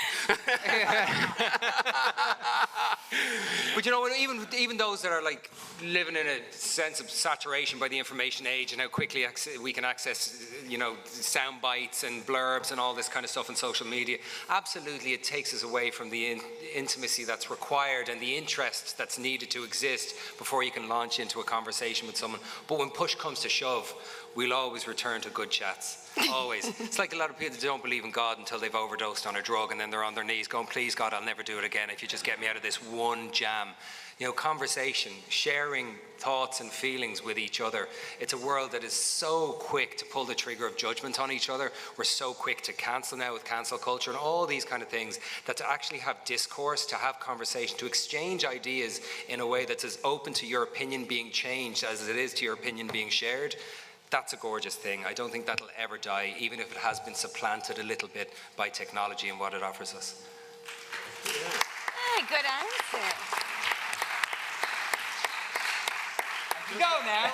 But you know, even those that are like living in a sense of saturation by the information age and how quickly we can access, you know, sound bites and blurbs and all this kind of stuff on social media, absolutely it takes us away from the intimacy that's required and the interest that's needed to exist before you can launch into a conversation with someone. But when push comes to shove, we'll always return to good chats. Always. It's like a lot of people that don't believe in God until they've overdosed on a drug, and then they're on their knees going, please God, I'll never do it again if you just get me out of this one jam. You know, conversation, sharing thoughts and feelings with each other. It's a world that is so quick to pull the trigger of judgment on each other. We're so quick to cancel now with cancel culture and all these kind of things, that to actually have discourse, to have conversation, to exchange ideas in a way that's as open to your opinion being changed as it is to your opinion being shared, that's a gorgeous thing. I don't think that'll ever die, even if it has been supplanted a little bit by technology and what it offers us. Hey, good answer. Go now.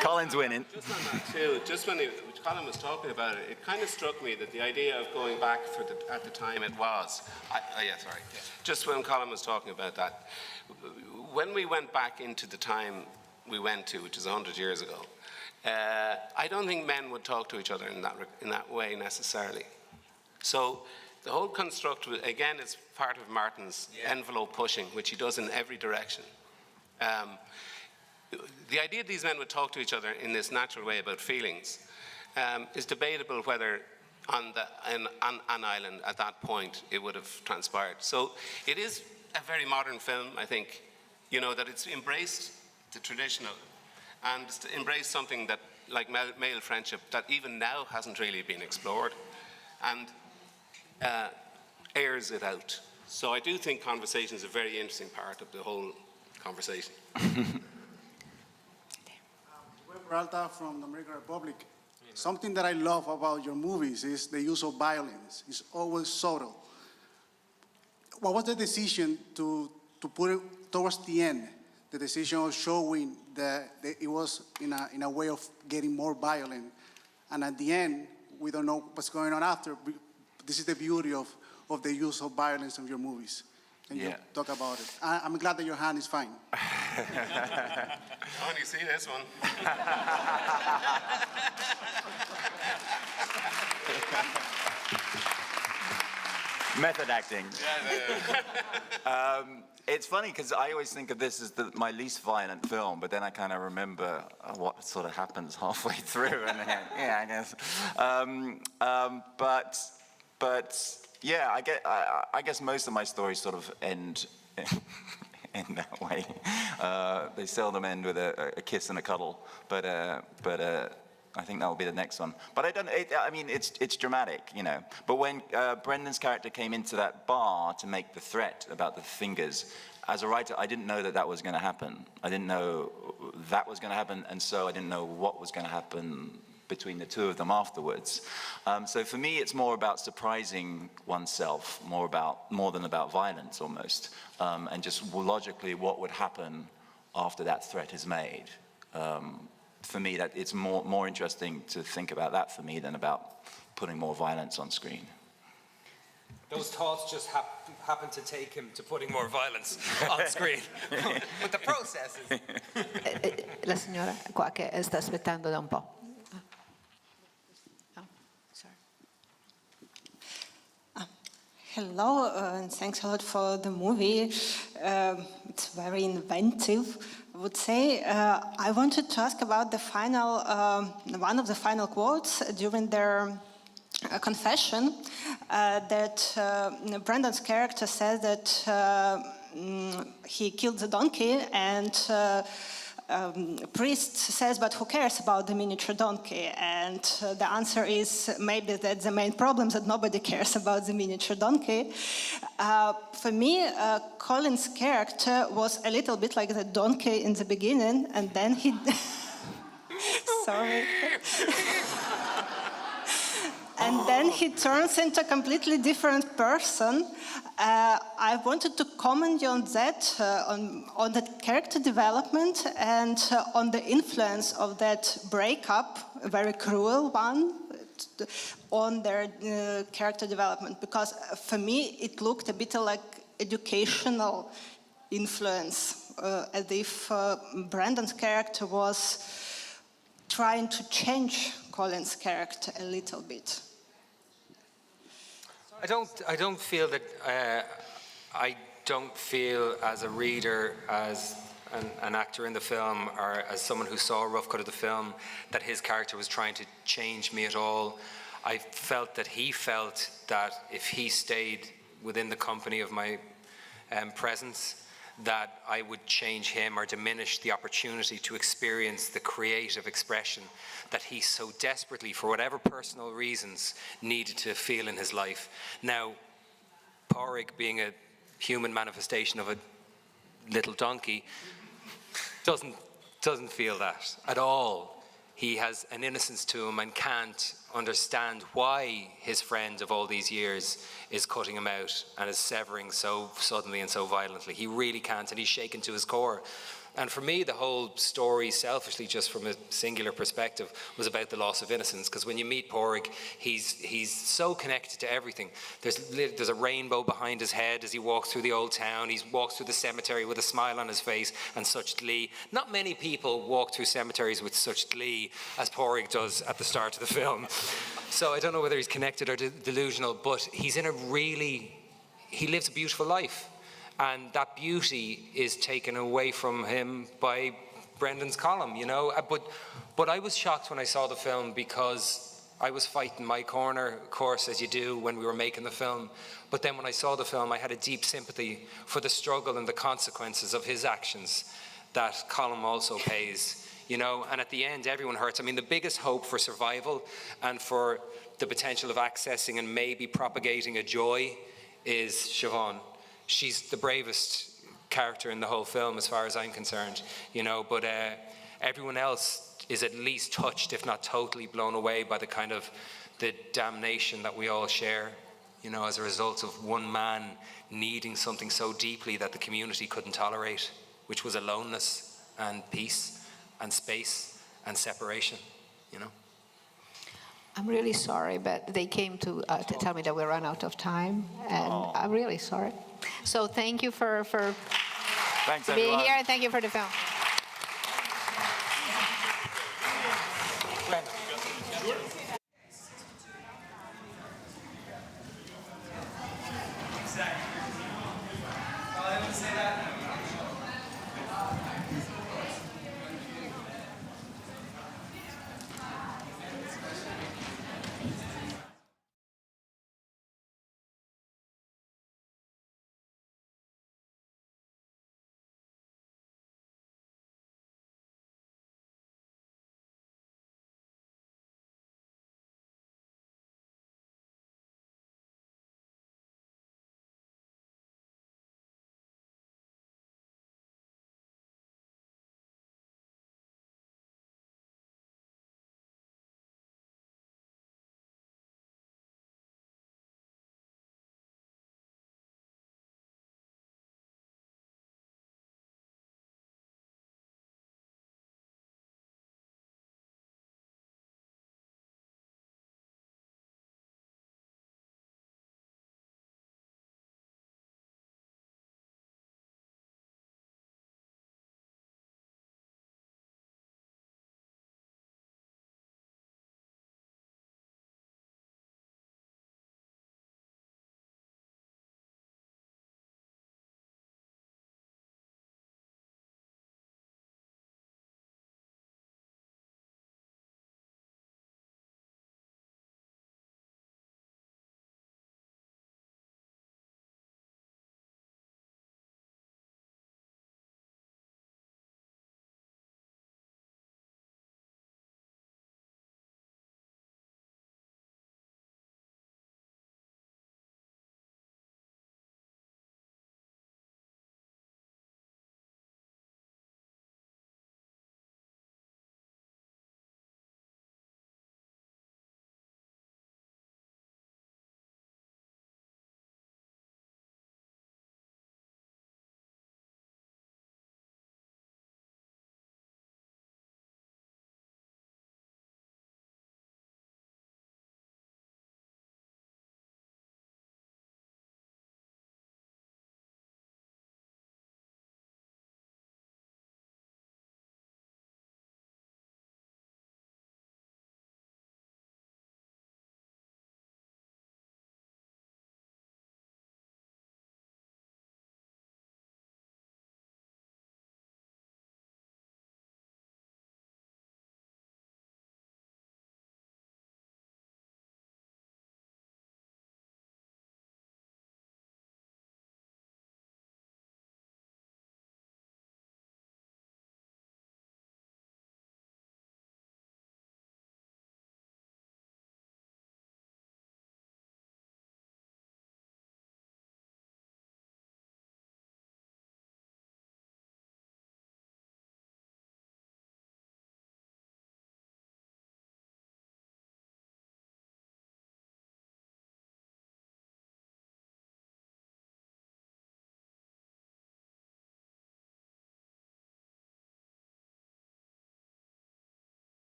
Colin's winning. Just on that too, just when Colin was talking about it, it kind of struck me that the idea of going back at the time it was. Just when Colin was talking about that, when we went back into the time we went to, which is 100 years ago, I don't think men would talk to each other in that way necessarily. So the whole construct, again, is part of Martin's envelope pushing, which he does in every direction. The idea these men would talk to each other in this natural way about feelings is debatable whether on an island at that point it would have transpired. So it is a very modern film, I think, you know, that it's embraced the traditional and embraced something that, like male friendship, that even now hasn't really been explored, and airs it out. So I do think conversation is a very interesting part of the whole conversation. Peralta from the Dominican Republic. Something that I love about your movies is the use of violence. It's always subtle. What was the decision to put it towards the end? The decision of showing that it was in a way of getting more violent, and at the end we don't know what's going on after. This is the beauty of the use of violence in your movies. Can you talk about it? I'm glad that your hand is fine. Oh, you see this one? Method acting. It's funny because I always think of this as my least violent film, but then I kind of remember what sort of happens halfway through, and then, yeah, I guess. But yeah, I guess most of my stories sort of end in that way. They seldom end with a kiss and a cuddle, but I think that will be the next one. But I mean, it's dramatic, you know. But when Brendan's character came into that bar to make the threat about the fingers, as a writer, I didn't know that was going to happen. I didn't know that was going to happen, and so I didn't know what was going to happen between the two of them afterwards. So for me, it's more about surprising oneself, more than about violence almost, and just logically what would happen after that threat is made. For me, that it's more interesting to think about that for me than about putting more violence on screen. Those thoughts just happen to take him to putting more violence on screen. But the process is... La signora qua che sta aspettando da un po'. Hello, and thanks a lot for the movie. It's very inventive, I would say. I wanted to ask about the final, one of the final quotes during their confession, that Brendan's character says that he killed the donkey, and priest says, but who cares about the miniature donkey? And the answer is maybe that's the main problem, that nobody cares about the miniature donkey. For me, Colin's character was a little bit like the donkey in the beginning, and then he... Sorry. And then he turns into a completely different person. I wanted to comment on that, on the character development and on the influence of that breakup, a very cruel one, on their character development. Because for me, it looked a bit like educational influence, as if Brendan's character was trying to change Colin's character a little bit. I don't feel that, I don't feel as a reader, as an actor in the film, or as someone who saw a rough cut of the film, that his character was trying to change me at all. I felt that he felt that if he stayed within the company of my presence, that I would change him or diminish the opportunity to experience the creative expression that he so desperately, for whatever personal reasons, needed to feel in his life. Now, Pádraig, being a human manifestation of a little donkey, doesn't feel that at all. He has an innocence to him and can't understand why his friend of all these years is cutting him out and is severing so suddenly and so violently. He really can't, and he's shaken to his core. And for me, the whole story, selfishly, just from a singular perspective, was about the loss of innocence. Because when you meet Pádraig, he's so connected to everything. There's a rainbow behind his head as he walks through the old town. He walks through the cemetery with a smile on his face and such glee. Not many people walk through cemeteries with such glee as Pádraig does at the start of the film. So I don't know whether he's connected or delusional, but he lives a beautiful life. And that beauty is taken away from him by Brendan's column, you know. But I was shocked when I saw the film, because I was fighting my corner, of course, as you do when we were making the film. But then when I saw the film, I had a deep sympathy for the struggle and the consequences of his actions that Colm also pays, you know. And at the end, everyone hurts. I mean, the biggest hope for survival and for the potential of accessing and maybe propagating a joy is Siobhan. She's the bravest character in the whole film, as far as I'm concerned, you know, but everyone else is at least touched, if not totally blown away by the damnation that we all share, you know, as a result of one man needing something so deeply that the community couldn't tolerate, which was aloneness and peace and space and separation, you know. I'm really sorry, but they came to tell me that we ran out of time, and I'm really sorry. So thank you for being here, and thank you for the film.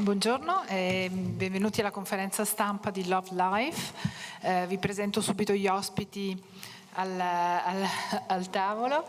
Buongiorno e benvenuti alla conferenza stampa di Love Life. Vi presento subito gli ospiti al tavolo.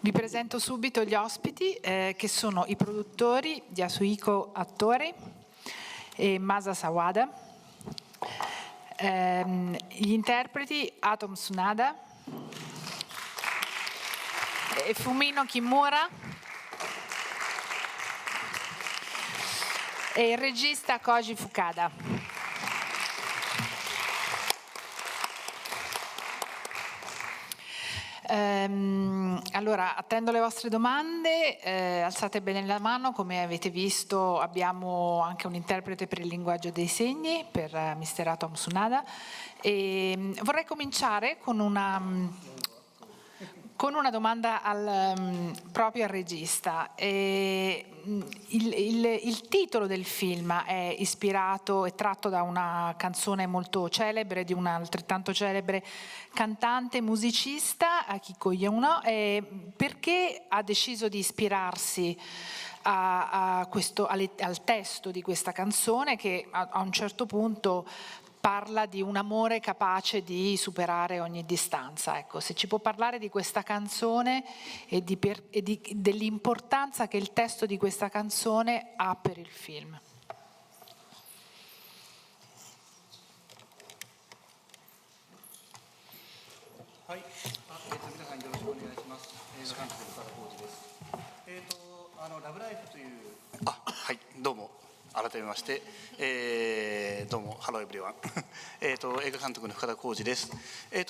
Vi presento subito gli ospiti che sono i produttori Yasuhiko Hattori e Masa Sawada, gli interpreti Atom Tsunada e Fumino Kimura e il regista Koji Fukada. Allora, attendo le vostre domande, alzate bene la mano. Come avete visto abbiamo anche un interprete per il linguaggio dei segni, per Mr. Atom Tsunada, e vorrei cominciare con una domanda proprio al regista. Il titolo del film è ispirato e tratto da una canzone molto celebre di un altrettanto celebre cantante musicista, Akiko Yuno. Perché ha deciso di ispirarsi al testo di questa canzone, che a un certo punto parla di un amore capace di superare ogni distanza? Ecco, se ci può parlare di questa canzone e dell'importanza che il testo di questa canzone ha per il film. Hi, どうも。改めまして、どうも、ハローエブリワン。映画監督の深田浩二です。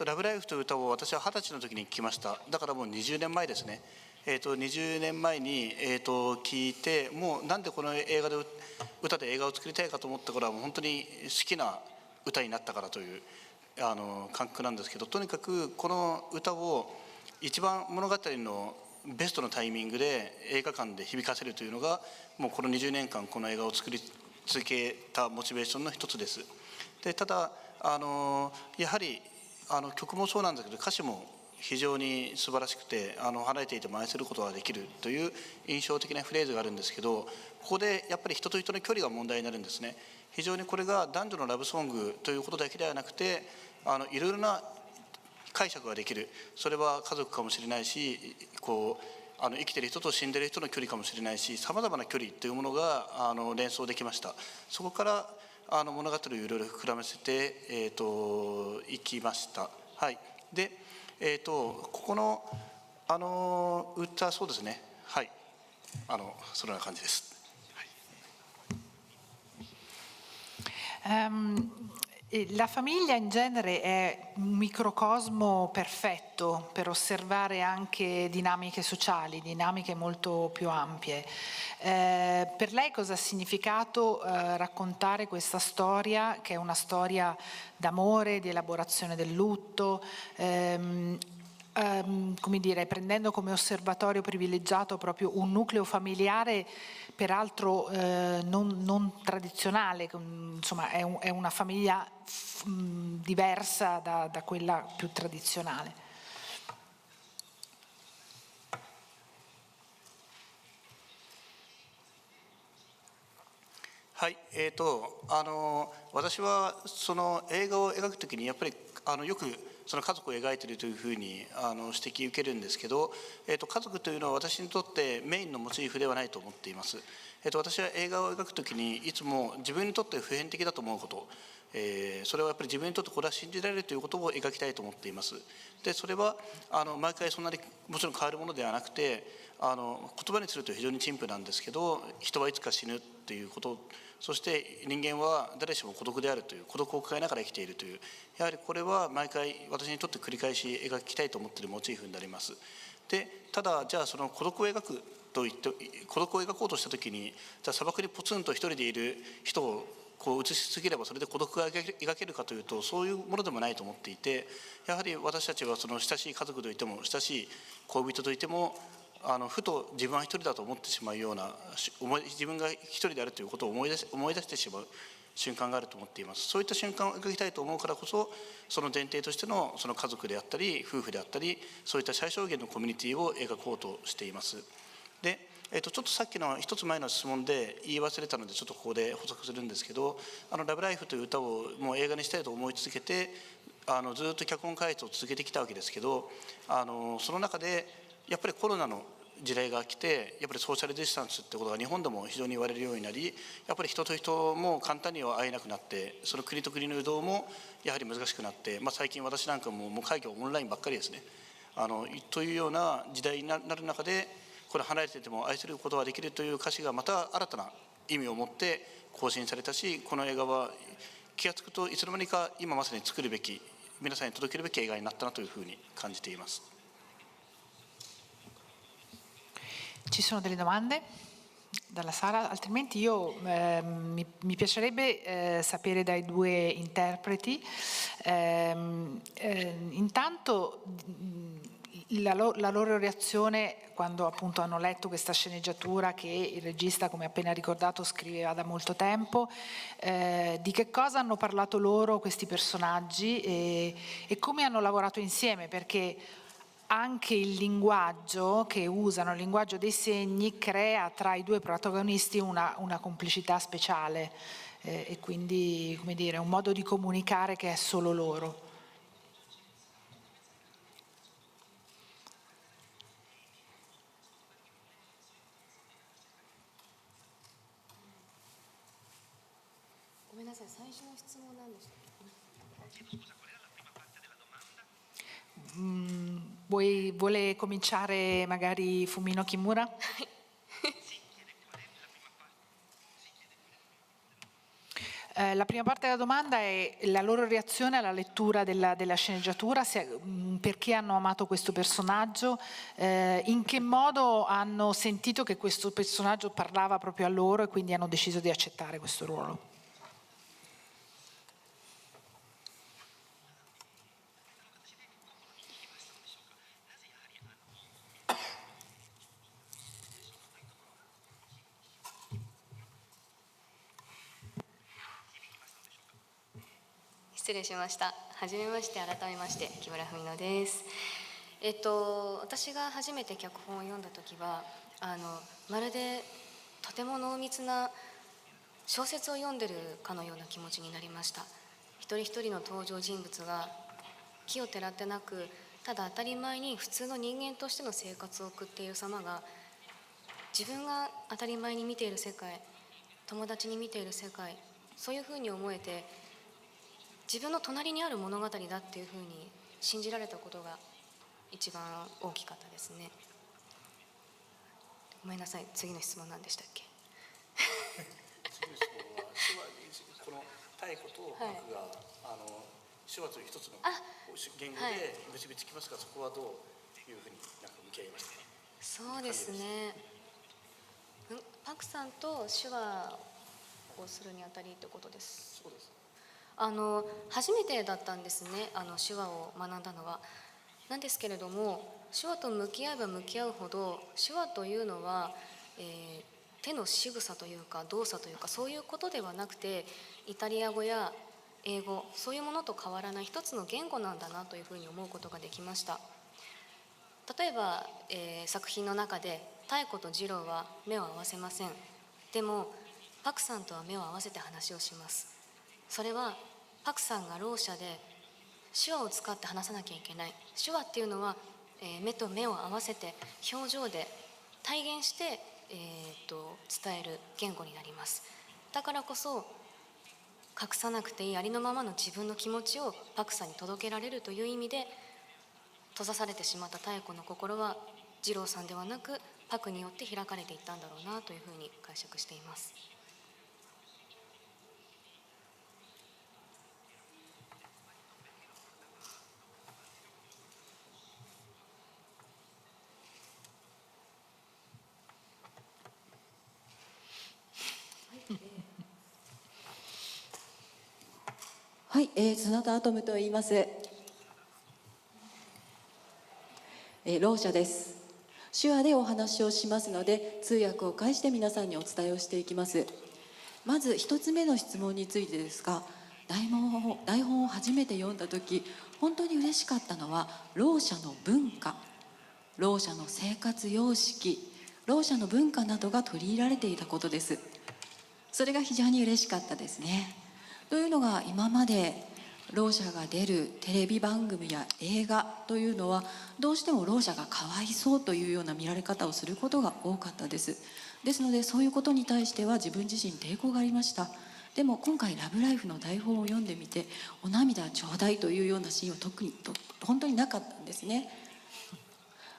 ラブライフという歌を私は20歳の時に聴きました。だからもう20年前ですね。20年前に、聞いて、もうなんでこの歌で映画を作りたいかと思ったから、もう本当に好きな歌になったからという感覚なんですけど、とにかくこの歌を一番物語のベストのタイミングで映画館で響かせるというのが、もうこの20年間この映画を作り続けたモチベーションの一つです。でただやはり曲もそうなんだけど、歌詞も非常に素晴らしくて、離れていても愛することができるという印象的なフレーズがあるんですけど、ここでやっぱり人と人の距離が問題になるんですね。非常にこれが男女のラブソングということだけではなくて、いろいろな解釈ができる。それは家族かもしれないし、生きてる人と死んでる人の距離かもしれないし、さまざまな距離というものが連想できました。そこから物語をいろいろ膨らませていきました。はい。で、ここの歌、そうですね。はい。そんな感じです。La famiglia in genere è un microcosmo perfetto per osservare anche dinamiche sociali, dinamiche molto più ampie. Per lei cosa ha significato raccontare questa storia, che è una storia d'amore, di elaborazione del lutto, come dire, prendendo come osservatorio privilegiato proprio un nucleo familiare peraltro non tradizionale, insomma è una famiglia diversa da quella più tradizionale. Sì, 私はその映画を描くときにやっぱりよくその家族を描いているというふうに指摘受けるんですけど、家族というのは私にとってメインのモチーフではないと思っています。私は映画を描くときにいつも自分にとって普遍的だと思うこと、それはやっぱり自分にとってこれは信じられるということを描きたいと思っています。でそれは毎回そんなにもちろん変わるものではなくて、言葉にすると非常に陳腐なんですけど、人はいつか死ぬということ、そして人間は誰しも孤独であるという、孤独を抱えながら生きているという、やはりこれは毎回私にとって繰り返し描きたいと思っているモチーフになります。でただじゃあその孤独を描くと言って孤独を描こうとした時に、じゃあ砂漠にポツンと一人でいる人をこう映しすぎればそれで孤独が描けるかというと、そういうものでもないと思っていて、やはり私たちはその親しい家族といても親しい恋人といてもふと自分は一人だと思ってしまうような、自分が一人であるということを思い出してしまう瞬間があると思っています。そういった瞬間を描きたいと思うからこそ、その前提としてのその家族であったり夫婦であったり、そういった最小限のコミュニティを描こうとしています。でちょっとさっきの一つ前の質問で言い忘れたので、ちょっとここで補足するんですけど、ラブライフという歌をもう映画にしたいと思い続けて、ずっと脚本開発を続けてきたわけですけど、その中でやっぱりコロナの時代が来て、やっぱりソーシャルディスタンスってことが日本でも非常に言われるようになり、やっぱり人と人も簡単には会えなくなって、その国と国の移動もやはり難しくなって、最近私なんかもう会議オンラインばっかりですね。というような時代になる中で、これ離れてても愛することができるという歌詞がまた新たな意味を持って更新されたし、この映画は気が付くといつの間にか今まさに作るべき、皆さんに届けるべき映画になったなというふうに感じています。Ci sono delle domande dalla sala? Altrimenti mi piacerebbe sapere dai due interpreti. Intanto la loro reazione quando appunto hanno letto questa sceneggiatura che il regista, come appena ricordato, scriveva da molto tempo, di che cosa hanno parlato loro questi personaggi e come hanno lavorato insieme, perché anche il linguaggio che usano, il linguaggio dei segni, crea tra i due protagonisti una complicità speciale e quindi, come dire, un modo di comunicare che è solo loro. Vuole cominciare magari Fumino Kimura? La prima parte della domanda è la loro reazione alla lettura della sceneggiatura, perché hanno amato questo personaggio, in che modo hanno sentito che questo personaggio parlava proprio a loro e quindi hanno deciso di accettare questo ruolo.失礼しました。はじめまして、改めまして木村文乃です。私が初めて脚本を読んだ時はまるでとても濃密な小説を読んでるかのような気持ちになりました。一人一人の登場人物が奇をてらってなく、ただ当たり前に普通の人間としての生活を送っている様が、自分が当たり前に見ている世界、友達に見ている世界、そういうふうに思えて、自分の隣にある物語だっていうふうに信じられたことが一番大きかったですね。ごめんなさい、次の質問何でしたっけ？次の質問はこの太鼓と幕が、手話という一つの言語で結びつきますが、そこはどういうふうに向き合いましたか？そうですね。パクさんと手話をするにあたりってことです。そうです。初めてだったんですね、手話を学んだのは。なんですけれども、手話と向き合えば向き合うほど、手話というのは、手の仕草というか動作というか、そういうことではなくて、イタリア語や英語、そういうものと変わらない一つの言語なんだなというふうに思うことができました。例えば、作品の中で妙子と次郎は目を合わせません。でもパクさんとは目を合わせて話をします。それはパクさんがろう者で手話を使って話さなきゃいけない。手話っていうのは、目と目を合わせて表情で体現して、伝える言語になります。だからこそ隠さなくていいありのままの自分の気持ちをパクさんに届けられるという意味で、閉ざされてしまった妙子の心は次郎さんではなくパクによって開かれていったんだろうなというふうに解釈しています。はい、砂田アトムと言います。ろう者です。手話でお話をしますので、通訳を介して皆さんにお伝えをしていきます。まず一つ目の質問についてですが、台本を初めて読んだ時、本当に嬉しかったのはろう者の文化、ろう者の生活様式、ろう者の文化などが取り入れられていたことです。それが非常に嬉しかったですね。というのが、今までろう者が出るテレビ番組や映画というのは、どうしてもろう者がかわいそうというような見られ方をすることが多かったです。ですので、そういうことに対しては自分自身抵抗がありました。でも今回ラブライフの台本を読んでみて、お涙ちょうだいというようなシーンは本当になかったんですね。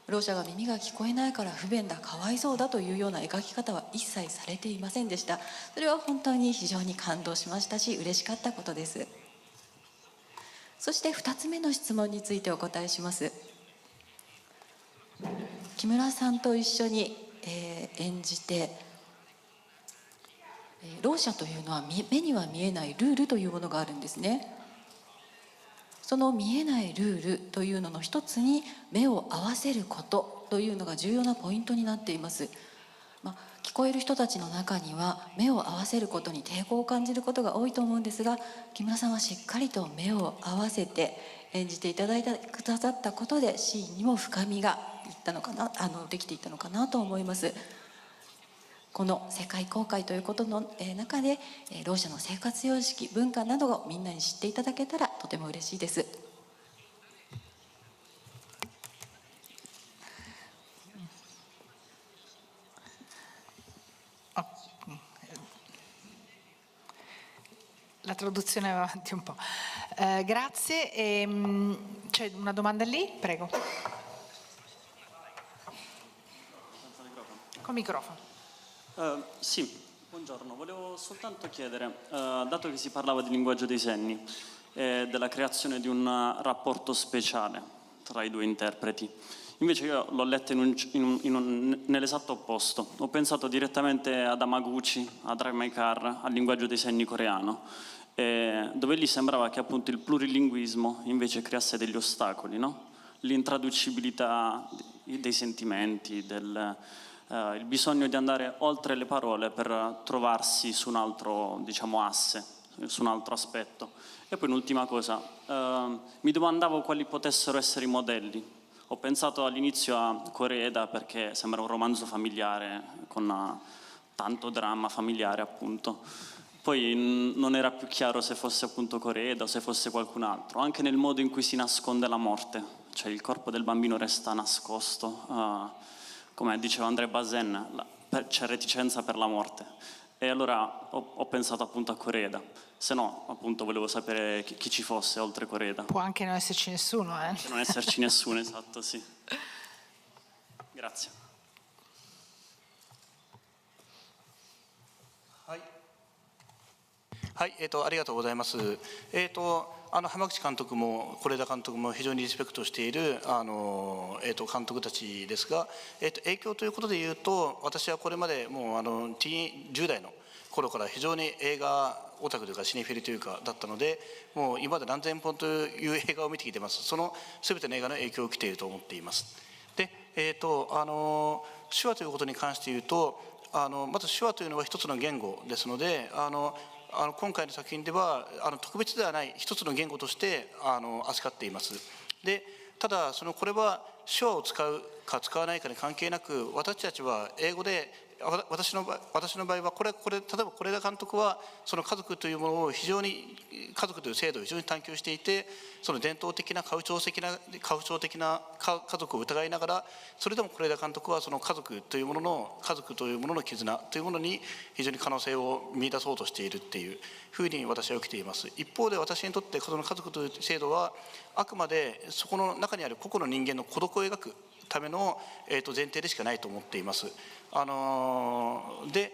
ろう者が耳が聞こえないから不便だ、かわいそうだというような描き方は一切されていませんでした。それは本当に非常に感動しましたし、嬉しかったことです。そして2つ目の質問についてお答えします。木村さんと一緒に、演じて、ろう者というのは目には見えないルールというものがあるんですね。その見えないルールというのの一つに、目を合わせることというのが重要なポイントになっています。聞こえる人たちの中には目を合わせることに抵抗を感じることが多いと思うんですが、木村さんはしっかりと目を合わせて演じてくださったことで、シーンにも深みができていったのかなと思います。この世界公開ということの中で、ろう者の生活様式、文化などをみんなに知っていただけたらとても嬉しいです。La traduzione va avanti un po'. Grazie. C'è una domanda lì? Prego. Con microfono. Sì, buongiorno. Volevo soltanto chiedere, dato che si parlava di linguaggio dei segni e della creaone di un rapporto speciale tra i due interpreti, invece io l'ho letta nell'esatto opposto. Ho pensato direttamente ad Hamaguchi, a Drive My Car, al linguaggio dei segni coreano, dove lì sembrava che appunto il plurilinguismo invece creasse degli ostacoli, no? L'intraducibilità dei sentimenti, il bisogno di andare oltre le parole per trovarsi su un altro, diciamo, asse, su un altro aspetto. E poi un'ultima cosa, mi domandavo quali potessero essere i modelli. Ho pensato all'inizio a Koreeda perché sembra un romanzo familiare con tanto dramma familiare, appunto. Poi non era più chiaro se fosse appunto Koreeda o se fosse qualcun altro, anche nel modo in cui si nasconde la morte, cioè il corpo del bambino resta nascosto, come diceva André Bazin, c'è reticenza per la morte. E allora ho pensato appunto a Koreeda, se no appunto volevo sapere chi ci fosse oltre Koreeda. Può anche non esserci nessuno, eh? Anche non esserci nessuno, esatto, sì. Grazie. はい、ありがとうございます。浜口監督も是枝監督も非常にリスペクトしている監督たちですが、影響ということでいうと、私はこれまでもう10代の頃から非常に映画オタクというかシネフィルというかだったので、もう今まで何千本という映画を見てきてます。その全ての映画の影響を受けていると思っています。で、手話ということに関して言うと、まず手話というのは一つの言語ですので、今回の作品では特別ではない一つの言語として扱っています。で、ただこれは手話を使うか使わないかに関係なく、私たちは英語で、私の場合は例えば是枝監督はその家族というものを非常に、家族という制度を非常に探求していて、その伝統的な家父的な家族を疑いながら、それでも是枝監督はその家族というものの絆というものに非常に可能性を見出そうとしているっていうふうに私は受けています。一方で私にとってその家族という制度はあくまでそこの中にある個々の人間の孤独を描くための前提でしかないと思っています。で、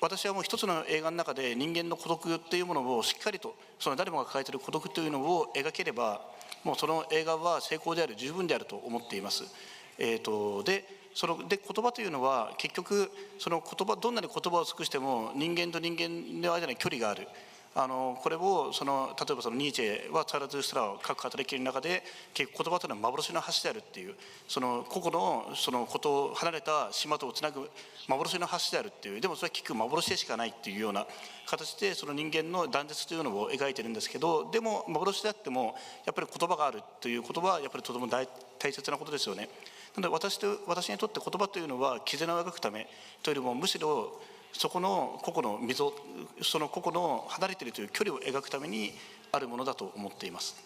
私はもう一つの映画の中で人間の孤独っていうものをしっかりとその誰もが抱えている孤独というのを描ければ、もうその映画は成功である、十分であると思っています。で言葉というのは結局その言葉、どんなに言葉を尽くしても人間と人間の間に距離がある。これを例えばニーチェは「ツァラトゥーストラ」を書く働きの中で結構言葉というのは幻の橋であるっていう個々のことを離れた島とをつなぐ幻の橋であるっていうでもそれは結局幻でしかないっていうような形でその人間の断絶というのを描いてるんですけどでも幻であってもやっぱり言葉があるということはやっぱりとても大切なことですよね。なので私にとって言葉というのは絆を描くためというよりもむしろそこの個々の溝その個々の離れているという距離を描くためにあるものだと思っています。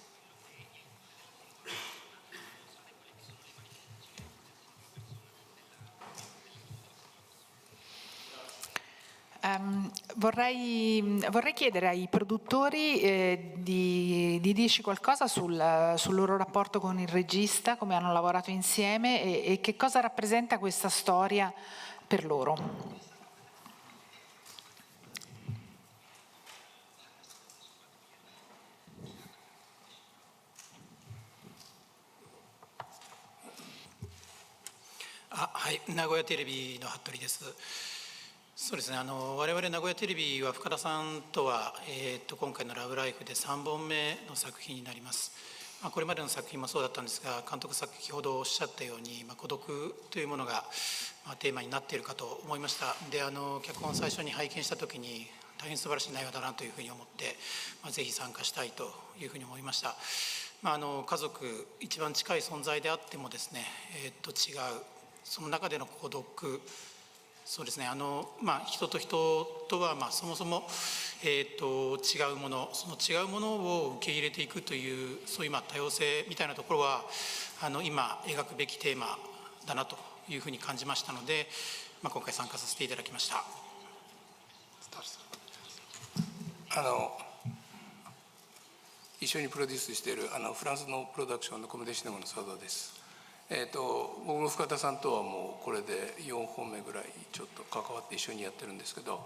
Vorrei chiedere ai produttori di dirci qualcosa sul loro rapporto con il regista, come hanno lavorato insieme e che cosa rappresenta questa storia per loro. はい、名古屋テレビの服部です。そうですね、我々名古屋テレビは深田さんとは、今回の「ラブライフ」で3本目の作品になります。これまでの作品もそうだったんですが、監督先ほどおっしゃったように、孤独というものが、テーマになっているかと思いました。で、脚本を最初に拝見した時に大変素晴らしい内容だなというふうに思って、ぜひ参加したいというふうに思いました。家族一番近い存在であってもですね、違うその中での孤独、そうですね、人と人とはそもそも、違うもの、その違うものを受け入れていくというそういう多様性みたいなところは今描くべきテーマだなというふうに感じましたので、今回参加させていただきました。一緒にプロデュースしているフランスのプロダクションのコメディシネマの佐藤です。僕も深田さんとはもうこれで4本目ぐらいちょっと関わって一緒にやってるんですけど、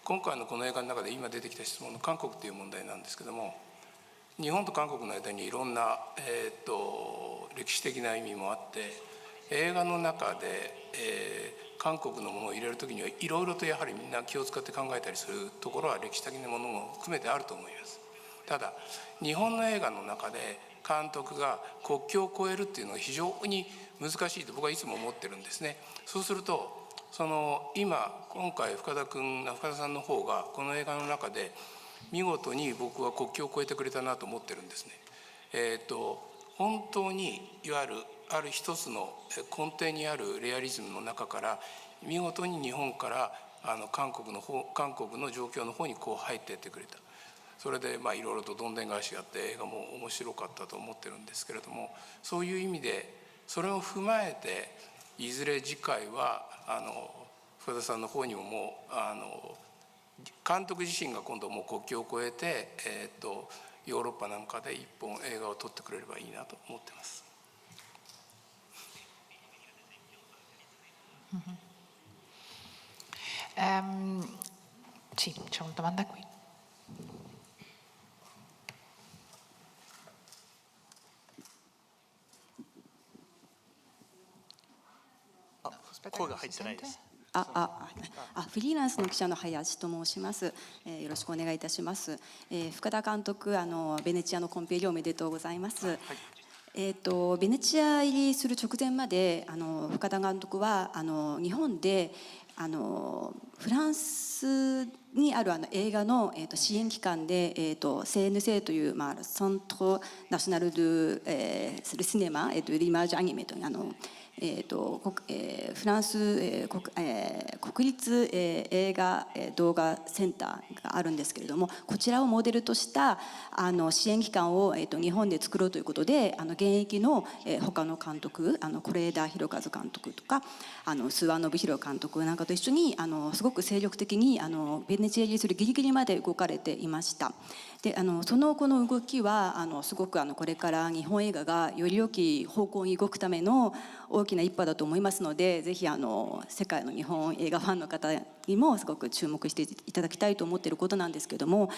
今回のこの映画の中で今出てきた質問の韓国という問題なんですけども、日本と韓国の間にいろんな、歴史的な意味もあって、映画の中で、韓国のものを入れる時にはいろいろとやはりみんな気を使って考えたりするところは歴史的なものも含めてあると思います。ただ日本の映画の中で監督が国境を越えるっていうのは非常に難しいと僕はいつも思ってるんですね。そうすると今回深田さんの方がこの映画の中で見事に僕は国境を越えてくれたなと思ってるんですね。本当にいわゆるある一つの根底にあるレアリズムの中から見事に日本から韓国の状況の方に入っていってくれた。それでいろいろとどんでん返しがあって映画も面白かったと思ってるんですけれども、そういう意味でそれを踏まえていずれ次回は深田さんの方にももう監督自身が今度もう国境を越えて、ヨーロッパなんかで一本映画を撮ってくれればいいなと思ってます。Sì, c'è una domanda qui. Ah, フリーランスの記者の林と申します。よろしくお願いいたします。深田監督、ベネチアのコンペ入りおめでとうございます。ベネチア入りする直前まで深田監督は日本でフランスにある映画の支援機関でCNC というセントナショナル・ドゥ・シネマリマージュアニメというフランス国立映画動画センターがあるんですけれども、こちらをモデルとした支援機関を日本で作ろうということで現役の他の監督是枝裕和監督とか諏訪信弘監督なんかと一緒にすごく精力的にベネチア入りするギリギリまで動かれていました。でそのこの動きはすごくこれから日本映画がより良き方向に動くための大きな一歩だと思いますので、ぜひ世界の日本映画ファンの方にもすごく注目していただきたいと思っていることなんですけども、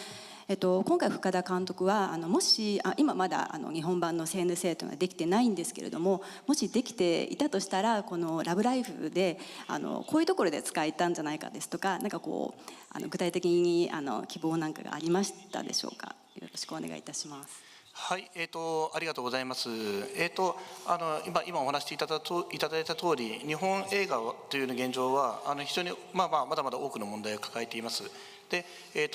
今回深田監督はもし今まだ日本版の CNC というのはできてないんですけれども、もしできていたとしたらこの「ラブライフ」でこういうところで使えたんじゃないかですとか、なんかこう具体的に希望なんかがありましたでしょうか。よろしくお願いいたします。はい、ありがとうございます。今お話しいただいた通り、日本映画という現状は非常にまだまだ多くの問題を抱えています。で、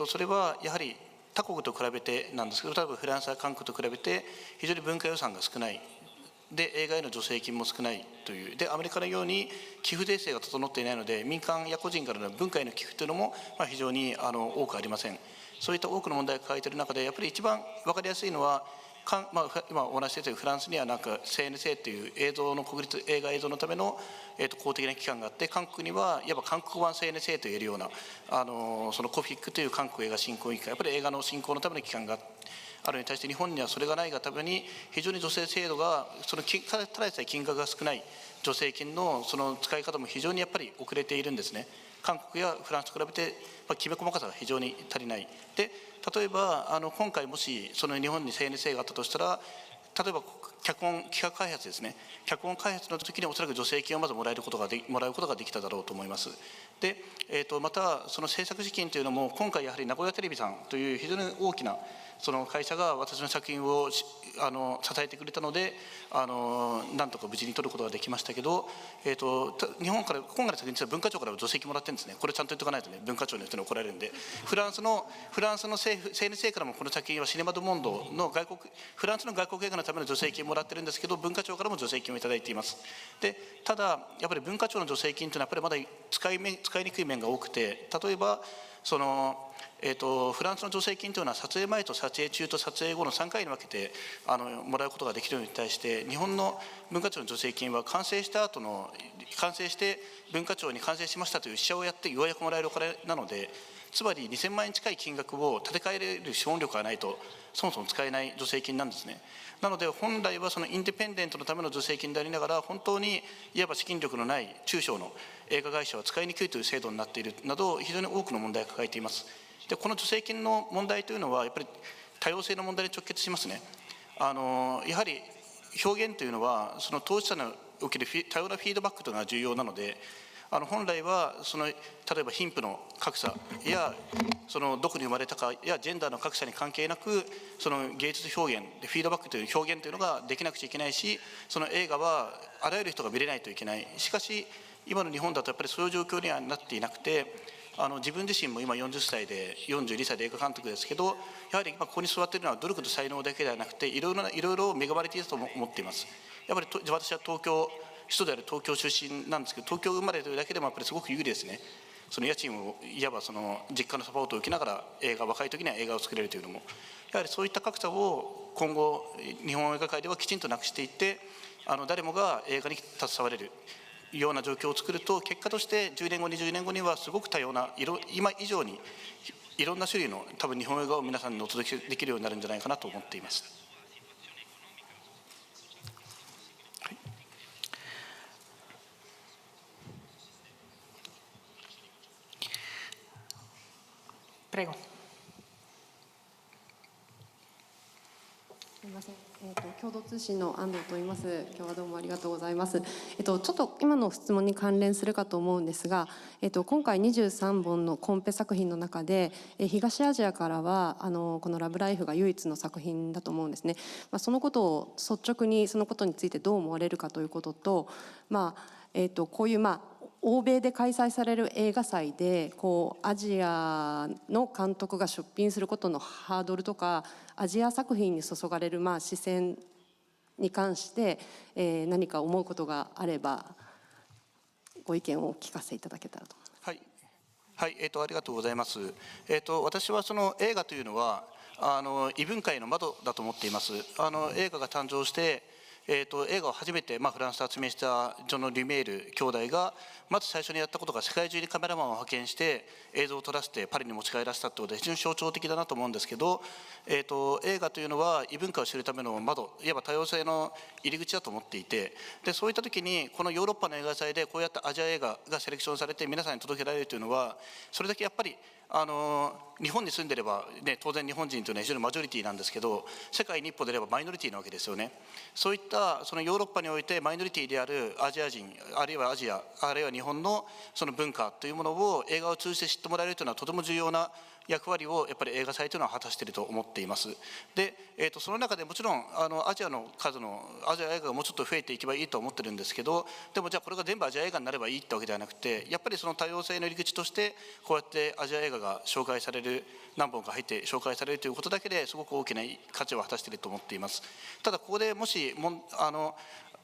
それはやはり他国と比べてなんですけど、例えばフランスや韓国と比べて非常に文化予算が少ない。で、映画への助成金も少ないという。で、アメリカのように寄付税制が整っていないので、民間や個人からの文化への寄付というのも非常に多くありません。そういった多くの問題を抱えている中で、やっぱり一番分かりやすいのは、今お話ししているフランスにはなんか CNC という国立映画映像のための公的な機関があって、韓国にはいわば韓国版 CNC といえるようなそのコフィックという韓国映画振興委員会、やっぱり映画の振興のための機関があるに対して、日本にはそれがないがために非常に助成制度がただでさえ金額が少ない助成金のその使い方も非常にやっぱり遅れているんですね。韓国やフランスと比べてきめ細かさが非常に足りない。で、例えば今回もしその日本に CNC があったとしたら、例えば企画開発ですね、脚本開発の時におそらく助成金をまずもらうことができただろうと思います。で、またその制作資金というのも、今回やはり名古屋テレビさんという非常に大きなその会社が私の作品を支えてくれたので、なんとか無事に取ることができましたけど、日本から今回の作品実は文化庁から助成金もらってるんですね。これちゃんと言っておかないとね、文化庁の人に怒られるんで、フランスの政府 CNC からもこの作品はシネマドモンドのフランスの外国映画のための助成金をもらってるんですけど、文化庁からも助成金をいただいています。で、ただやっぱり文化庁の助成金というのはやっぱりまだ使いにくい面が多くて、例えばそのフランスの助成金というのは撮影前と撮影中と撮影後の3回に分けてもらうことができるのに対して、日本の文化庁の助成金は完成して文化庁に完成しましたという試写をやってようやくもらえるお金なので、つまり2000万円近い金額を立て替えれる資本力がないとそもそも使えない助成金なんですね。なので本来はそのインディペンデントのための助成金でありながら、本当にいわば資金力のない中小の映画会社は使いにくいという制度になっているなど、非常に多くの問題を抱えています。で、この助成金の問題というのはやっぱり多様性の問題に直結しますね。やはり表現というのはその当事者における多様なフィードバックというのが重要なので、本来は例えば貧富の格差やそのどこに生まれたかやジェンダーの格差に関係なく、その芸術表現でフィードバックという表現というのができなくちゃいけないし、その映画はあらゆる人が見れないといけない。しかし今の日本だとやっぱりそういう状況にはなっていなくて、自分自身も今42歳で映画監督ですけど、やはり今ここに座っているのは努力と才能だけではなくて、いろいろ恵まれていると思っています。やっぱり私は首都である東京出身なんですけど、東京生まれというだけでもやっぱりすごく有利ですね。その家賃をいわばその実家のサポートを受けながら若い時には映画を作れるというのも、やはりそういった格差を今後日本映画界ではきちんとなくしていって、誰もが映画に携われるような状況を作ると、結果として10年後20年後にはすごく多様な今以上にいろんな種類の多分日本映画を皆さんにお届けできるようになるんじゃないかなと思っています。Prego. すみません。共同通信の安藤と言います。今日はどうもありがとうございます。ちょっと今の質問に関連するかと思うんですが、今回23本のコンペ作品の中で、東アジアからはこのラブライフが唯一の作品だと思うんですね。そのことを率直にそのことについてどう思われるかということと、こういう欧米で開催される映画祭でアジアの監督が出品することのハードルとか、アジア作品に注がれる視線に関して何か思うことがあればご意見をお聞かせいただけたらと思います。はい、ありがとうございます。私はその映画というのは異文化への窓だと思っています。映画が誕生して映画を初めてフランスで発明したジョン・リュメール兄弟がまず最初にやったことが、世界中にカメラマンを派遣して映像を撮らせてパリに持ち帰らせたということで非常に象徴的だなと思うんですけど、映画というのは異文化を知るための窓、いわば多様性の入り口だと思っていて、でそういった時にこのヨーロッパの映画祭でこうやってアジア映画がセレクションされて皆さんに届けられるというのは、それだけやっぱり日本に住んでれば、当然日本人というのは非常にマジョリティなんですけど、世界に一歩出ればマイノリティなわけですよね。そういったかそのヨーロッパにおいてマイノリティであるアジア人、あるいはアジア、あるいは日本のその文化というものを映画を通じて知ってもらえるというのはとても重要な役割をやっぱり映画祭というのは果たしていると思っています。で、その中でもちろんアジアの数のアジア映画がもうちょっと増えていけばいいと思ってるんですけど、でもじゃあこれが全部アジア映画になればいいってわけではなくて、やっぱりその多様性の入り口としてこうやってアジア映画が紹介される、何本か入って紹介されるということだけですごく大きな価値を果たしていると思っています。ただここでもし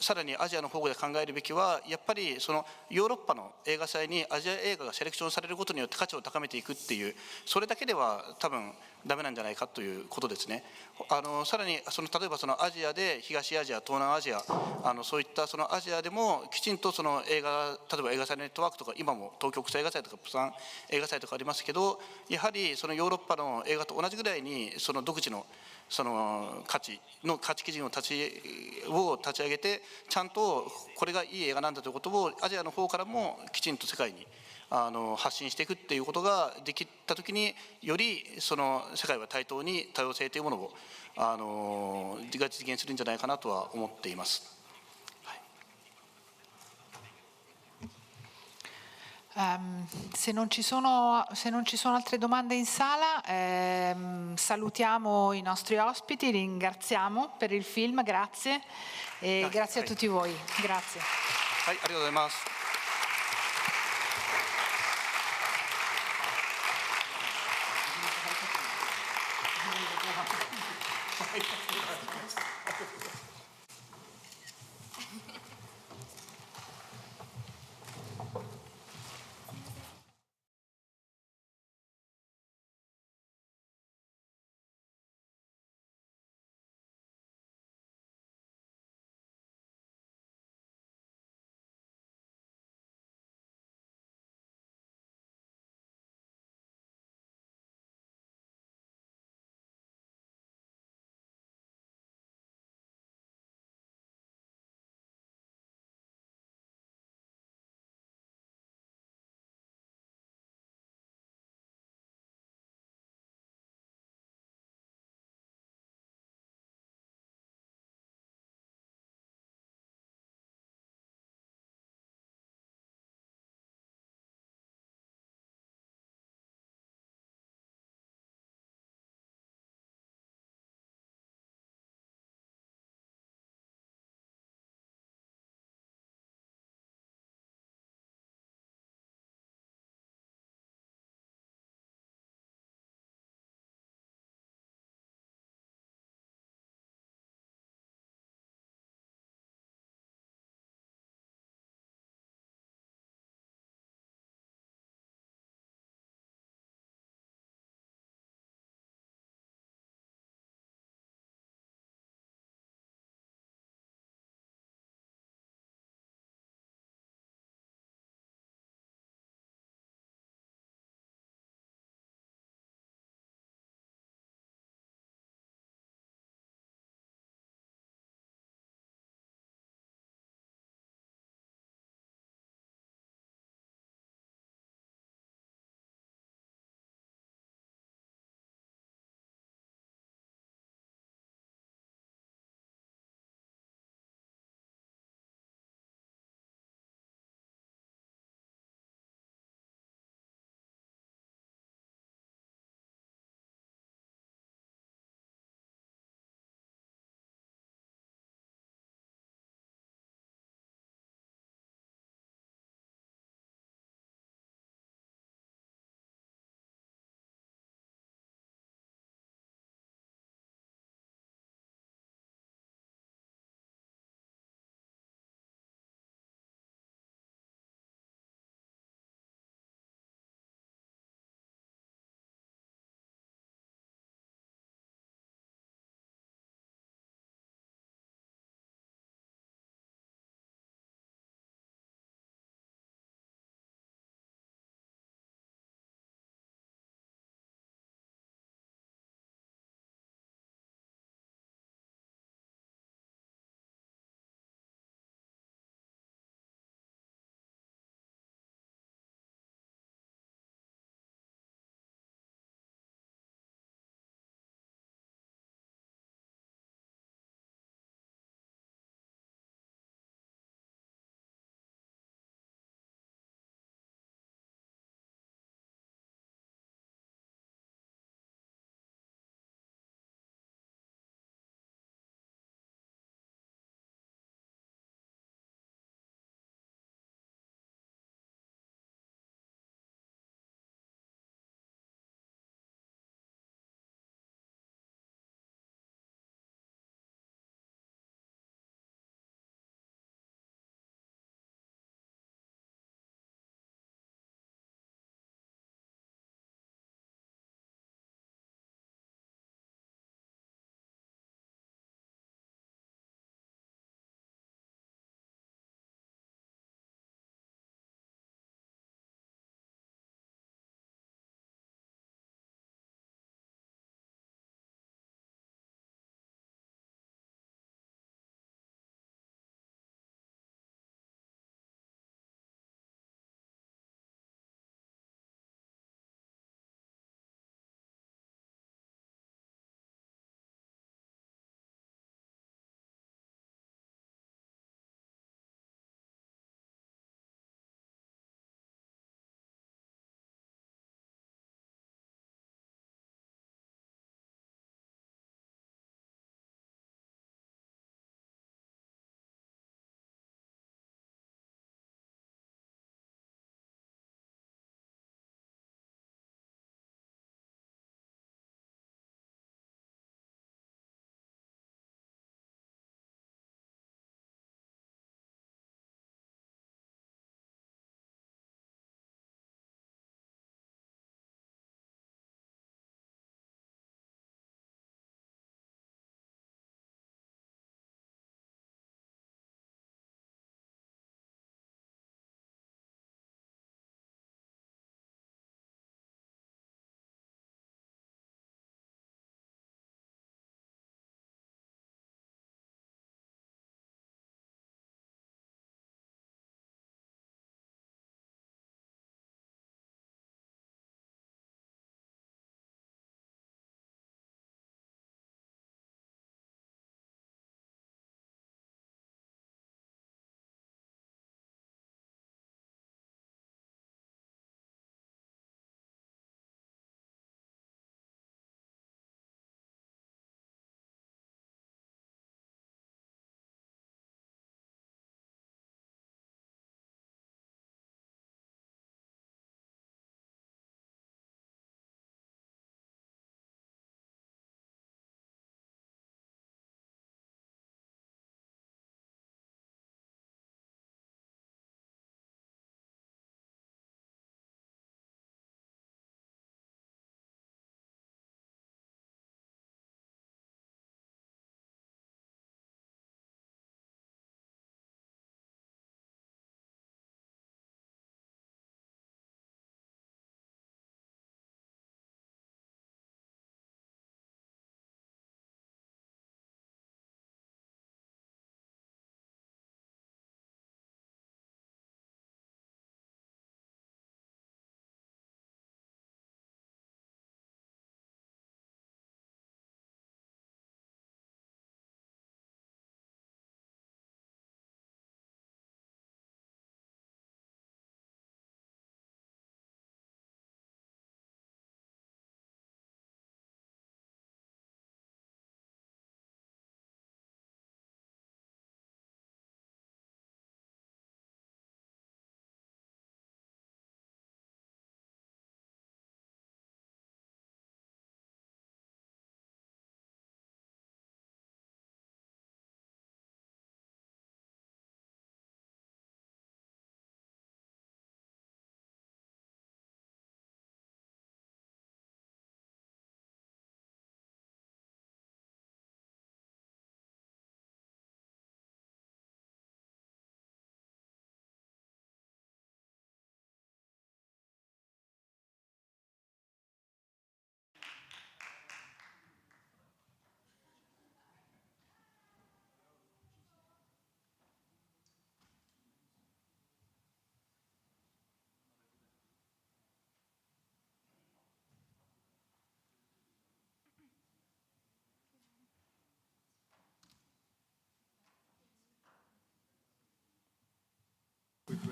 さらにアジアの方で考えるべきは、やっぱりそのヨーロッパの映画祭にアジア映画がセレクションされることによって価値を高めていくっていう、それだけでは多分ダメなんじゃないかということですね。さらに例えばそのアジアで東アジア、東南アジア、そういったそのアジアでもきちんとその映画、例えば映画祭ネットワークとか、今も東京国際映画祭とかプサン映画祭とかありますけど、やはりそのヨーロッパの映画と同じぐらいにその独自のその価値基準を立ち上げて、ちゃんとこれがいい映画なんだということをアジアの方からもきちんと世界に発信していくっていうことができたときに、よりその世界は対等に多様性というものをが実現するんじゃないかなとは思っています。Se non ci sono altre domande in sala, salutiamo i nostri ospiti, ringraziamo per il film, grazie e grazie a tutti voi. Grazie. はい、ありがとうございます。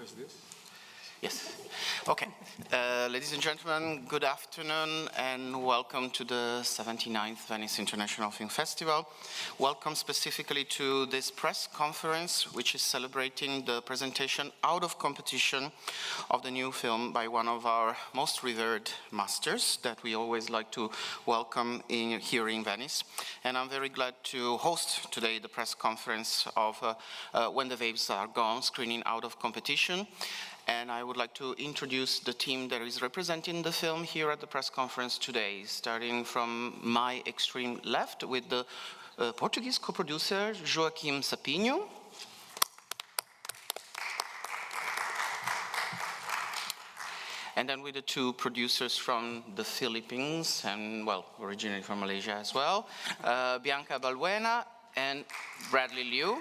press this? Yes. Okay. Ladies and gentlemen, good afternoon and welcome to the 79th Venice International Film Festival. Welcome specifically to this press conference, which is celebrating the presentation out of competition of the new film by one of our most revered masters that we always like to welcome here in Venice. And I'm very glad to host today the press conference of When the Waves Are Gone, screening out of competition. And I would like to introduce the team that is representing the film here at the press conference today, starting from my extreme left with the Portuguese co-producer Joaquim Sapinho. And then with the two producers from the Philippines, and well, originally from Malaysia as well, Bianca Balbuena and Bradley Liu.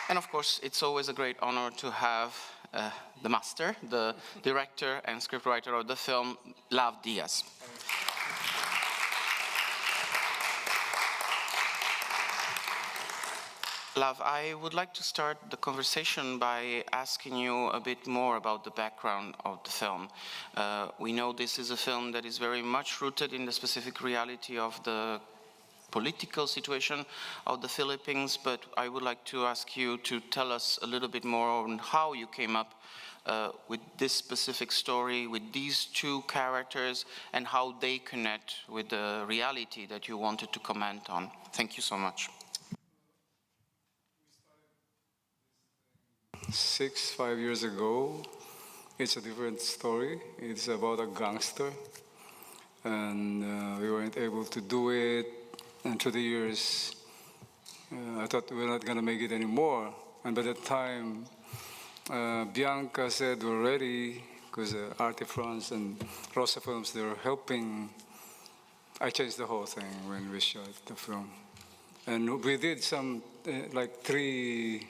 And of course, it's always a great honor to have the master, the director and scriptwriter of the film, Lav Diaz. Lav, I would like to start the conversation by asking you a bit more about the background of the film. We know this is a film that is very much rooted in the specific reality of the political situation of the Philippines, but I would like to ask you to tell us a little bit more on how you came up with this specific story, with these two characters, and how they connect with the reality that you wanted to comment on. Thank you so much. 5 years ago. It's a different story. It's about a gangster, and we weren't able to do it. And through the years, I thought we're not going to make it anymore. And by that time, Bianca said we're ready, because Arte France and Rosa Films, they were helping. I changed the whole thing when we shot the film. And we did some, like 3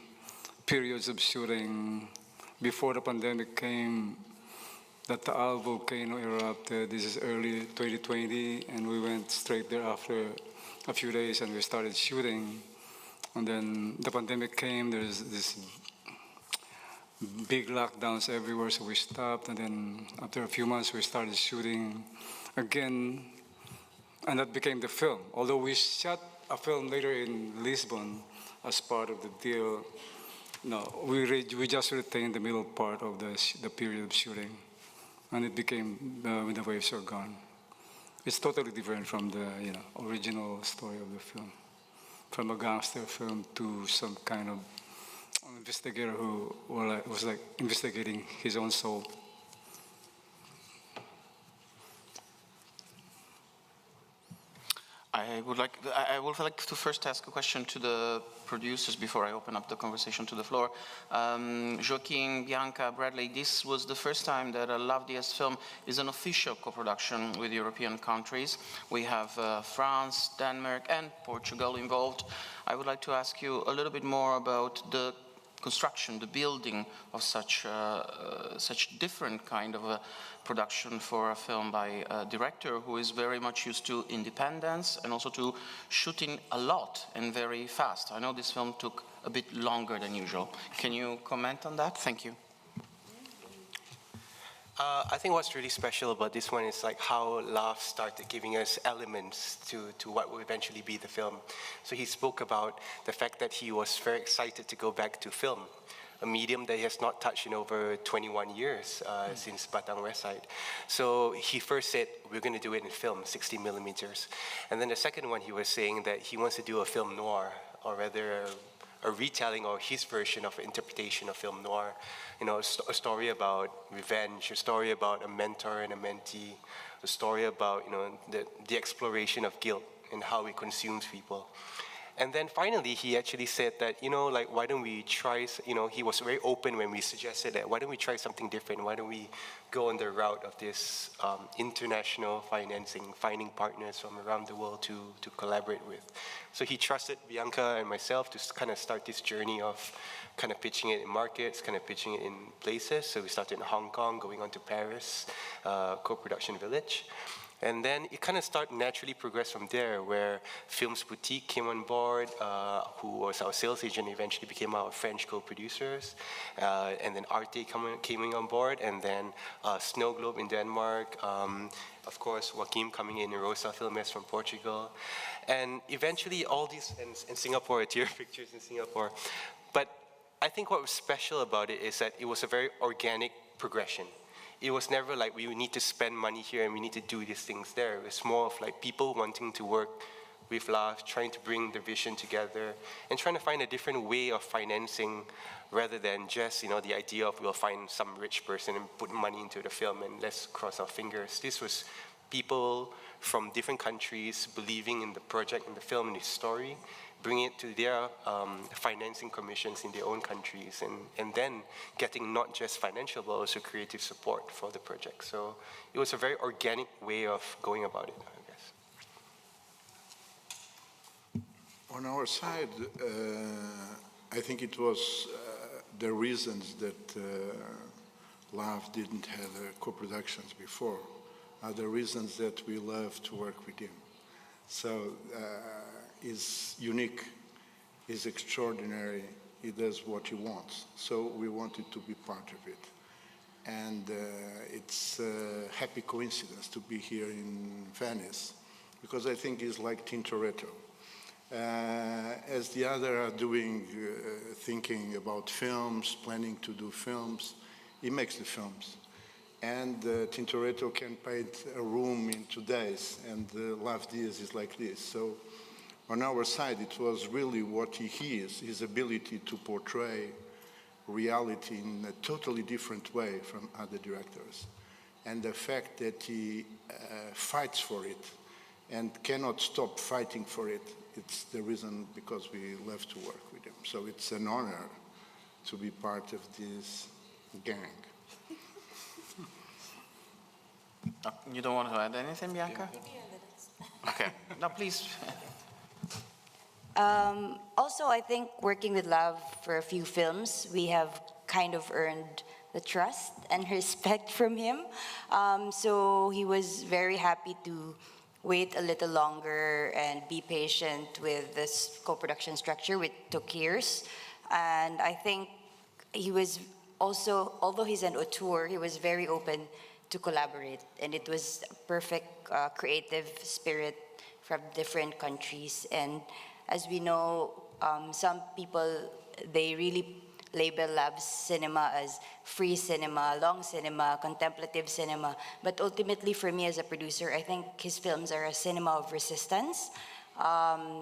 periods of shooting before the pandemic came. That the Al volcano erupted. This is early 2020, and we went straight there after a few days, and we started shooting. And then the pandemic came. There's this big lockdowns everywhere, so we stopped. And then after a few months, we started shooting again, and that became the film. Although we shot a film later in Lisbon as part of the deal, no, we just retained the middle part of the period of shooting, and it became When the Waves Are Gone. It's totally different from the original story of the film, from a gangster film to some kind of investigator who was like investigating his own soul. I would like to first ask a question to the producers before I open up the conversation to the floor. Joaquin, Bianca, Bradley, this was the first time that a Lav Diaz film is an official co-production with European countries. We have France, Denmark, and Portugal involved. I would like to ask you a little bit more about the construction, the building of such different kind of a production for a film by a director who is very much used to independence and also to shooting a lot and very fast. I know this film took a bit longer than usual. Can you comment on that? Thank you. I think what's really special about this one is like how Lav started giving us elements to what will eventually be the film. So he spoke about the fact that he was very excited to go back to film, a medium that he has not touched in over 21 years since Batang West Side. So he first said, we're going to do it in film, 60 millimeters. And then the second one, he was saying that he wants to do a film noir, or rather a retelling or his version of interpretation of film noir. You know, a story about revenge, a story about a mentor and a mentee, a story about, you know, the exploration of guilt and how it consumes people. And then finally, he actually said that, you know, like, why don't we try, you know, he was very open when we suggested that, why don't we try something different? Why don't we go on the route of this international financing, finding partners from around the world to collaborate with? So he trusted Bianca and myself to kind of start this journey of kind of pitching it in markets, kind of pitching it in places. So we started in Hong Kong, going on to Paris, co-production village. And then it kind of naturally progressed from there, where Films Boutique came on board, who was our sales agent, eventually became our French co-producers. And then Arte came on board, and then Snow Globe in Denmark. Of course, Joaquim coming in Rosa Filmes from Portugal. And eventually all these, in Singapore, it's your pictures in Singapore. But I think what was special about it is that it was a very organic progression. It was never like we need to spend money here and we need to do these things there. It was more of like people wanting to work with LAV, trying to bring the vision together and trying to find a different way of financing rather than just, the idea of we'll find some rich person and put money into the film and let's cross our fingers. This was people from different countries believing in the project, in the film, in the story, bringing it to their financing commissions in their own countries, and then getting not just financial but also creative support for the project. So it was a very organic way of going about it, I guess. On our side, I think it was the reasons that LAV didn't have co-productions before are the reasons that we love to work with him. So is unique, is extraordinary, he does what he wants. So we wanted to be part of it. And it's a happy coincidence to be here in Venice, because I think he's like Tintoretto. As the other are doing, thinking about films, planning to do films, he makes the films. And Tintoretto can paint a room in 2 days, and LAV Diaz is like this. So on our side, it was really what he is, his ability to portray reality in a totally different way from other directors. And the fact that he fights for it and cannot stop fighting for it, it's the reason because we love to work with him. So it's an honor to be part of this gang. You don't want to add anything, Bianca? Okay, no, please. Also, I think working with LAV for a few films, we have kind of earned the trust and respect from him. So he was very happy to wait a little longer and be patient with this co-production structure, which took years. And I think he was also, although he's an auteur, he was very open to collaborate. And it was a perfect creative spirit from different countries. And as we know, some people, they really label LAV's cinema as free cinema, long cinema, contemplative cinema. But ultimately, for me as a producer, I think his films are a cinema of resistance,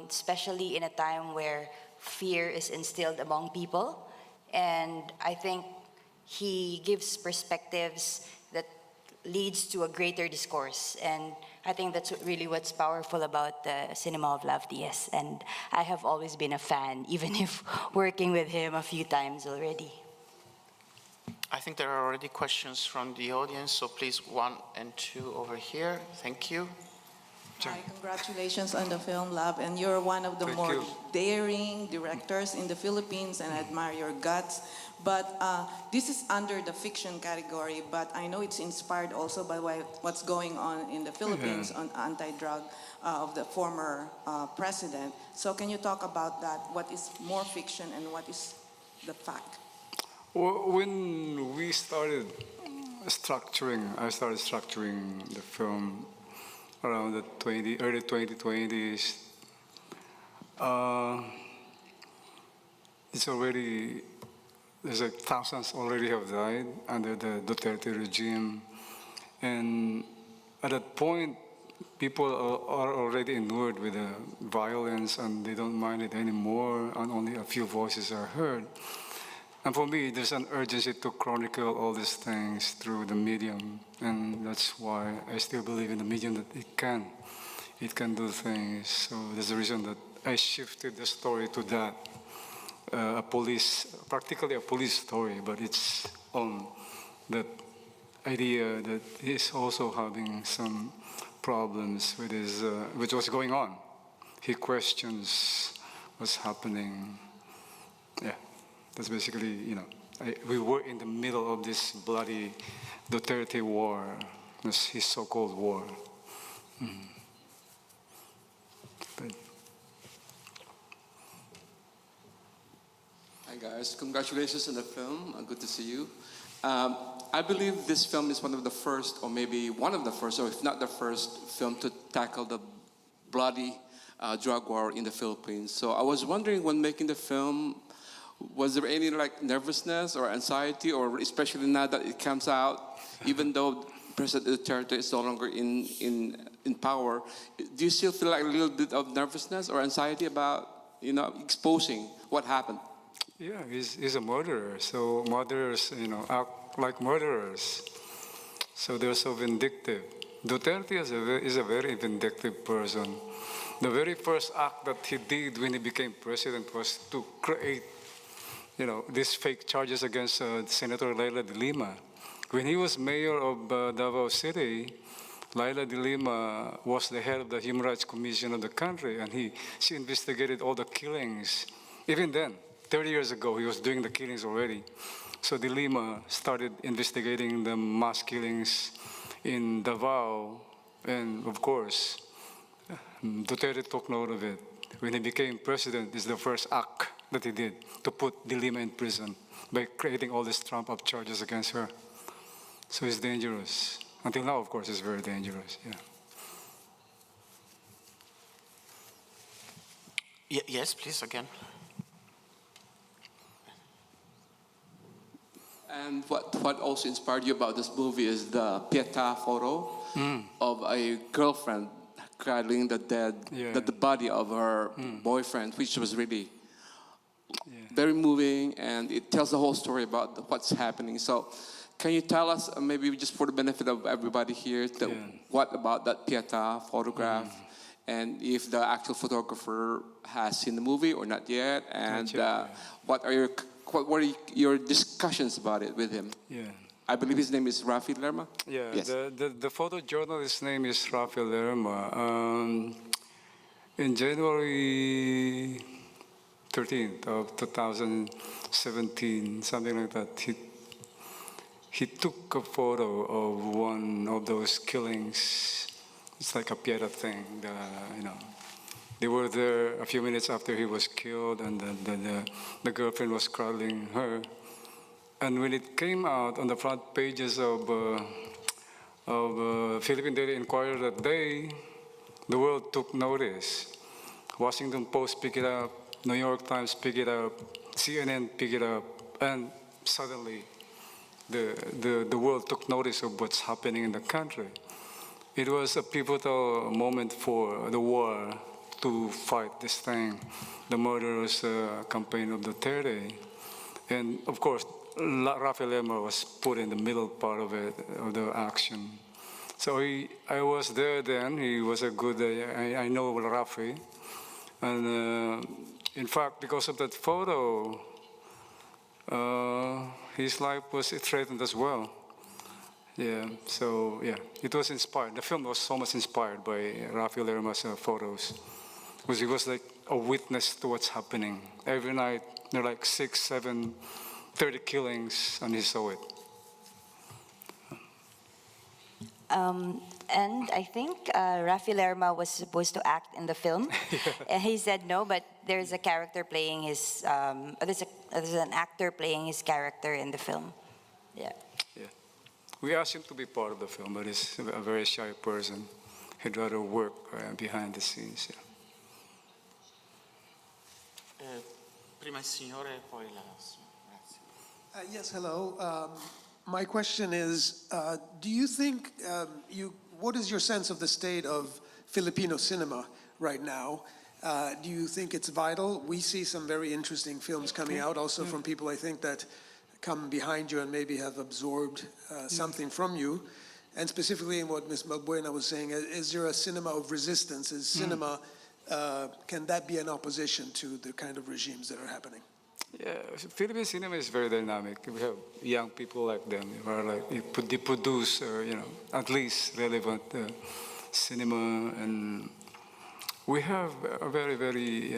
especially in a time where fear is instilled among people. And I think he gives perspectives that leads to a greater discourse. And I think that's really what's powerful about the cinema of LAV Diaz. And I have always been a fan, even if working with him a few times already. I think there are already questions from the audience, so please 1 and 2 over here. Thank you. Hi, congratulations on the film, LAV, and you're one of the more daring directors in the Philippines, and I admire your guts. But this is under the fiction category, but I know it's inspired also by what's going on in the Philippines on anti-drug of the former president. So can you talk about that? What is more fiction and what is the fact? Well, when we started structuring, I started structuring the film around the early 2020s. It's already, there's like thousands already have died under the Duterte regime. And at that point, people are already inured with the violence and they don't mind it anymore, and only a few voices are heard. And for me, there's an urgency to chronicle all these things through the medium. And that's why I still believe in the medium that it can do things. So there's a reason that I shifted the story to that. Practically a police story, but it's on that idea that he's also having some problems with his, with what's going on. He questions what's happening. Yeah, that's basically, we were in the middle of this bloody Duterte war, his so-called war. But Hi guys, congratulations on the film. Good to see you. I believe this film is one of the first, or maybe one of the first, or if not the first film to tackle the bloody drug war in the Philippines. So I was wondering, when making the film, was there any like nervousness or anxiety, or especially now that it comes out, even though President Duterte is no longer in power, do you still feel like a little bit of nervousness or anxiety about, exposing what happened? yeah, he's a murderer. So murderers, act like murderers. So they're so vindictive. Duterte is a very vindictive person. The very first act that he did when he became president was to create, these fake charges against Senator Laila de Lima. When he was mayor of Davao City, Laila de Lima was the head of the Human Rights Commission of the country, and she investigated all the killings. Even then, 30 years ago, he was doing the killings already. So de Lima started investigating the mass killings in Davao, and of course, Duterte took note of it. When he became president, this is the first act that he did, to put de Lima in prison by creating all these trump-up charges against her. So it's dangerous. Until now, of course, it's very dangerous, Yes, please, again. And what also inspired you about this movie is the Pietà photo of a girlfriend cradling the body of her boyfriend, which was really very moving, and it tells the whole story about what's happening. So can you tell us, maybe just for the benefit of everybody here, what about that Pietà photograph, and if the actual photographer has seen the movie or not yet, and what were your discussions about it with him? I believe his name is Rafi Lerma? Yeah, Yes. the photojournalist's name is Rafi Lerma. In January 13th of 2017, something like that, he took a photo of one of those killings. It's like a Pieta thing, They were there a few minutes after he was killed, and the girlfriend was cradling her. And when it came out on the front pages of Philippine Daily Inquirer that day, the world took notice. Washington Post picked it up, New York Times picked it up, CNN picked it up, and suddenly the world took notice of what's happening in the country. It was a pivotal moment for the war to fight this thing, the murderous campaign of Duterte. And of course, Rafi Lerma was put in the middle part of it, of the action. So I was there then. He was a good, I know Rafi. And in fact, because of that photo, his life was threatened as well. It was inspired. The film was so much inspired by Rafi Lerma's photos, because he was like a witness to what's happening. Every night, there are like 6, 7, 30 killings, and he saw it. And I think Rafi Lerma was supposed to act in the film. He said no, but there's a character playing his, there's an actor playing his character in the film. We asked him to be part of the film, but he's a very shy person. He'd rather work behind the scenes. Prima il signore, poi la signora. Yes, hello. My question is, do you think, what is your sense of the state of Filipino cinema right now? Do you think it's vital? We see some very interesting films coming out also from people, I think, that come behind you and maybe have absorbed something from you. And specifically in what Ms. Malbuena was saying, is there a cinema of resistance? Is cinema, can that be an opposition to the kind of regimes that are happening? Yeah, Philippine cinema is very dynamic. We have young people like them who are like, they produce, at least relevant cinema, and we have a very, very,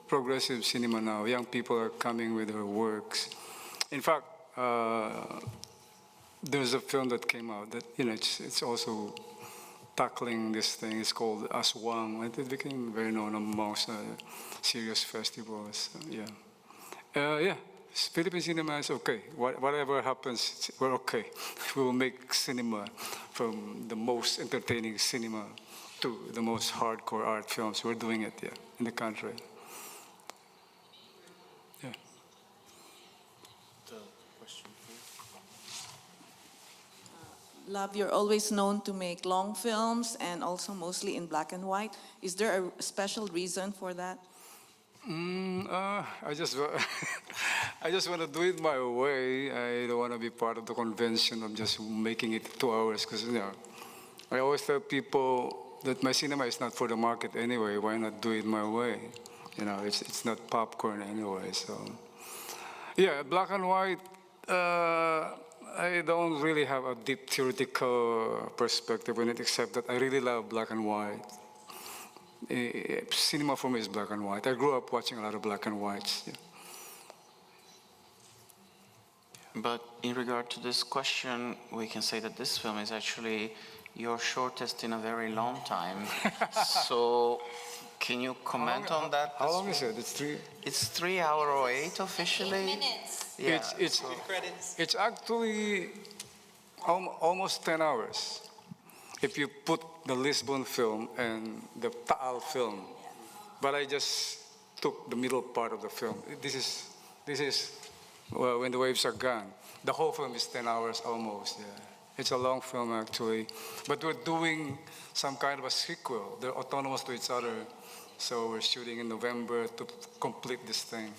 progressive cinema now. Young people are coming with their works. In fact, there's a film that came out that, it's also tackling this thing. It's called Aswang, and it became very known amongst serious festivals. Yeah, Philippine cinema is okay. Whatever happens, we're okay. We will make cinema from the most entertaining cinema to the most hardcore art films. We're doing it, yeah, in the country. Yeah. Love, you're always known to make long films and also mostly in black and white. Is there a special reason for that? I just want to do it my way. I don't want to be part of the convention of just making it 2 hours, because I always tell people that my cinema is not for the market anyway. Why not do it my way? It's not popcorn anyway. So yeah, black and white. I don't really have a deep theoretical perspective on it, except that I really love black and white. Cinema for me is black and white. I grew up watching a lot of black and whites. Yeah. But in regard to this question, we can say that this film is actually your shortest in a very long time. So can you comment on that? How long is it? It's 3 hours 08 officially. 8 minutes. Yeah. It's actually almost 10 hours. If you put the Lisbon film and the Taal film, but I just took the middle part of the film. This is When the Waves Are Gone. The whole film is 10 hours almost. Yeah. It's a long film actually, but we're doing some kind of a sequel. They're autonomous to each other, so we're shooting in November to complete this thing.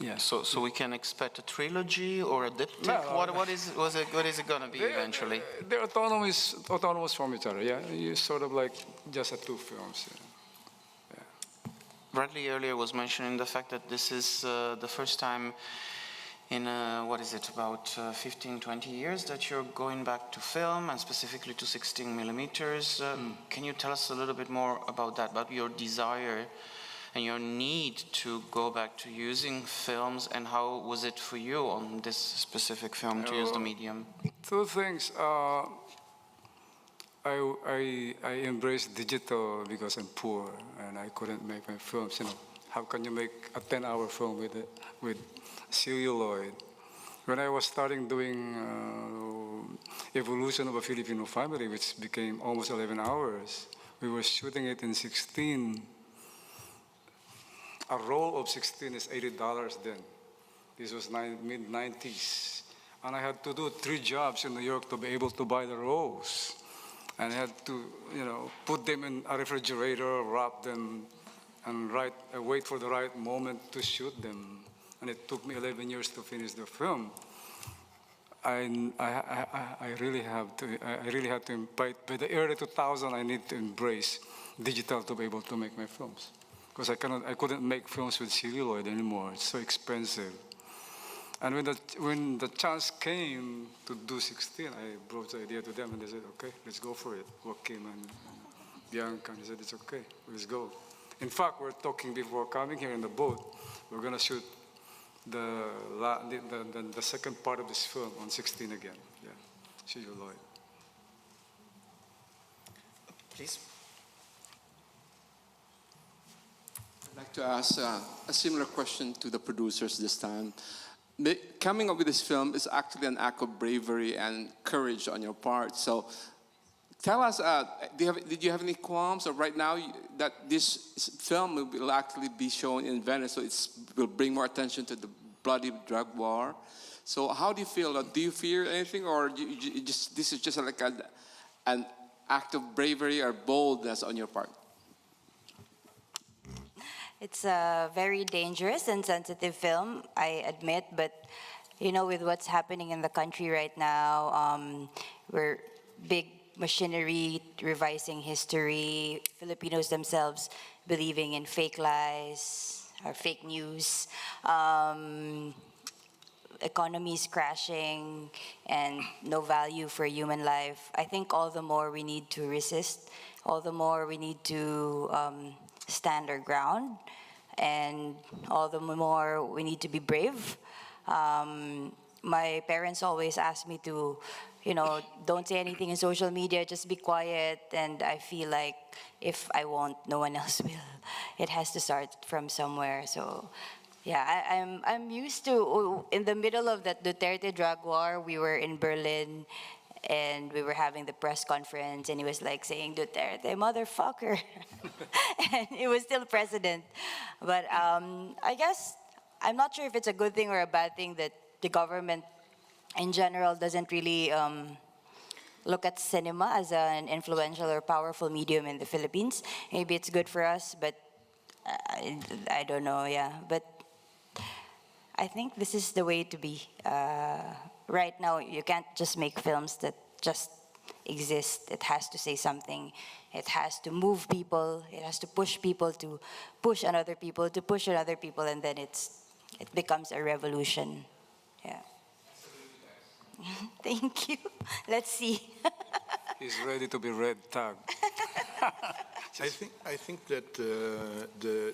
Yeah. So we can expect a trilogy or a diptych? No, What is it going to be eventually? They're autonomous from each other. Yeah, you sort of like just 2 films. Yeah. Bradley earlier was mentioning the fact that this is the first time in, about 15, 20 years that you're going back to film, and specifically to 16 millimeters. Can you tell us a little bit more about that, about your desire and your need to go back to using films, and how was it for you on this specific film to use the medium? 2 things. I embraced digital because I'm poor and I couldn't make my films. How can you make a 10-hour film with celluloid? When I was starting doing Evolution of a Filipino Family, which became almost 11 hours, we were shooting it in 16. A roll of 16 is $80 then. This was mid-90s. And I had to do 3 jobs in New York to be able to buy the rolls. And I had to, put them in a refrigerator, wrap them, and wait for the right moment to shoot them. And it took me 11 years to finish the film. I really had to, by the early 2000s, I need to embrace digital to be able to make my films. Because I couldn't make films with celluloid anymore. It's so expensive. And when the chance came to do 16, I brought the idea to them, and they said, "Okay, let's go for it." Joaquim and Bianca, and they said, "It's okay, let's go." In fact, we're talking before coming here in the boat. We're gonna shoot the second part of this film on 16 again. Yeah, celluloid. Please. I'd like to ask a similar question to the producers this time. Coming up with this film is actually an act of bravery and courage on your part. So tell us, did you have any qualms, or right now that this film will actually be shown in Venice, so it will bring more attention to the bloody drug war. So how do you feel? Do you fear anything, or this is just like an act of bravery or boldness on your part? It's a very dangerous and sensitive film, I admit, but with what's happening in the country right now, we're big machinery revising history, Filipinos themselves believing in fake lies or fake news, economies crashing, and no value for human life. I think all the more we need to resist, all the more we need to stand our ground, and all the more we need to be brave. my parents always ask me to, don't say anything in social media, just be quiet. And I feel like if I won't, no one else will. It has to start from somewhere. So, yeah, I'm used to, in the middle of that Duterte drug war, we were in Berlin and we were having the press conference and he was like saying, Duterte, motherfucker. And he was still president. But I guess, I'm not sure if it's a good thing or a bad thing that the government in general doesn't really look at cinema as an influential or powerful medium in the Philippines. Maybe it's good for us, but I don't know, yeah. But I think this is the way to be. Right now, you can't just make films that just exist. It has to say something. It has to move people. It has to push people to push another people to push another people, and then it becomes a revolution. Yeah. Thank you. Let's see. He's ready to be red tagged. I think that the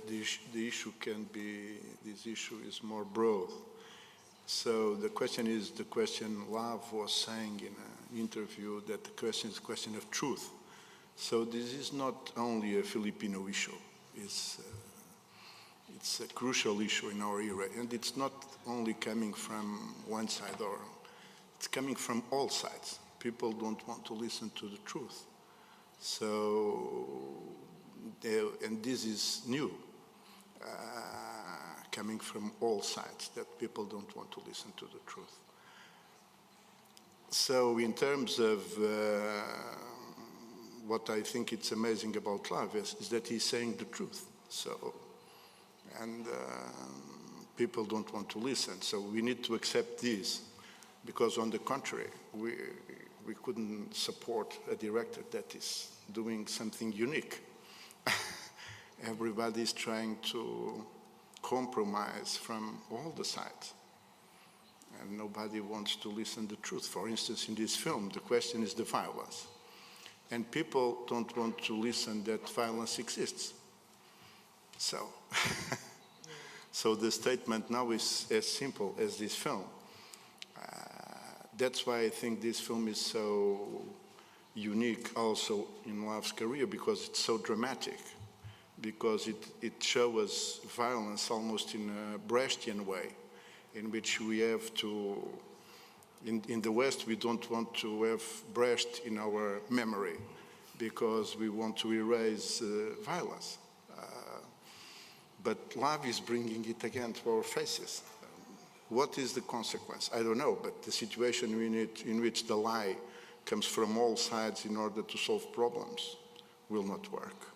issue can be, this issue is more broad. So the question Lav was saying in an interview, that the question is a question of truth. So this is not only a Filipino issue. It's a crucial issue in our era. And it's not only coming from one side, or it's coming from all sides. People don't want to listen to the truth. So, and this is new, coming from all sides, that people don't want to listen to the truth. So in terms of what I think it's amazing about Lav is that he's saying the truth. So, and people don't want to listen. So we need to accept this, because on the contrary, we couldn't support a director that is doing something unique. Everybody's trying to compromise from all the sides, and nobody wants to listen to the truth. For instance, in this film, the question is the violence, and people don't want to listen that violence exists. So, so the statement now is as simple as this film. That's why I think this film is so unique also in Lav's career, because it's so dramatic, because it shows us violence almost in a Brechtian way, in which we have to, in the West, we don't want to have Brecht in our memory, because we want to erase violence. But Lav is bringing it again to our faces. What is the consequence? I don't know, but the situation in which the lie comes from all sides in order to solve problems will not work.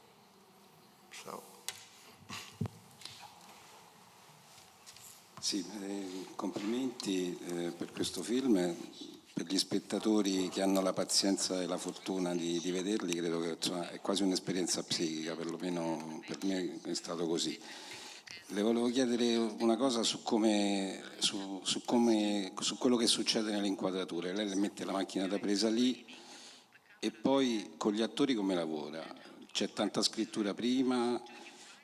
So. Sì, complimenti per questo film. Per gli spettatori che hanno la pazienza e la fortuna di vederli, credo che insomma, è quasi un'esperienza psichica, perlomeno per me è stato così. Le volevo chiedere una cosa su quello che succede nelle inquadrature. Lei le mette la macchina da presa lì e poi con gli attori come lavora? C'è tanta scrittura prima,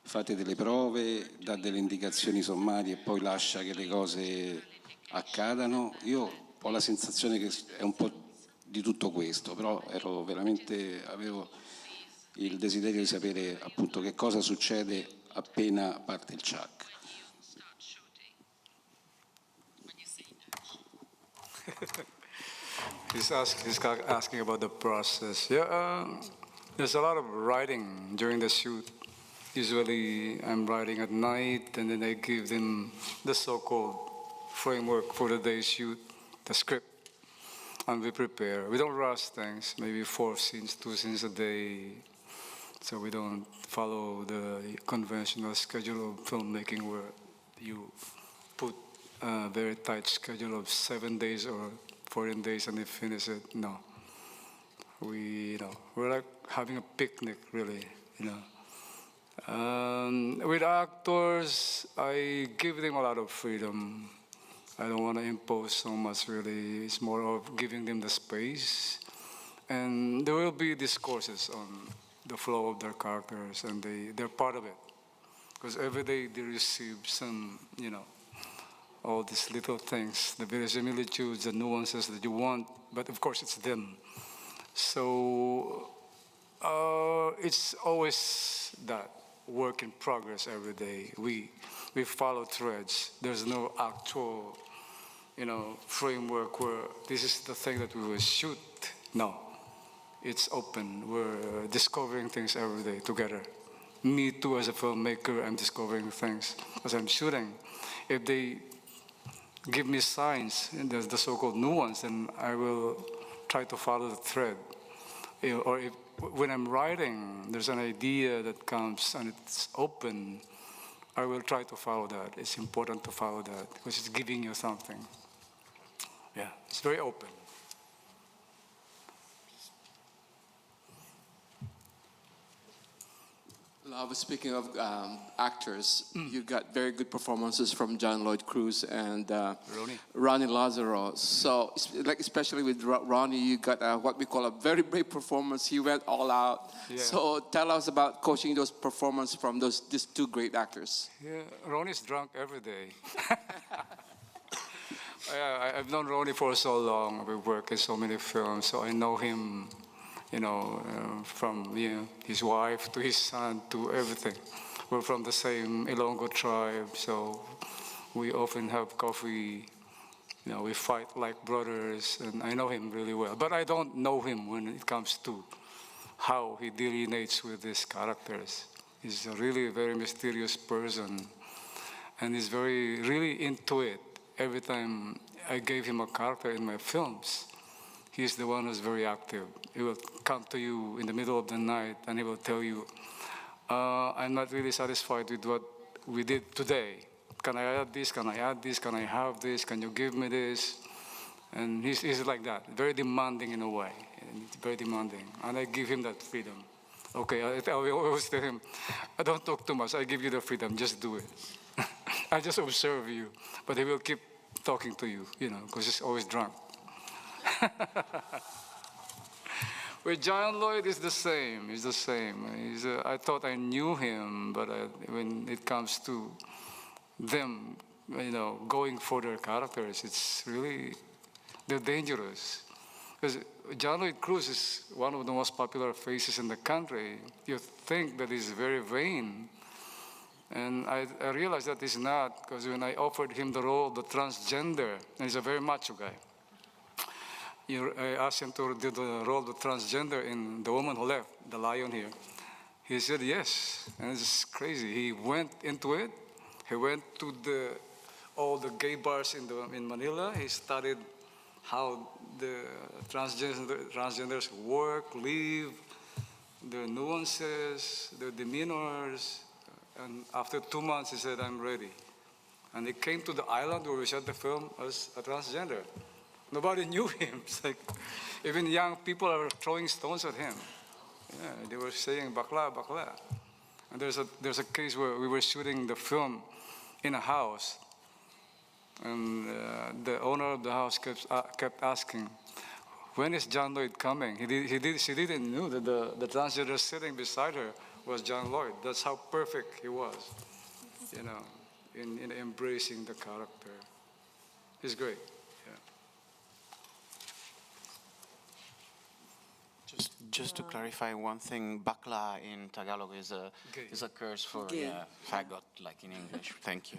fate delle prove, dà delle indicazioni sommarie e poi lascia che le cose accadano? Io ho la sensazione che è un po' di tutto questo, però avevo il desiderio di sapere appunto che cosa succede appena parte il chuck. He's asking about the process. Yeah, there's a lot of writing during the shoot. Usually I'm writing at night, and then I give them the so-called framework for the day's shoot, the script, and we prepare. We don't rush things, maybe 4 scenes, 2 scenes a day. So we don't follow the conventional schedule of filmmaking where you put a very tight schedule of 7 days or 14 days and they finish it. No. We're like having a picnic, really, with actors, I give them a lot of freedom. I don't want to impose so much, really. It's more of giving them the space. And there will be discourses on the flow of their characters, and they're part of it. Because every day they receive some, all these little things, the verisimilitudes, the nuances that you want, but of course it's them. So it's always that work in progress every day. We follow threads. There's no actual, framework where this is the thing that we will shoot. No, it's open. We're discovering things every day together. Me too, as a filmmaker, I'm discovering things as I'm shooting. If they give me signs, and there's the so-called nuance, then I will try to follow the thread. Or if, when I'm writing, there's an idea that comes and it's open, I will try to follow that. It's important to follow that because it's giving you something. Yeah, it's very open. Speaking of actors, you got very good performances from John Lloyd Cruz and Ronnie Lazaro. So, especially with Ronnie, you got what we call a very brave performance. He went all out. Yeah. So, tell us about coaching those performances from these two great actors. Yeah, Ronnie's drunk every day. I've known Ronnie for so long. We work in so many films, so I know him. From his wife to his son to everything. We're from the same Ilongo tribe, so we often have coffee. We fight like brothers, and I know him really well. But I don't know him when it comes to how he delineates with these characters. He's a really very mysterious person, and he's really into it. Every time I gave him a character in my films, he's the one who's very active. He will come to you in the middle of the night and he will tell you, I'm not really satisfied with what we did today. Can I add this? Can I add this? Can I have this? Can you give me this? And he's like that, very demanding in a way. Very demanding. And I give him that freedom. Okay, I always tell him, I don't talk too much. I give you the freedom. Just do it. I just observe you. But he will keep talking to you, because he's always drunk. With John Lloyd, it's the same. He's the same. I thought I knew him, but when it comes to them, going for their characters, they're dangerous. Because John Lloyd Cruz is one of the most popular faces in the country. You think that he's very vain. And I realized that he's not, because when I offered him the role of the transgender, and he's a very macho guy, I asked him to do the role of the transgender in The Woman Who Left, the lion here. He said yes, and it's crazy. He went into it. He went to all the gay bars in Manila. He studied how the transgenders work, live, their nuances, their demeanors. And after 2 months, he said, I'm ready. And he came to the island where we shot the film as a transgender. Nobody knew him. It's like, even young people are throwing stones at him. Yeah, they were saying, bakla, bakla. And there's a case where we were shooting the film in a house. And the owner of the house kept asking, when is John Lloyd coming? She didn't know that the transgender sitting beside her was John Lloyd. That's how perfect he was, in embracing the character. He's great. Just to clarify one thing, bakla in Tagalog is a curse for faggot, like in English. Thank you.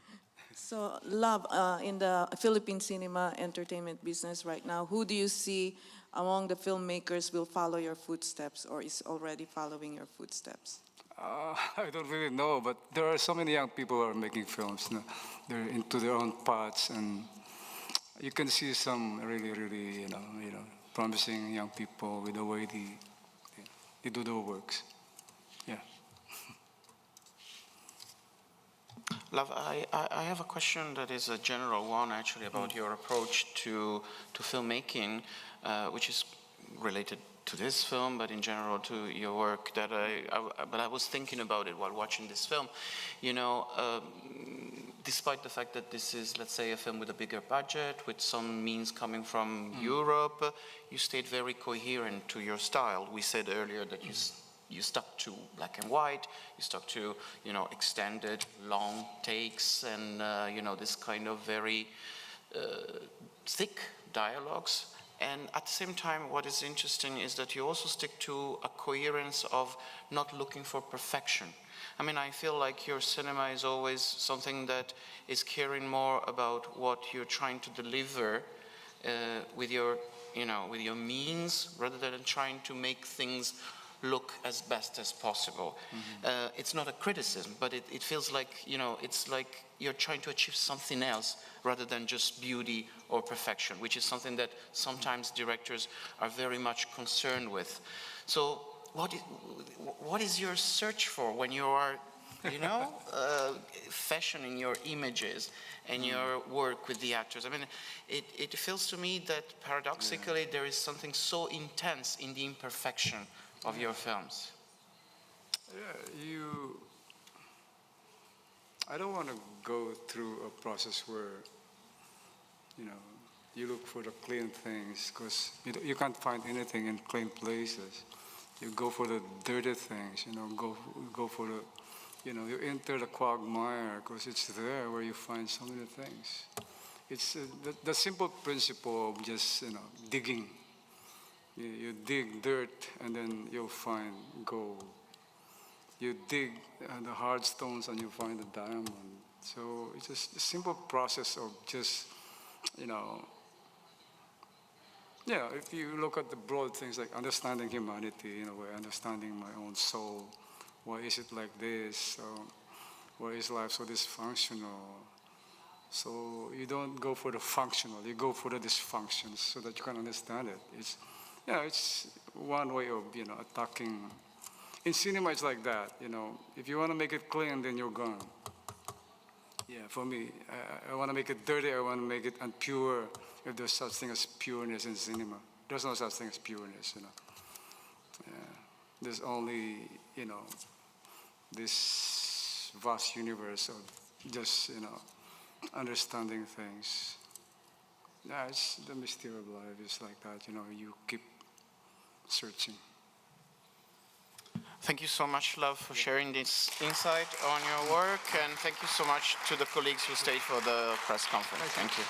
So, Love, in the Philippine cinema entertainment business right now, who do you see among the filmmakers will follow your footsteps or is already following your footsteps? I don't really know, but there are so many young people who are making films. They're into their own paths, and you can see some really, promising young people with the way they do their works. Yeah. Love, I have a question that is a general one, actually, about your approach to filmmaking, which is related to this film, but in general to your work. But I was thinking about it while watching this film. Despite the fact that this is, let's say, a film with a bigger budget, with some means coming from Europe, you stayed very coherent to your style. We said earlier that you you stuck to black and white, you stuck to, extended long takes and, this kind of very thick dialogues. And at the same time, what is interesting is that you also stick to a coherence of not looking for perfection. I mean, I feel like your cinema is always something that is caring more about what you're trying to deliver with your means, rather than trying to make things look as best as possible. It's not a criticism, but it feels like, it's like you're trying to achieve something else rather than just beauty or perfection, which is something that sometimes directors are very much concerned with. So what is your search for when you are, fashioning your images and your work with the actors? I mean, it feels to me that paradoxically there is something so intense in the imperfection of your films. Yeah, I don't want to go through a process where, you look for the clean things, because you can't find anything in clean places. You go for the dirty things, go for the, you enter the quagmire because it's there where you find so many things. It's the simple principle of just, digging. You dig dirt and then you'll find gold. You dig the hard stones and you find the diamond. So it's just a simple process of just, if you look at the broad things like understanding humanity, in a way, understanding my own soul. Why is it like this? So why is life so dysfunctional? So you don't go for the functional, you go for the dysfunctions so that you can understand it. It's one way of, attacking. In cinema, it's like that, If you want to make it clean, then you're gone. Yeah, for me, I want to make it dirty, I want to make it impure, if there's such thing as pureness in cinema. There's no such thing as pureness, Yeah. There's only, this vast universe of just, understanding things. Yeah, it's the mystery of life. It's like that, you keep searching. Thank you so much, Love, for sharing this insight on your work, and thank you so much to the colleagues who stayed for the press conference. Thank you.